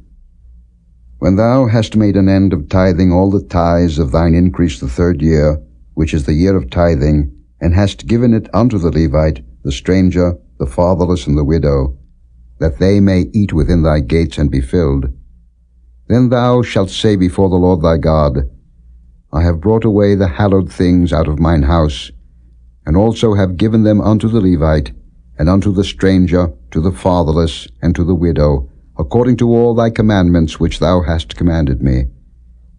When thou hast made an end of tithing all the tithes of thine increase the 3rd year, which is the year of tithing, and hast given it unto the Levite, the stranger, the fatherless, and the widow, that they may eat within thy gates and be filled, then thou shalt say before the Lord thy God, I have brought away the hallowed things out of mine house, and also have given them unto the Levite, and unto the stranger, to the fatherless, and to the widow, according to all thy commandments which thou hast commanded me.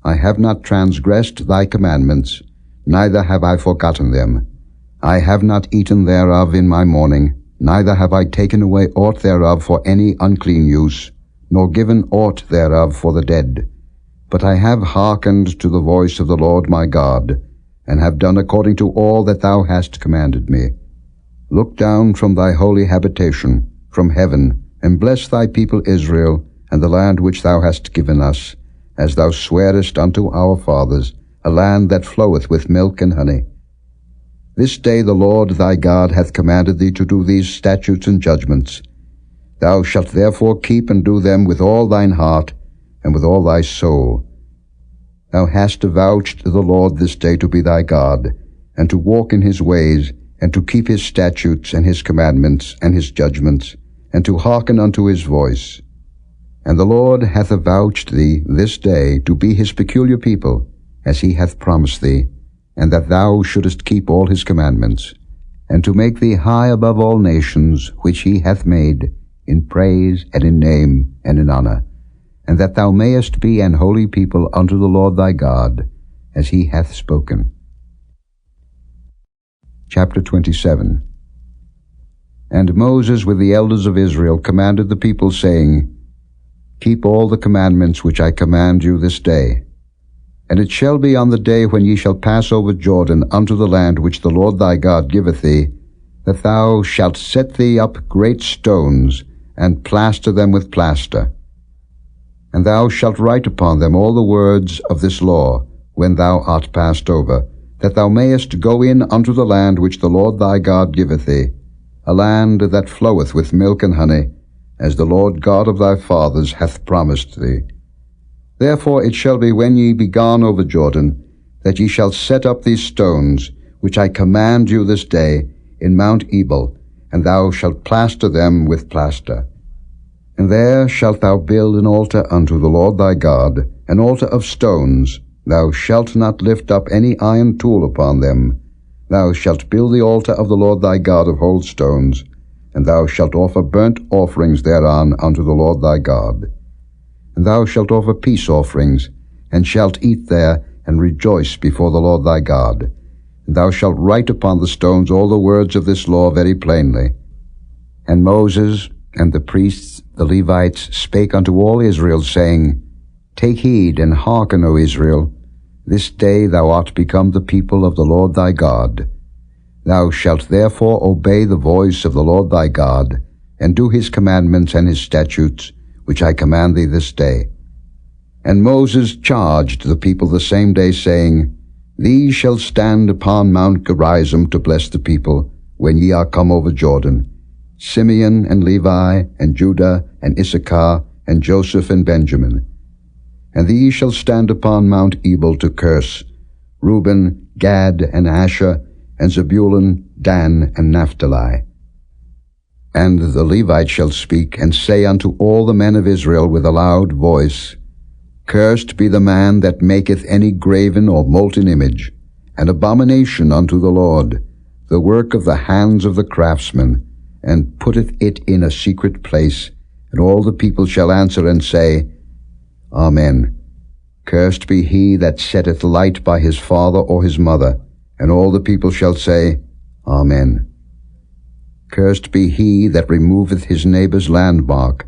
I have not transgressed thy commandments, neither have I forgotten them. I have not eaten thereof in my mourning, neither have I taken away aught thereof for any unclean use, nor given aught thereof for the dead. But I have hearkened to the voice of the Lord my God, and have done according to all that thou hast commanded me. Look down from thy holy habitation, from heaven, and bless thy people Israel, and the land which thou hast given us, as thou swarest unto our fathers, a land that floweth with milk and honey. This day the Lord thy God hath commanded thee to do these statutes and judgments. Thou shalt therefore keep and do them with all thine heart, and with all thy soul. Thou hast avouched the Lord this day to be thy God, and to walk in his ways, and to keep his statutes and his commandments and his judgments, and to hearken unto his voice. And the Lord hath avouched thee this day to be his peculiar people, as he hath promised thee, and that thou shouldest keep all his commandments, and to make thee high above all nations which he hath made, in praise and in name and in honor, and that thou mayest be an holy people unto the Lord thy God, as he hath spoken. Chapter 27. And Moses with the elders of Israel commanded the people, saying, Keep all the commandments which I command you this day. And it shall be on the day when ye shall pass over Jordan unto the land which the Lord thy God giveth thee, that thou shalt set thee up great stones, and plaster them with plaster. And thou shalt write upon them all the words of this law, when thou art passed over, that thou mayest go in unto the land which the Lord thy God giveth thee, a land that floweth with milk and honey, as the Lord God of thy fathers hath promised thee. Therefore it shall be when ye be gone over Jordan, that ye shall set up these stones, which I command you this day, in Mount Ebal, and thou shalt plaster them with plaster. And there shalt thou build an altar unto the Lord thy God, an altar of stones. Thou shalt not lift up any iron tool upon them. Thou shalt build the altar of the Lord thy God of whole stones, and thou shalt offer burnt offerings thereon unto the Lord thy God. And thou shalt offer peace offerings, and shalt eat there, and rejoice before the Lord thy God. And thou shalt write upon the stones all the words of this law very plainly. And Moses and the priests, the Levites, spake unto all Israel, saying, Take heed and hearken, O Israel. This day thou art become the people of the Lord thy God. Thou shalt therefore obey the voice of the Lord thy God, and do his commandments and his statutes, which I command thee this day. And Moses charged the people the same day, saying, These shall stand upon Mount Gerizim to bless the people, when ye are come over Jordan, Simeon and Levi and Judah and Issachar and Joseph and Benjamin. And these shall stand upon Mount Ebal to curse, Reuben, Gad, and Asher, and Zebulun, Dan, and Naphtali. And the Levites shall speak, and say unto all the men of Israel with a loud voice, Cursed be the man that maketh any graven or molten image, an abomination unto the Lord, the work of the hands of the craftsman, and putteth it in a secret place. And all the people shall answer and say, Amen. Cursed be he that setteth light by his father or his mother. And all the people shall say, Amen. Cursed be he that removeth his neighbour's landmark.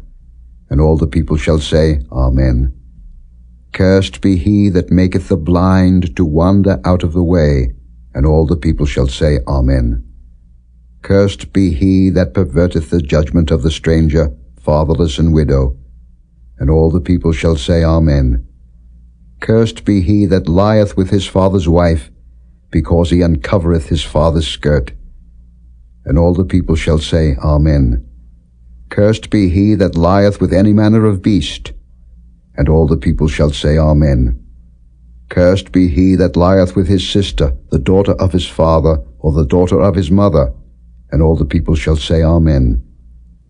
And all the people shall say, Amen. Cursed be he that maketh the blind to wander out of the way. And all the people shall say, Amen. Cursed be he that perverteth the judgment of the stranger, fatherless and widow. And all the people shall say, Amen. Cursed be he that lieth with his father's wife, because he uncovereth his father's skirt. And all the people shall say, Amen. Cursed be he that lieth with any manner of beast. And all the people shall say, Amen. Cursed be he that lieth with his sister, the daughter of his father, or the daughter of his mother. And all the people shall say, Amen.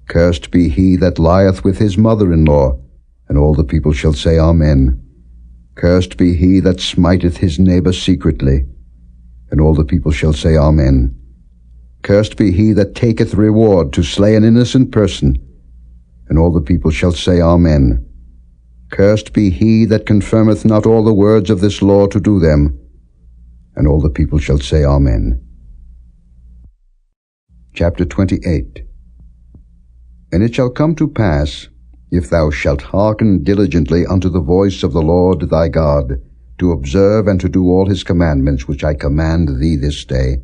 Cursed be he that lieth with his mother-in-law. And all the people shall say, Amen. Cursed be he that smiteth his neighbor secretly. And all the people shall say, Amen. Cursed be he that taketh reward to slay an innocent person. And all the people shall say, Amen. Cursed be he that confirmeth not all the words of this law to do them. And all the people shall say, Amen. Chapter 28. And it shall come to pass, if thou shalt hearken diligently unto the voice of the Lord thy God, to observe and to do all his commandments which I command thee this day,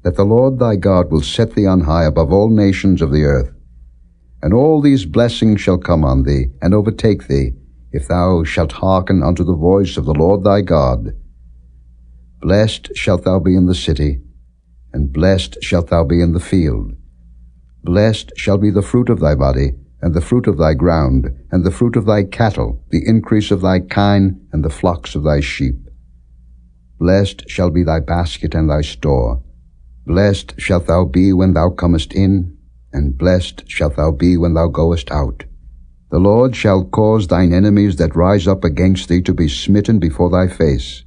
that the Lord thy God will set thee on high above all nations of the earth. And all these blessings shall come on thee, and overtake thee, if thou shalt hearken unto the voice of the Lord thy God. Blessed shalt thou be in the city, and blessed shalt thou be in the field. Blessed shall be the fruit of thy body, and the fruit of thy ground, and the fruit of thy cattle, the increase of thy kine, and the flocks of thy sheep. Blessed shall be thy basket and thy store. Blessed shalt thou be when thou comest in, and blessed shalt thou be when thou goest out. The Lord shall cause thine enemies that rise up against thee to be smitten before thy face.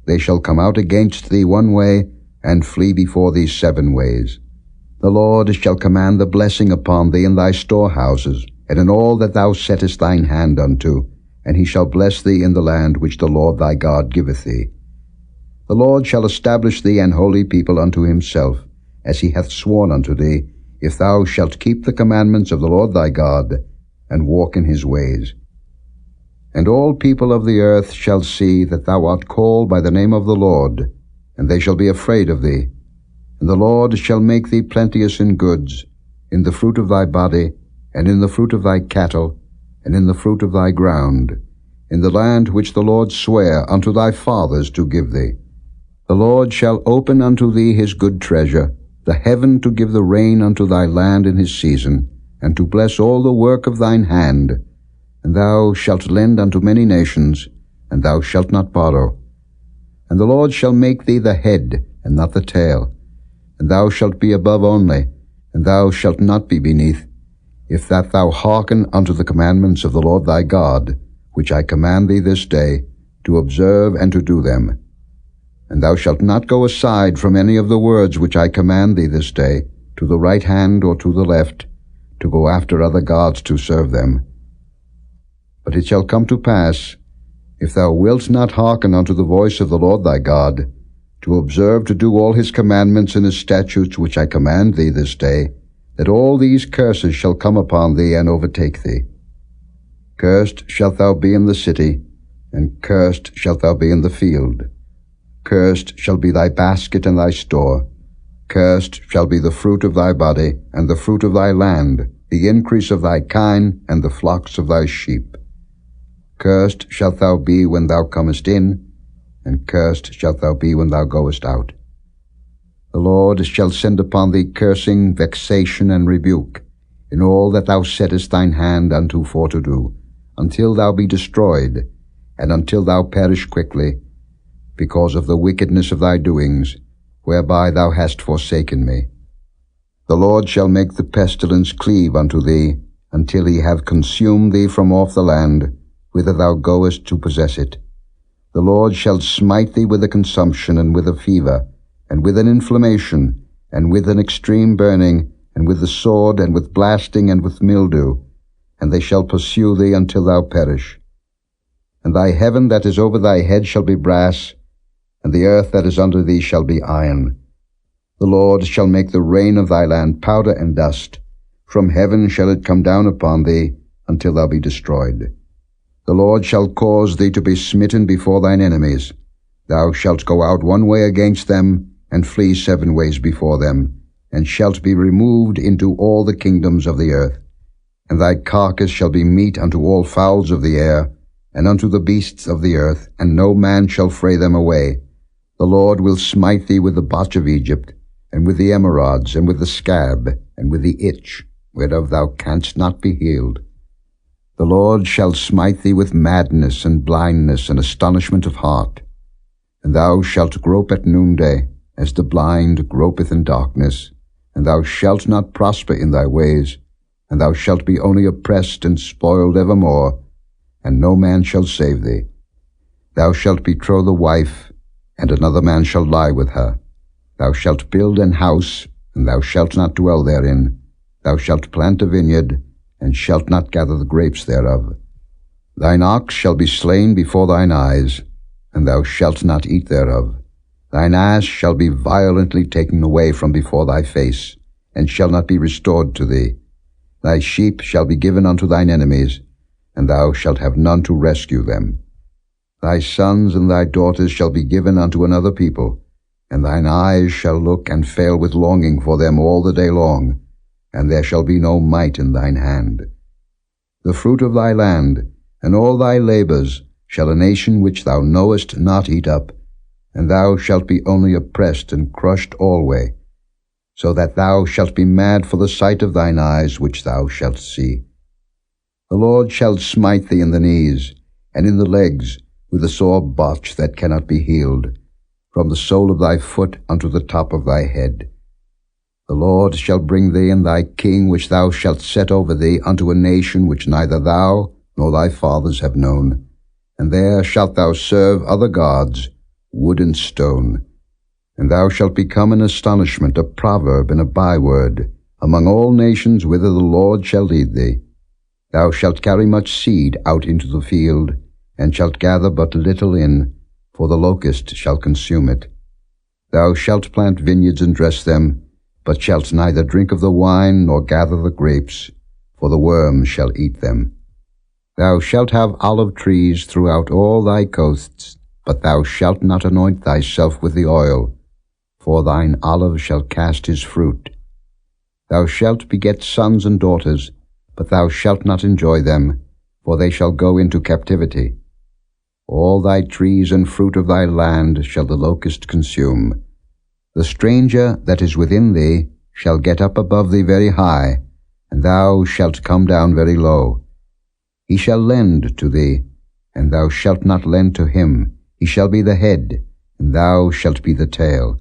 They shall come out against thee one way, and flee before thee 7 ways. The Lord shall command the blessing upon thee in thy storehouses, and in all that thou settest thine hand unto, and he shall bless thee in the land which the Lord thy God giveth thee. The Lord shall establish thee an holy people unto himself, as he hath sworn unto thee, if thou shalt keep the commandments of the Lord thy God, and walk in his ways. And all people of the earth shall see that thou art called by the name of the Lord, and they shall be afraid of thee. And the Lord shall make thee plenteous in goods, in the fruit of thy body, and in the fruit of thy cattle, and in the fruit of thy ground, in the land which the Lord sware unto thy fathers to give thee. The Lord shall open unto thee his good treasure, the heaven to give the rain unto thy land in his season, and to bless all the work of thine hand. And thou shalt lend unto many nations, and thou shalt not borrow. And the Lord shall make thee the head, and not the tail. And thou shalt be above only, and thou shalt not be beneath, if that thou hearken unto the commandments of the Lord thy God, which I command thee this day, to observe and to do them. And thou shalt not go aside from any of the words which I command thee this day, to the right hand or to the left, to go after other gods to serve them. But it shall come to pass, if thou wilt not hearken unto the voice of the Lord thy God, to observe to do all his commandments and his statutes which I command thee this day, that all these curses shall come upon thee and overtake thee. Cursed shalt thou be in the city, and cursed shalt thou be in the field. Cursed shall be thy basket and thy store. Cursed shall be the fruit of thy body, and the fruit of thy land, the increase of thy kine, and the flocks of thy sheep. Cursed shalt thou be when thou comest in, and cursed shalt thou be when thou goest out. The Lord shall send upon thee cursing, vexation, and rebuke, in all that thou settest thine hand unto for to do, until thou be destroyed, and until thou perish quickly, because of the wickedness of thy doings, whereby thou hast forsaken me. The Lord shall make the pestilence cleave unto thee, until he have consumed thee from off the land, whither thou goest to possess it. The Lord shall smite thee with a consumption, and with a fever, and with an inflammation, and with an extreme burning, and with the sword, and with blasting, and with mildew, and they shall pursue thee until thou perish. And thy heaven that is over thy head shall be brass, and the earth that is under thee shall be iron. The Lord shall make the rain of thy land powder and dust. From heaven shall it come down upon thee, until thou be destroyed. The Lord shall cause thee to be smitten before thine enemies. Thou shalt go out one way against them, and flee 7 ways before them, and shalt be removed into all the kingdoms of the earth. And thy carcass shall be meat unto all fowls of the air, and unto the beasts of the earth, and no man shall fray them away. The Lord will smite thee with the botch of Egypt, and with the emerods, and with the scab, and with the itch, whereof thou canst not be healed. The Lord shall smite thee with madness, and blindness, and astonishment of heart. And thou shalt grope at noonday, as the blind gropeth in darkness, and thou shalt not prosper in thy ways, and thou shalt be only oppressed and spoiled evermore, and no man shall save thee. Thou shalt betroth a wife, and another man shall lie with her. Thou shalt build an house, and thou shalt not dwell therein. Thou shalt plant a vineyard, and shalt not gather the grapes thereof. Thine ox shall be slain before thine eyes, and thou shalt not eat thereof. Thine ass shall be violently taken away from before thy face, and shall not be restored to thee. Thy sheep shall be given unto thine enemies, and thou shalt have none to rescue them. Thy sons and thy daughters shall be given unto another people, and thine eyes shall look and fail with longing for them all the day long, and there shall be no might in thine hand. The fruit of thy land, and all thy labours, shall a nation which thou knowest not eat up, and thou shalt be only oppressed and crushed alway, so that thou shalt be mad for the sight of thine eyes which thou shalt see. The Lord shall smite thee in the knees, and in the legs, with a sore botch that cannot be healed, from the sole of thy foot unto the top of thy head. The Lord shall bring thee and thy king which thou shalt set over thee unto a nation which neither thou nor thy fathers have known, and there shalt thou serve other gods, wood and stone. And thou shalt become an astonishment, a proverb, and a byword, among all nations whither the Lord shall lead thee. Thou shalt carry much seed out into the field, and shalt gather but little in, for the locust shall consume it. Thou shalt plant vineyards and dress them, but shalt neither drink of the wine nor gather the grapes, for the worms shall eat them. Thou shalt have olive trees throughout all thy coasts, but thou shalt not anoint thyself with the oil, for thine olive shall cast his fruit. Thou shalt beget sons and daughters, but thou shalt not enjoy them, for they shall go into captivity. All thy trees and fruit of thy land shall the locust consume. The stranger that is within thee shall get up above thee very high, and thou shalt come down very low. He shall lend to thee, and thou shalt not lend to him. He shall be the head, and thou shalt be the tail.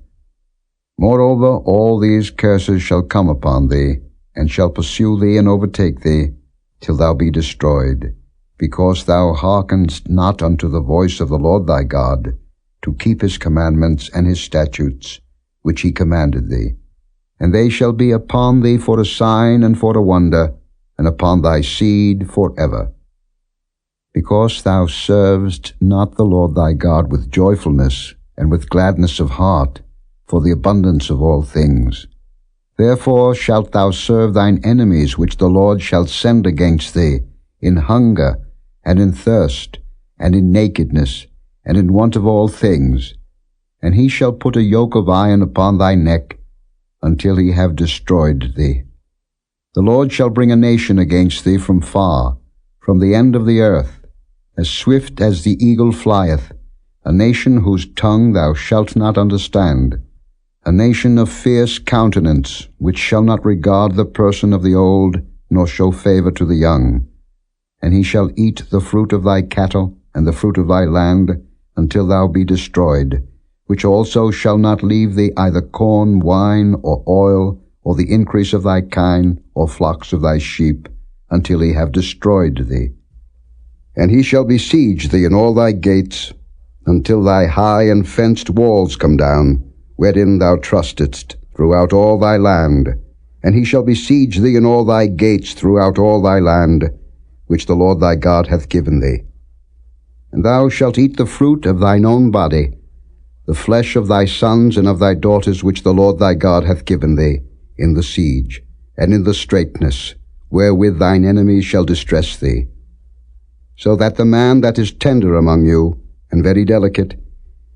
Moreover, all these curses shall come upon thee, and shall pursue thee and overtake thee, till thou be destroyed, because thou hearkenest not unto the voice of the Lord thy God, to keep his commandments and his statutes, which he commanded thee. And they shall be upon thee for a sign and for a wonder, and upon thy seed for ever. because thou servest not the Lord thy God with joyfulness and with gladness of heart, for the abundance of all things. Therefore shalt thou serve thine enemies which the Lord shall send against thee, in hunger, and in thirst, and in nakedness, and in want of all things. And he shall put a yoke of iron upon thy neck, until he have destroyed thee. The Lord shall bring a nation against thee from far, from the end of the earth, as swift as the eagle flieth, a nation whose tongue thou shalt not understand, a nation of fierce countenance, which shall not regard the person of the old, nor show favor to the young. And he shall eat the fruit of thy cattle, and the fruit of thy land, until thou be destroyed, which also shall not leave thee either corn, wine, or oil, or the increase of thy kine, or flocks of thy sheep, until he have destroyed thee. And he shall besiege thee in all thy gates, until thy high and fenced walls come down, wherein thou trustedst, throughout all thy land. And he shall besiege thee in all thy gates throughout all thy land, which the Lord thy God hath given thee. And thou shalt eat the fruit of thine own body, the flesh of thy sons and of thy daughters which the Lord thy God hath given thee, in the siege, and in the straitness, wherewith thine enemies shall distress thee. So that the man that is tender among you, and very delicate,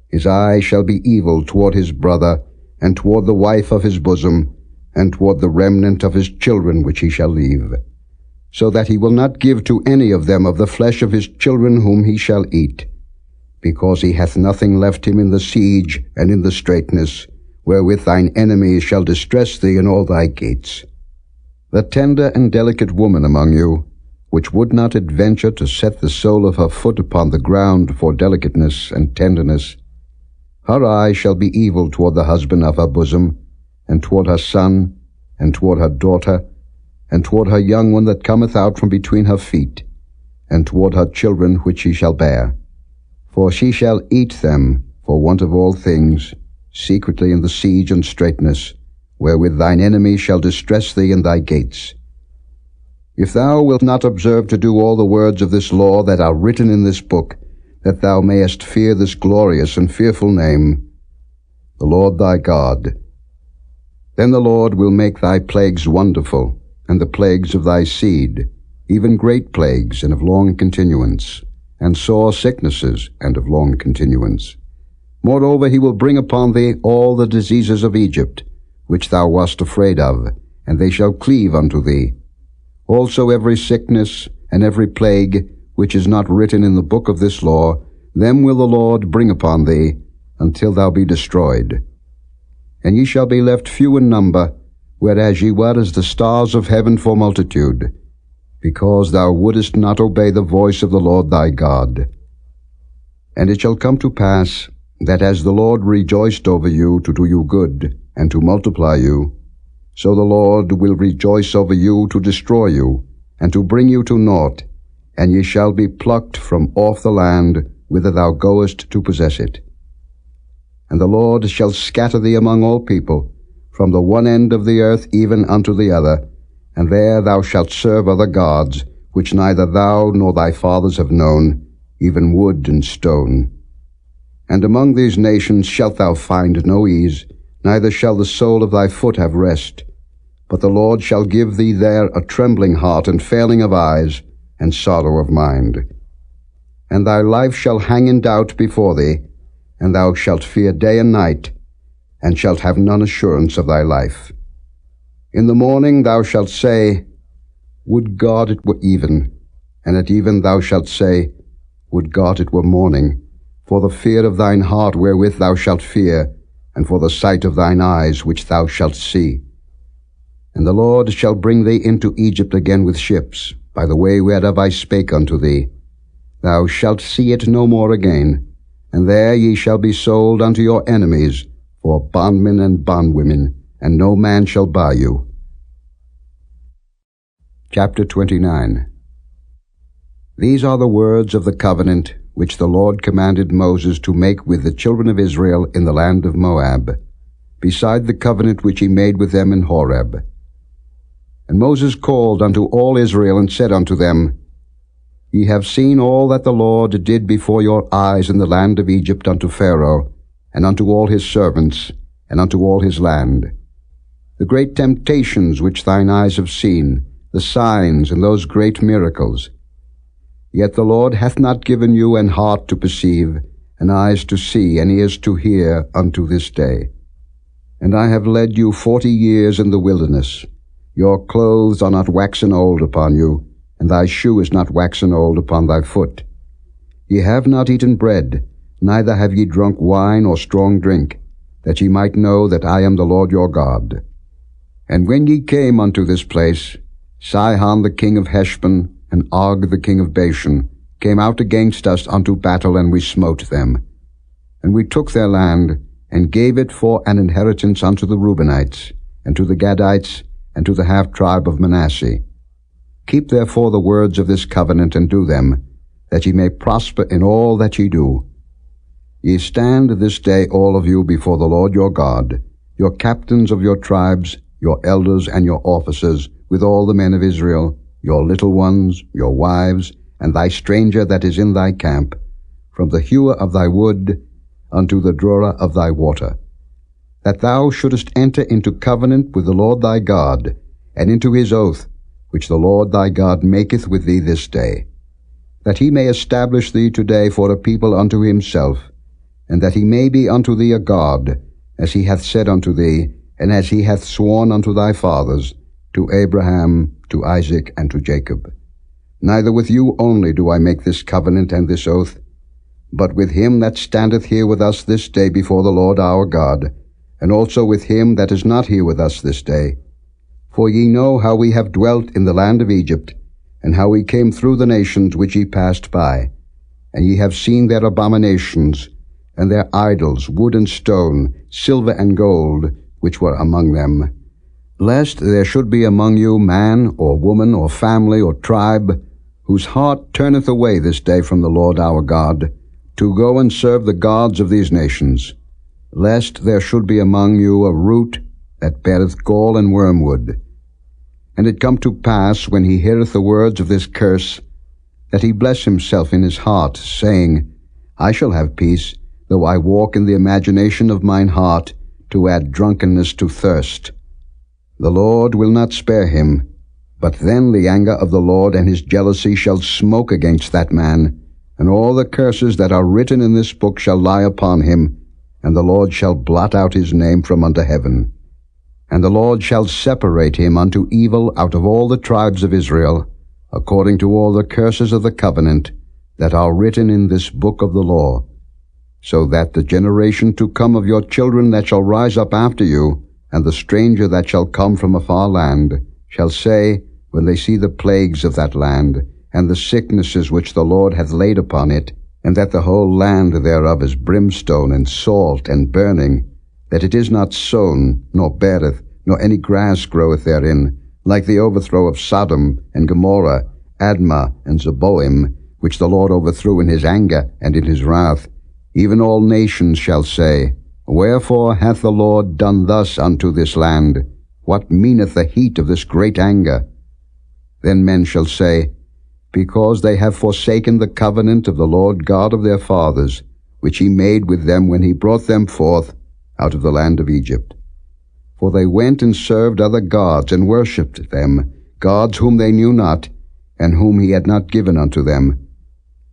his eye shall be evil toward his brother, and toward the wife of his bosom, and toward the remnant of his children which he shall leave, so that he will not give to any of them of the flesh of his children whom he shall eat, because he hath nothing left him in the siege and in the straitness, wherewith thine enemies shall distress thee in all thy gates. The tender and delicate woman among you, which would not adventure to set the sole of her foot upon the ground for delicateness and tenderness, her eye shall be evil toward the husband of her bosom, and toward her son, and toward her daughter, and toward her young one that cometh out from between her feet, and toward her children which she shall bear. For she shall eat them, for want of all things, secretly in the siege and straitness, wherewith thine enemies shall distress thee in thy gates. If thou wilt not observe to do all the words of this law that are written in this book, that thou mayest fear this glorious and fearful name, the Lord thy God, then the Lord will make thy plagues wonderful, and the plagues of thy seed, even great plagues and of long continuance, and sore sicknesses and of long continuance. Moreover, he will bring upon thee all the diseases of Egypt, which thou wast afraid of, and they shall cleave unto thee. Also every sickness and every plague, which is not written in the book of this law, them will the Lord bring upon thee, until thou be destroyed. And ye shall be left few in number, whereas ye were as the stars of heaven for multitude, because thou wouldest not obey the voice of the Lord thy God. And it shall come to pass, that as the Lord rejoiced over you to do you good, and to multiply you, so the Lord will rejoice over you to destroy you, and to bring you to naught, and ye shall be plucked from off the land whither thou goest to possess it. And the Lord shall scatter thee among all people, from the one end of the earth even unto the other, and there thou shalt serve other gods, which neither thou nor thy fathers have known, even wood and stone. And among these nations shalt thou find no ease, neither shall the sole of thy foot have rest. But the Lord shall give thee there a trembling heart, and failing of eyes, and sorrow of mind. And thy life shall hang in doubt before thee, and thou shalt fear day and night, and shalt have none assurance of thy life. In the morning thou shalt say, Would God it were even, and at even thou shalt say, Would God it were morning, for the fear of thine heart wherewith thou shalt fear, and for the sight of thine eyes which thou shalt see. And the Lord shall bring thee into Egypt again with ships, by the way whereof I spake unto thee. Thou shalt see it no more again, and there ye shall be sold unto your enemies, for bondmen and bondwomen, and no man shall buy you. Chapter 29. These are the words of the covenant which the Lord commanded Moses to make with the children of Israel in the land of Moab, beside the covenant which he made with them in Horeb. And Moses called unto all Israel, and said unto them, Ye have seen all that the Lord did before your eyes in the land of Egypt unto Pharaoh, and unto all his servants, and unto all his land. The great temptations which thine eyes have seen, the signs and those great miracles. Yet the Lord hath not given you an heart to perceive, and eyes to see, and ears to hear unto this day. And I have led you 40 years in the wilderness. Your clothes are not waxen old upon you, and thy shoe is not waxen old upon thy foot. Ye have not eaten bread, neither have ye drunk wine or strong drink, that ye might know that I am the Lord your God. And when ye came unto this place, Sihon the king of Heshbon, and Og the king of Bashan, came out against us unto battle, and we smote them. And we took their land, and gave it for an inheritance unto the Reubenites, and to the Gadites, and to the half-tribe of Manasseh. Keep therefore the words of this covenant, and do them, that ye may prosper in all that ye do. Ye stand this day all of you before the Lord your God, your captains of your tribes, your elders and your officers, with all the men of Israel, your little ones, your wives, and thy stranger that is in thy camp, from the hewer of thy wood unto the drawer of thy water, that thou shouldest enter into covenant with the Lord thy God, and into his oath, which the Lord thy God maketh with thee this day, that he may establish thee today for a people unto himself, and that he may be unto thee a God, as he hath said unto thee, and as he hath sworn unto thy fathers, to Abraham, to Isaac, and to Jacob. Neither with you only do I make this covenant and this oath, but with him that standeth here with us this day before the Lord our God, and also with him that is not here with us this day. For ye know how we have dwelt in the land of Egypt, and how we came through the nations which ye passed by. And ye have seen their abominations, and their idols, wood and stone, silver and gold, which were among them. Lest there should be among you man, or woman, or family, or tribe, whose heart turneth away this day from the Lord our God, to go and serve the gods of these nations. Lest there should be among you a root that beareth gall and wormwood. And it come to pass, when he heareth the words of this curse, that he bless himself in his heart, saying, I shall have peace, though I walk in the imagination of mine heart, to add drunkenness to thirst. The Lord will not spare him, but then the anger of the Lord and his jealousy shall smoke against that man, and all the curses that are written in this book shall lie upon him, and the Lord shall blot out his name from under heaven. And the Lord shall separate him unto evil out of all the tribes of Israel, according to all the curses of the covenant that are written in this book of the law, so that the generation to come of your children that shall rise up after you, and the stranger that shall come from a far land, shall say, when they see the plagues of that land, and the sicknesses which the Lord hath laid upon it, and that the whole land thereof is brimstone and salt and burning, that it is not sown, nor beareth, nor any grass groweth therein, like the overthrow of Sodom and Gomorrah, Admah and Zeboim, which the Lord overthrew in his anger and in his wrath, even all nations shall say, Wherefore hath the Lord done thus unto this land? What meaneth the heat of this great anger? Then men shall say, Because they have forsaken the covenant of the Lord God of their fathers, which he made with them when he brought them forth out of the land of Egypt. For they went and served other gods, and worshipped them, gods whom they knew not, and whom he had not given unto them.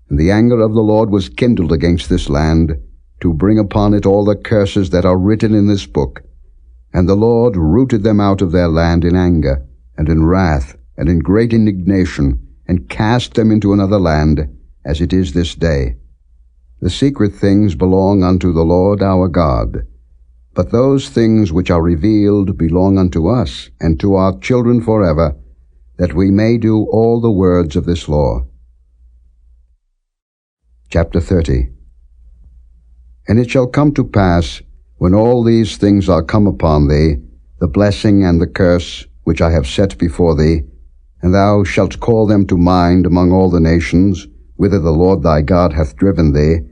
And the anger of the Lord was kindled against this land, to bring upon it all the curses that are written in this book. And the Lord rooted them out of their land in anger, and in wrath, and in great indignation, and cast them into another land, as it is this day. The secret things belong unto the Lord our God, but those things which are revealed belong unto us, and to our children forever, that we may do all the words of this law. Chapter 30. And it shall come to pass, when all these things are come upon thee, the blessing and the curse which I have set before thee, and thou shalt call them to mind among all the nations, whither the Lord thy God hath driven thee,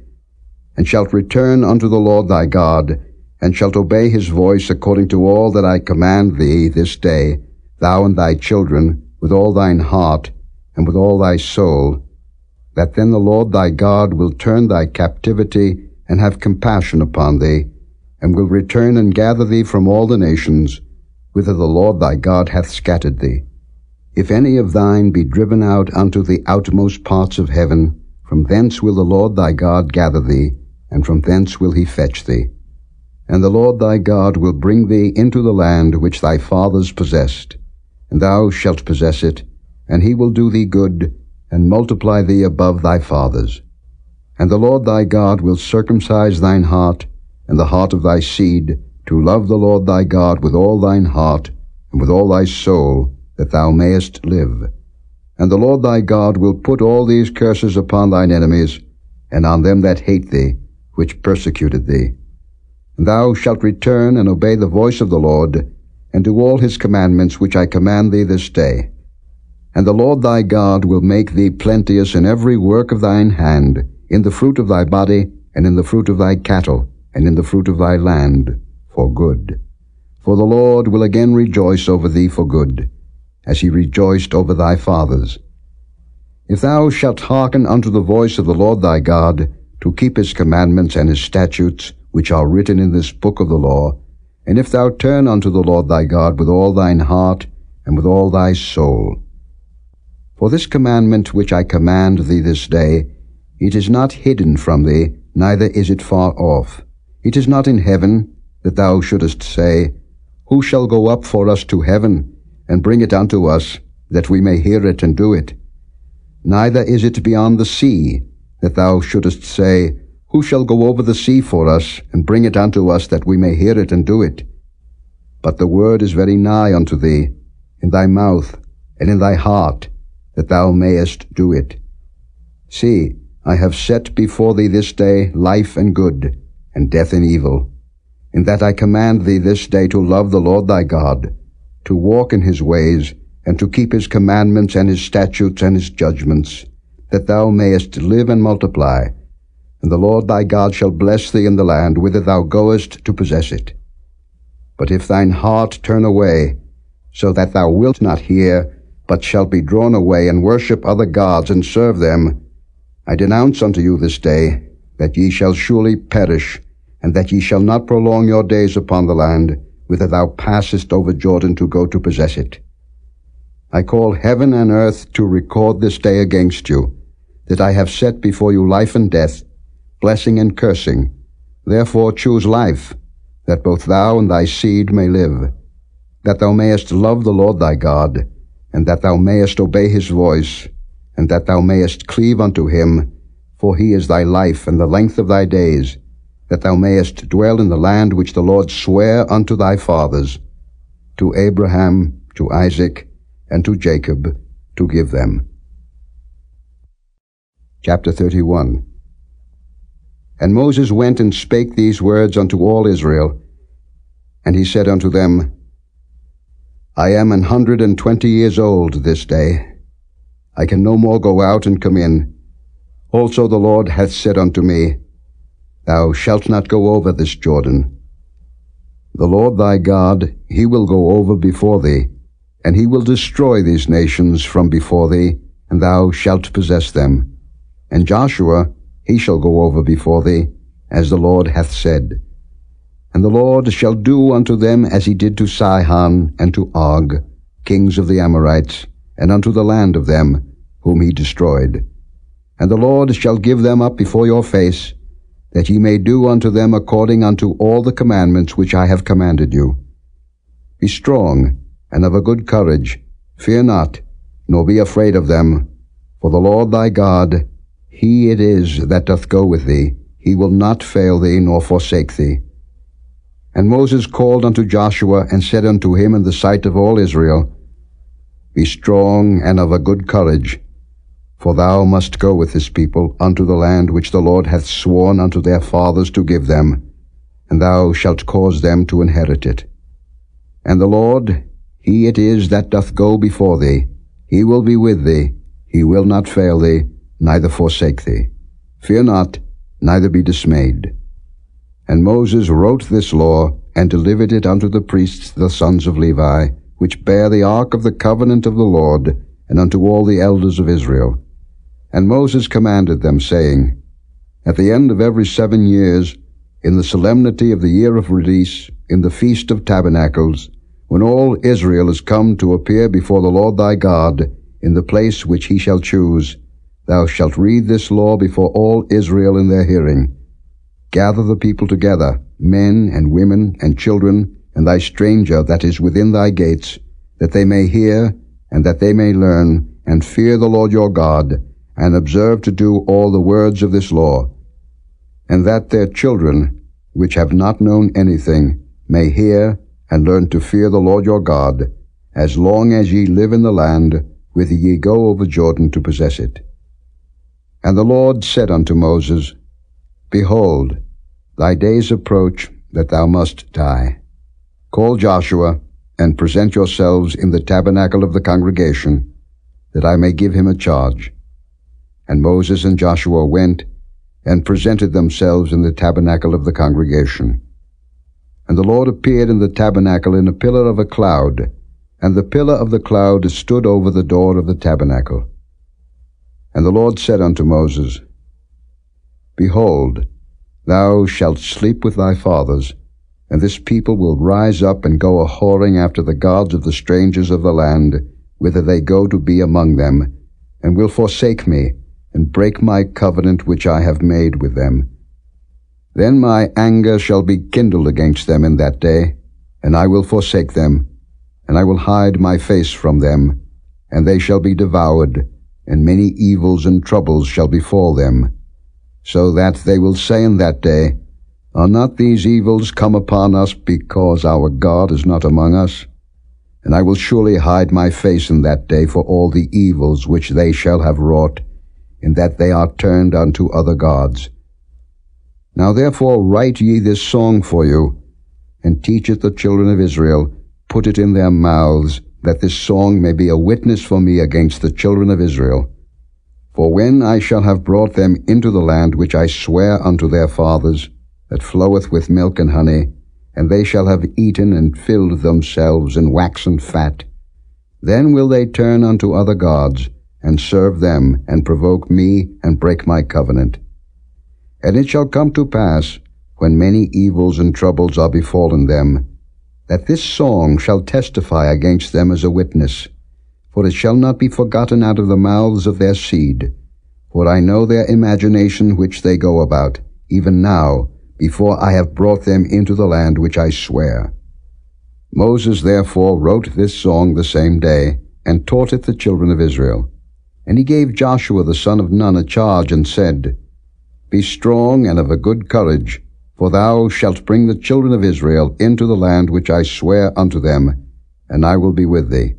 and shalt return unto the Lord thy God, and shalt obey his voice according to all that I command thee this day, thou and thy children, with all thine heart, and with all thy soul, that then the Lord thy God will turn thy captivity and have compassion upon thee, and will return and gather thee from all the nations, whither the Lord thy God hath scattered thee. If any of thine be driven out unto the outmost parts of heaven, from thence will the Lord thy God gather thee, and from thence will he fetch thee. And the Lord thy God will bring thee into the land which thy fathers possessed, and thou shalt possess it, and he will do thee good, and multiply thee above thy fathers. And the Lord thy God will circumcise thine heart, and the heart of thy seed, to love the Lord thy God with all thine heart, and with all thy soul, that thou mayest live. And the Lord thy God will put all these curses upon thine enemies, and on them that hate thee, which persecuted thee. And thou shalt return and obey the voice of the Lord, and do all his commandments which I command thee this day. And the Lord thy God will make thee plenteous in every work of thine hand, in the fruit of thy body, and in the fruit of thy cattle, and in the fruit of thy land, for good. For the Lord will again rejoice over thee for good, as he rejoiced over thy fathers. If thou shalt hearken unto the voice of the Lord thy God, to keep his commandments and his statutes, which are written in this book of the law, and if thou turn unto the Lord thy God with all thine heart, and with all thy soul. For this commandment which I command thee this day, it is not hidden from thee, neither is it far off. It is not in heaven, that thou shouldest say, Who shall go up for us to heaven, and bring it unto us, that we may hear it and do it? Neither is it beyond the sea, that thou shouldest say, Who shall go over the sea for us, and bring it unto us, that we may hear it and do it? But the word is very nigh unto thee, in thy mouth, and in thy heart, that thou mayest do it. See, I have set before thee this day life and good, and death and evil, in that I command thee this day to love the Lord thy God, to walk in his ways, and to keep his commandments and his statutes and his judgments, that thou mayest live and multiply. And the Lord thy God shall bless thee in the land whither thou goest to possess it. But if thine heart turn away, so that thou wilt not hear, but shalt be drawn away, and worship other gods, and serve them, I denounce unto you this day, that ye shall surely perish, and that ye shall not prolong your days upon the land, whither thou passest over Jordan to go to possess it. I call heaven and earth to record this day against you, that I have set before you life and death, blessing and cursing. Therefore choose life, that both thou and thy seed may live, that thou mayest love the Lord thy God, and that thou mayest obey his voice, and that thou mayest cleave unto him, for he is thy life and the length of thy days, that thou mayest dwell in the land which the Lord sware unto thy fathers, to Abraham, to Isaac, and to Jacob, to give them. Chapter 31. And Moses went and spake these words unto all Israel, and he said unto them, I am 120 years old this day. I can no more go out and come in. Also the Lord hath said unto me, Thou shalt not go over this Jordan. The Lord thy God, he will go over before thee, and he will destroy these nations from before thee, and thou shalt possess them. And Joshua, he shall go over before thee, as the Lord hath said. And the Lord shall do unto them as he did to Sihon and to Og, kings of the Amorites, and unto the land of them, whom he destroyed. And the Lord shall give them up before your face, that ye may do unto them according unto all the commandments which I have commanded you. Be strong, and of a good courage. Fear not, nor be afraid of them. For the Lord thy God, he it is that doth go with thee. He will not fail thee, nor forsake thee. And Moses called unto Joshua, and said unto him in the sight of all Israel, Be strong and of a good courage, for thou must go with this people unto the land which the Lord hath sworn unto their fathers to give them, and thou shalt cause them to inherit it. And the Lord, he it is that doth go before thee. He will be with thee. He will not fail thee, neither forsake thee. Fear not, neither be dismayed. And Moses wrote this law, and delivered it unto the priests the sons of Levi, which bear the ark of the covenant of the Lord, and unto all the elders of Israel. And Moses commanded them, saying, At the end of every 7 years, in the solemnity of the year of release, in the Feast of Tabernacles, when all Israel is come to appear before the Lord thy God, in the place which he shall choose, thou shalt read this law before all Israel in their hearing. Gather the people together, men and women and children, and thy stranger that is within thy gates, that they may hear, and that they may learn, and fear the Lord your God, and observe to do all the words of this law, and that their children, which have not known anything, may hear and learn to fear the Lord your God, as long as ye live in the land whither ye go over Jordan to possess it. And the Lord said unto Moses, Behold, thy days approach that thou must die. Call Joshua, and present yourselves in the tabernacle of the congregation, that I may give him a charge. And Moses and Joshua went, and presented themselves in the tabernacle of the congregation. And the Lord appeared in the tabernacle in a pillar of a cloud, and the pillar of the cloud stood over the door of the tabernacle. And the Lord said unto Moses, Behold, thou shalt sleep with thy fathers, and this people will rise up and go a-whoring after the gods of the strangers of the land, whither they go to be among them, and will forsake me, and break my covenant which I have made with them. Then my anger shall be kindled against them in that day, and I will forsake them, and I will hide my face from them, and they shall be devoured, and many evils and troubles shall befall them, so that they will say in that day, Are not these evils come upon us because our God is not among us? And I will surely hide my face in that day for all the evils which they shall have wrought, in that they are turned unto other gods. Now therefore write ye this song for you, and teach it the children of Israel, put it in their mouths, that this song may be a witness for me against the children of Israel. For when I shall have brought them into the land which I swear unto their fathers, that floweth with milk and honey, and they shall have eaten and filled themselves and waxen fat, then will they turn unto other gods, and serve them, and provoke me, and break my covenant. And it shall come to pass, when many evils and troubles are befallen them, that this song shall testify against them as a witness, for it shall not be forgotten out of the mouths of their seed. For I know their imagination which they go about, even now, before I have brought them into the land which I swear. Moses therefore wrote this song the same day, and taught it the children of Israel. And he gave Joshua the son of Nun a charge, and said, Be strong and of a good courage, for thou shalt bring the children of Israel into the land which I swear unto them, and I will be with thee.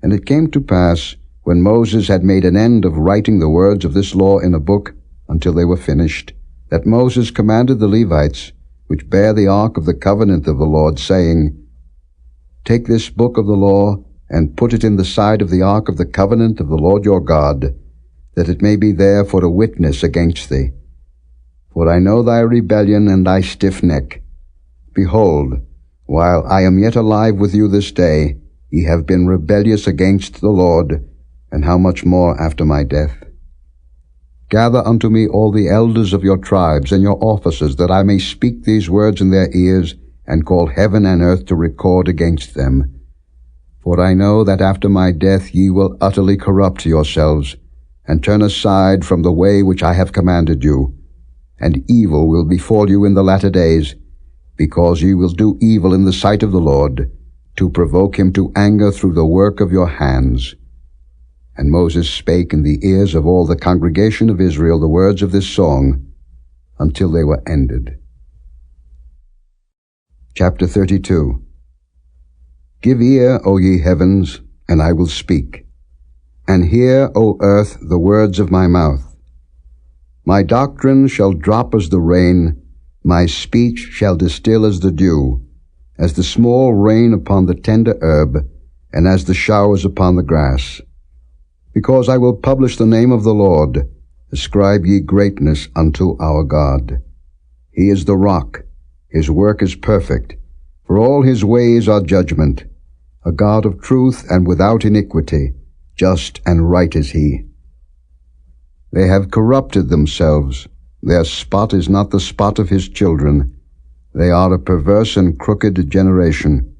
And it came to pass, when Moses had made an end of writing the words of this law in a book, until they were finished, that Moses commanded the Levites, which bear the ark of the covenant of the Lord, saying, Take this book of the law, and put it in the side of the ark of the covenant of the Lord your God, that it may be there for a witness against thee. For I know thy rebellion and thy stiff neck. Behold, while I am yet alive with you this day, ye have been rebellious against the Lord, and how much more after my death? Gather unto me all the elders of your tribes and your officers, that I may speak these words in their ears, and call heaven and earth to record against them. For I know that after my death ye will utterly corrupt yourselves, and turn aside from the way which I have commanded you, and evil will befall you in the latter days, because ye will do evil in the sight of the Lord, to provoke him to anger through the work of your hands. And Moses spake in the ears of all the congregation of Israel the words of this song, until they were ended. Chapter 32. Give ear, O ye heavens, and I will speak, and hear, O earth, the words of my mouth. My doctrine shall drop as the rain, my speech shall distill as the dew, as the small rain upon the tender herb, and as the showers upon the grass. Because I will publish the name of the Lord, ascribe ye greatness unto our God. He is the rock, his work is perfect, for all his ways are judgment, a God of truth and without iniquity, just and right is he. They have corrupted themselves. Their spot is not the spot of his children. They are a perverse and crooked generation.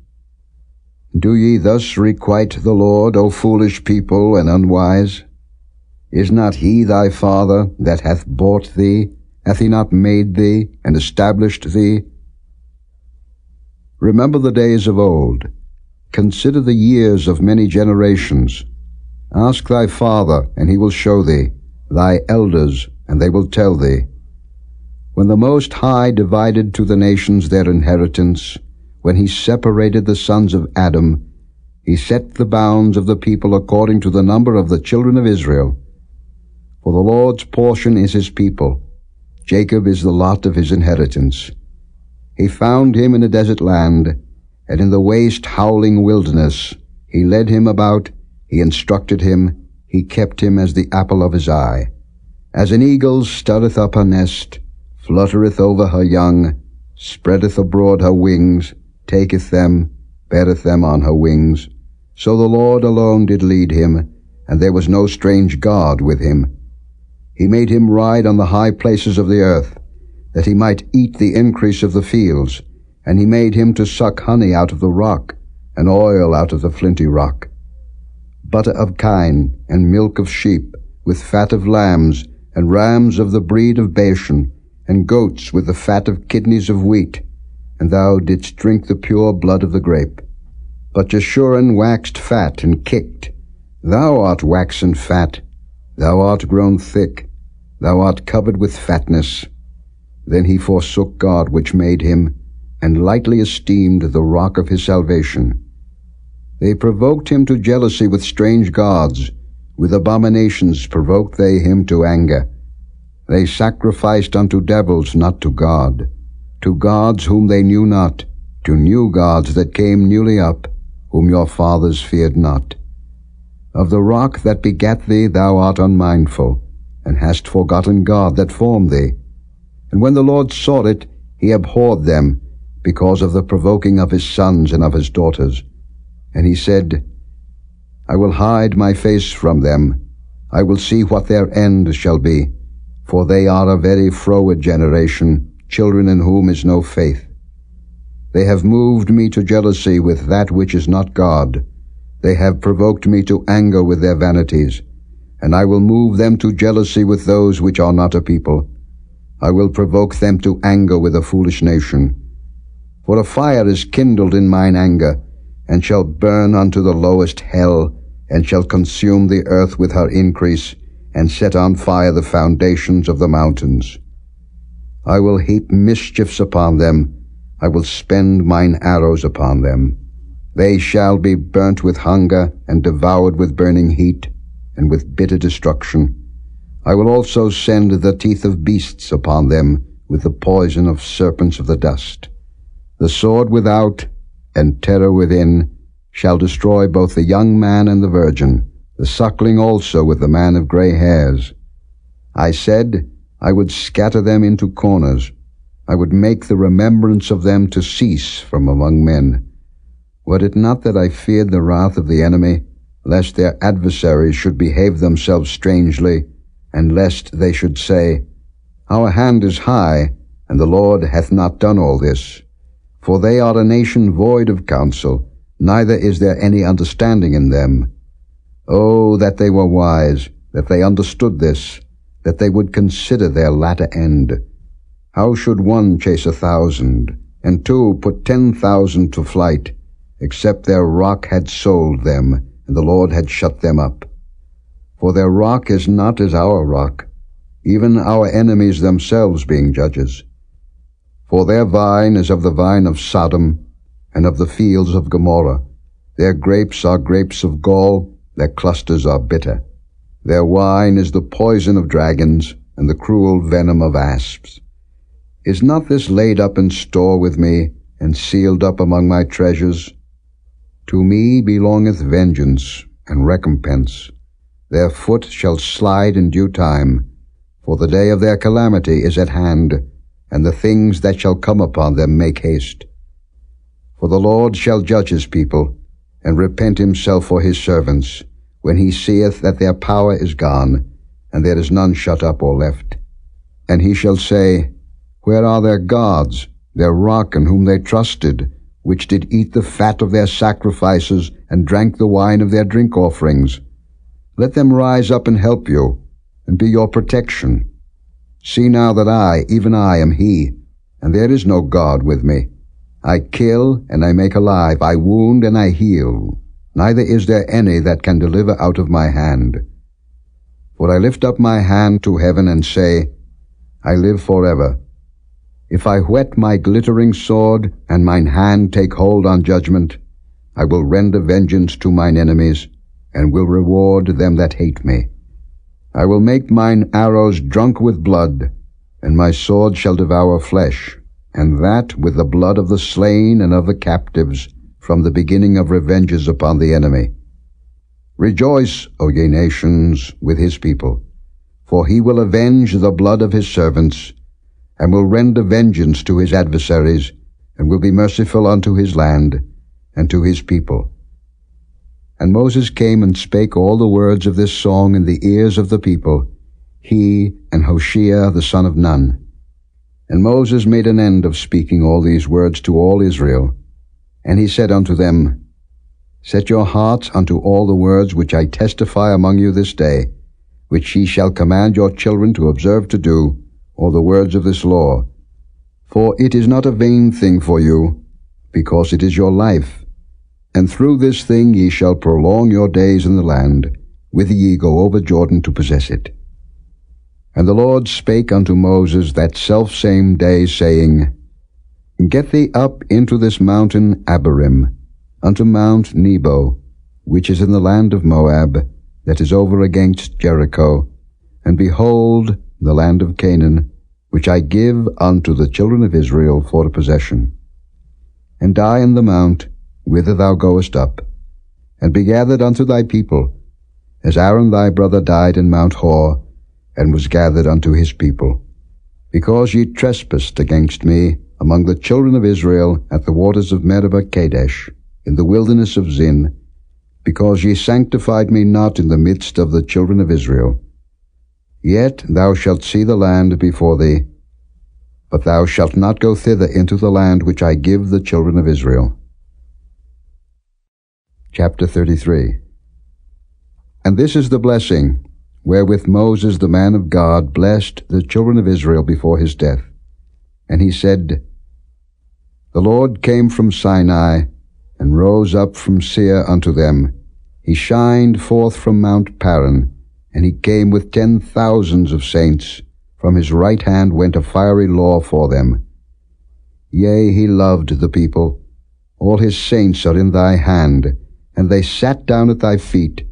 Do ye thus requite the Lord, O foolish people and unwise? Is not he thy father that hath bought thee? Hath he not made thee and established thee? Remember the days of old. Consider the years of many generations. Ask thy father, and he will show thee, thy elders, and they will tell thee. When the Most High divided to the nations their inheritance, when he separated the sons of Adam, he set the bounds of the people according to the number of the children of Israel. For the Lord's portion is his people. Jacob is the lot of his inheritance. He found him in a desert land, and in the waste howling wilderness. He led him about, he instructed him, he kept him as the apple of his eye. As an eagle stirreth up her nest, fluttereth over her young, spreadeth abroad her wings, taketh them, beareth them on her wings. So the Lord alone did lead him, and there was no strange God with him. He made him ride on the high places of the earth, that he might eat the increase of the fields, and he made him to suck honey out of the rock, and oil out of the flinty rock. Butter of kine, and milk of sheep, with fat of lambs, and rams of the breed of Bashan, and goats with the fat of kidneys of wheat. And thou didst drink the pure blood of the grape. But Jeshurun waxed fat and kicked. Thou art waxen fat, thou art grown thick, thou art covered with fatness. Then he forsook God which made him, and lightly esteemed the rock of his salvation. They provoked him to jealousy with strange gods. With abominations provoked they him to anger. They sacrificed unto devils, not to God, to gods whom they knew not, to new gods that came newly up, whom your fathers feared not. Of the rock that begat thee thou art unmindful, and hast forgotten God that formed thee. And when the Lord saw it, he abhorred them, because of the provoking of his sons and of his daughters. And he said, I will hide my face from them. I will see what their end shall be. For they are a very froward generation, children in whom is no faith. They have moved me to jealousy with that which is not God. They have provoked me to anger with their vanities. And I will move them to jealousy with those which are not a people. I will provoke them to anger with a foolish nation. For a fire is kindled in mine anger, and shall burn unto the lowest hell, and shall consume the earth with her increase, and set on fire the foundations of the mountains. I will heap mischiefs upon them, I will spend mine arrows upon them. They shall be burnt with hunger, and devoured with burning heat, and with bitter destruction. I will also send the teeth of beasts upon them, with the poison of serpents of the dust. The sword without, and terror within, shall destroy both the young man and the virgin, the suckling also with the man of grey hairs. I said, I would scatter them into corners. I would make the remembrance of them to cease from among men. Were it not that I feared the wrath of the enemy, lest their adversaries should behave themselves strangely, and lest they should say, Our hand is high, and the Lord hath not done all this. For they are a nation void of counsel, neither is there any understanding in them. Oh, that they were wise, that they understood this, that they would consider their latter end. How should one chase 1,000, and two put 10,000 to flight, except their rock had sold them, and the Lord had shut them up? For their rock is not as our rock, even our enemies themselves being judges. For their vine is of the vine of Sodom, and of the fields of Gomorrah. Their grapes are grapes of gall, their clusters are bitter. Their wine is the poison of dragons, and the cruel venom of asps. Is not this laid up in store with me, and sealed up among my treasures? To me belongeth vengeance and recompense. Their foot shall slide in due time, for the day of their calamity is at hand, and the things that shall come upon them make haste. For the Lord shall judge his people, and repent himself for his servants, when he seeth that their power is gone, and there is none shut up or left. And he shall say, Where are their gods, their rock in whom they trusted, which did eat the fat of their sacrifices, and drank the wine of their drink offerings? Let them rise up and help you, and be your protection. See now that I, even I, am he, and there is no God with me. I kill, and I make alive, I wound, and I heal. Neither is there any that can deliver out of my hand. For I lift up my hand to heaven and say, I live forever. If I whet my glittering sword, and mine hand take hold on judgment, I will render vengeance to mine enemies, and will reward them that hate me. I will make mine arrows drunk with blood, and my sword shall devour flesh, and that with the blood of the slain and of the captives, from the beginning of revenges upon the enemy. Rejoice, O ye nations, with his people, for he will avenge the blood of his servants, and will render vengeance to his adversaries, and will be merciful unto his land, and to his people. And Moses came and spake all the words of this song in the ears of the people, he and Hoshea the son of Nun. And Moses made an end of speaking all these words to all Israel. And he said unto them, Set your hearts unto all the words which I testify among you this day, which ye shall command your children to observe to do, all the words of this law. For it is not a vain thing for you, because it is your life. And through this thing ye shall prolong your days in the land, whither ye go over Jordan to possess it. And the Lord spake unto Moses that selfsame day, saying, Get thee up into this mountain Abarim, unto Mount Nebo, which is in the land of Moab, that is over against Jericho, and behold the land of Canaan, which I give unto the children of Israel for a possession. And die in the mount, whither thou goest up, and be gathered unto thy people, as Aaron thy brother died in Mount Hor, and was gathered unto his people, because ye trespassed against me among the children of Israel at the waters of Meribah Kadesh, in the wilderness of Zin, because ye sanctified me not in the midst of the children of Israel. Yet thou shalt see the land before thee, but thou shalt not go thither into the land which I give the children of Israel. Chapter 33. And this is the blessing wherewith Moses the man of God blessed the children of Israel before his death. And he said, The Lord came from Sinai, and rose up from Seir unto them. He shined forth from Mount Paran, and he came with 10,000s of saints. From his right hand went a fiery law for them. Yea, he loved the people. All his saints are in thy hand, and they sat down at thy feet.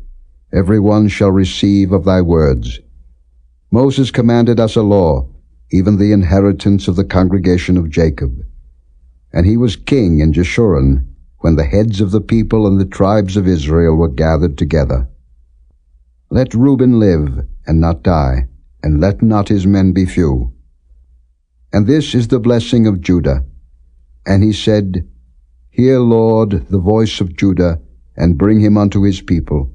Every one shall receive of thy words. Moses commanded us a law, even the inheritance of the congregation of Jacob. And he was king in Jeshurun, when the heads of the people and the tribes of Israel were gathered together. Let Reuben live, and not die, and let not his men be few. And this is the blessing of Judah. And he said, Hear, Lord, the voice of Judah, and bring him unto his people.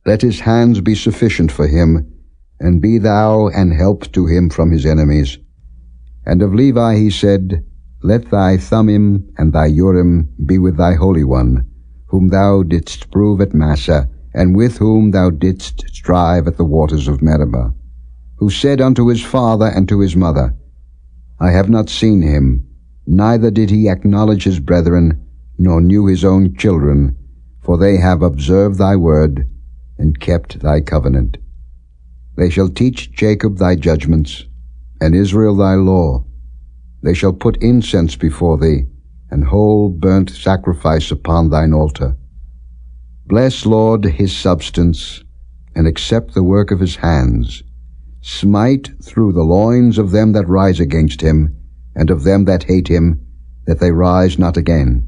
Let his hands be sufficient for him, and be thou an help to him from his enemies. And of Levi he said, Let thy Thummim and thy Urim be with thy Holy One, whom thou didst prove at Massah, and with whom thou didst strive at the waters of Meribah, who said unto his father and to his mother, I have not seen him, neither did he acknowledge his brethren, nor knew his own children, for they have observed thy word, and kept thy covenant. They shall teach Jacob thy judgments, and Israel thy law. They shall put incense before thee, and whole burnt sacrifice upon thine altar. Bless, Lord, his substance, and accept the work of his hands. Smite through the loins of them that rise against him, and of them that hate him, that they rise not again.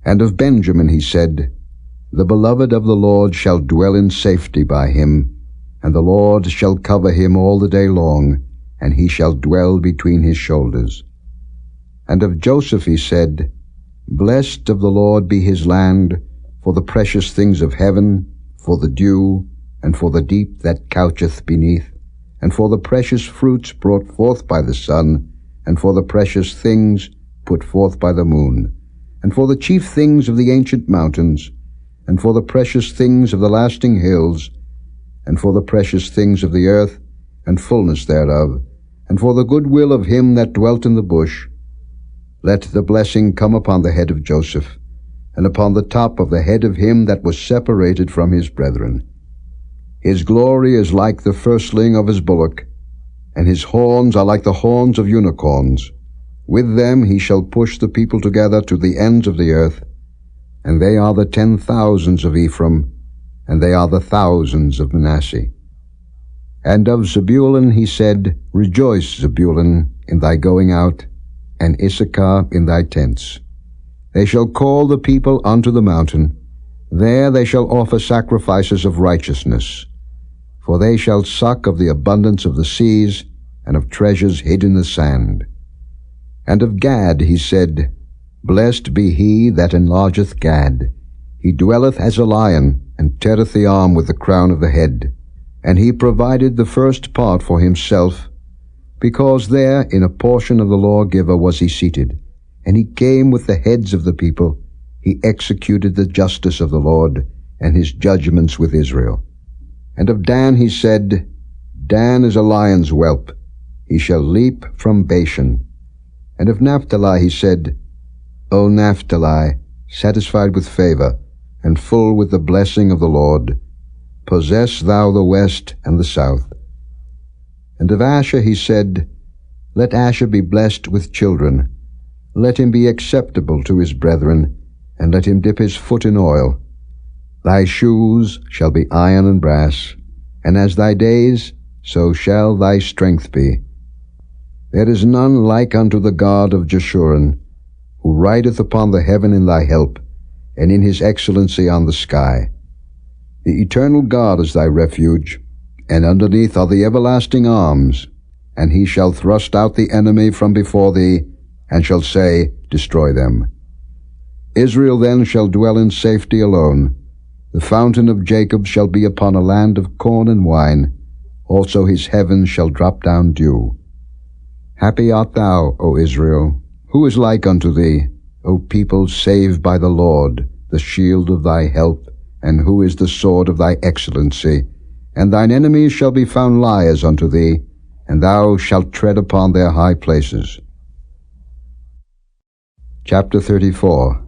And of Benjamin he said, The beloved of the Lord shall dwell in safety by him, and the Lord shall cover him all the day long, and he shall dwell between his shoulders. And of Joseph he said, Blessed of the Lord be his land, for the precious things of heaven, for the dew, and for the deep that coucheth beneath, and for the precious fruits brought forth by the sun, and for the precious things put forth by the moon, and for the chief things of the ancient mountains, and for the precious things of the lasting hills, and for the precious things of the earth, and fullness thereof, and for the good will of him that dwelt in the bush. Let the blessing come upon the head of Joseph, and upon the top of the head of him that was separated from his brethren. His glory is like the firstling of his bullock, and his horns are like the horns of unicorns. With them he shall push the people together to the ends of the earth, and they are the 10,000s of Ephraim, and they are the thousands of Manasseh. And of Zebulun he said, Rejoice, Zebulun, in thy going out, and Issachar in thy tents. They shall call the people unto the mountain. There they shall offer sacrifices of righteousness. For they shall suck of the abundance of the seas, and of treasures hid in the sand. And of Gad he said, Blessed be he that enlargeth Gad. He dwelleth as a lion, and teareth the arm with the crown of the head. And he provided the first part for himself, because there in a portion of the lawgiver was he seated. And he came with the heads of the people. He executed the justice of the Lord, and his judgments with Israel. And of Dan he said, Dan is a lion's whelp. He shall leap from Bashan. And of Naphtali he said, O Naphtali, satisfied with favor, and full with the blessing of the Lord, possess thou the west and the south. And of Asher he said, Let Asher be blessed with children. Let him be acceptable to his brethren, and let him dip his foot in oil. Thy shoes shall be iron and brass, and as thy days, so shall thy strength be. There is none like unto the God of Jeshurun, who rideth upon the heaven in thy help, and in his excellency on the sky. The eternal God is thy refuge, and underneath are the everlasting arms, and he shall thrust out the enemy from before thee, and shall say, Destroy them. Israel then shall dwell in safety alone. The fountain of Jacob shall be upon a land of corn and wine. Also his heavens shall drop down dew. Happy art thou, O Israel. Who is like unto thee, O people saved by the Lord, the shield of thy help, and who is the sword of thy excellency? And thine enemies shall be found liars unto thee, and thou shalt tread upon their high places. Chapter 34.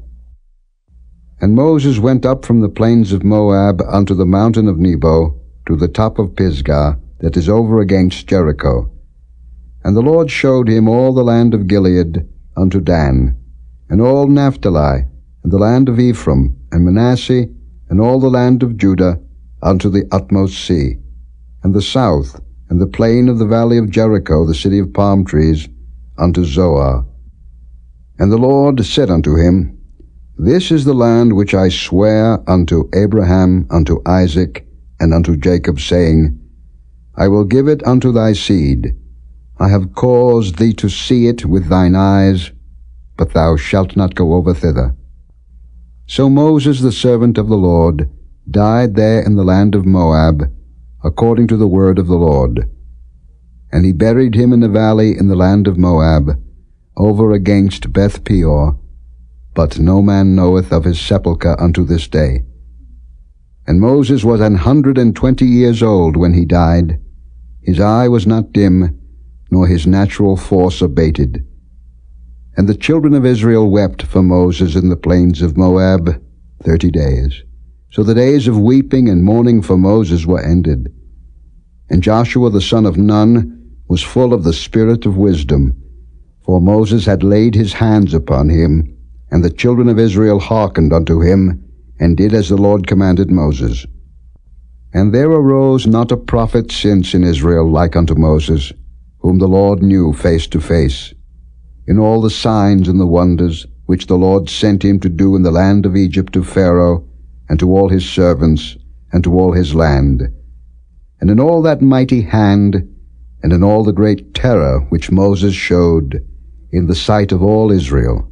And Moses went up from the plains of Moab unto the mountain of Nebo, to the top of Pisgah, that is over against Jericho. And the Lord showed him all the land of Gilead unto Dan, and all Naphtali, and the land of Ephraim, and Manasseh, and all the land of Judah, unto the utmost sea, and the south, and the plain of the valley of Jericho, the city of palm trees, unto Zoar. And the Lord said unto him, This is the land which I swear unto Abraham, unto Isaac, and unto Jacob, saying, I will give it unto thy seed. I have caused thee to see it with thine eyes, but thou shalt not go over thither. So Moses, the servant of the Lord, died there in the land of Moab, according to the word of the Lord. And he buried him in the valley in the land of Moab, over against Beth Peor, but no man knoweth of his sepulchre unto this day. And Moses was 120 years old when he died. His eye was not dim, nor his natural force abated. And the children of Israel wept for Moses in the plains of Moab 30 days. So the days of weeping and mourning for Moses were ended. And Joshua the son of Nun was full of the spirit of wisdom, for Moses had laid his hands upon him, and the children of Israel hearkened unto him, and did as the Lord commanded Moses. And there arose not a prophet since in Israel like unto Moses, whom the Lord knew face to face, in all the signs and the wonders which the Lord sent him to do in the land of Egypt to Pharaoh, and to all his servants, and to all his land, and in all that mighty hand, and in all the great terror which Moses showed in the sight of all Israel.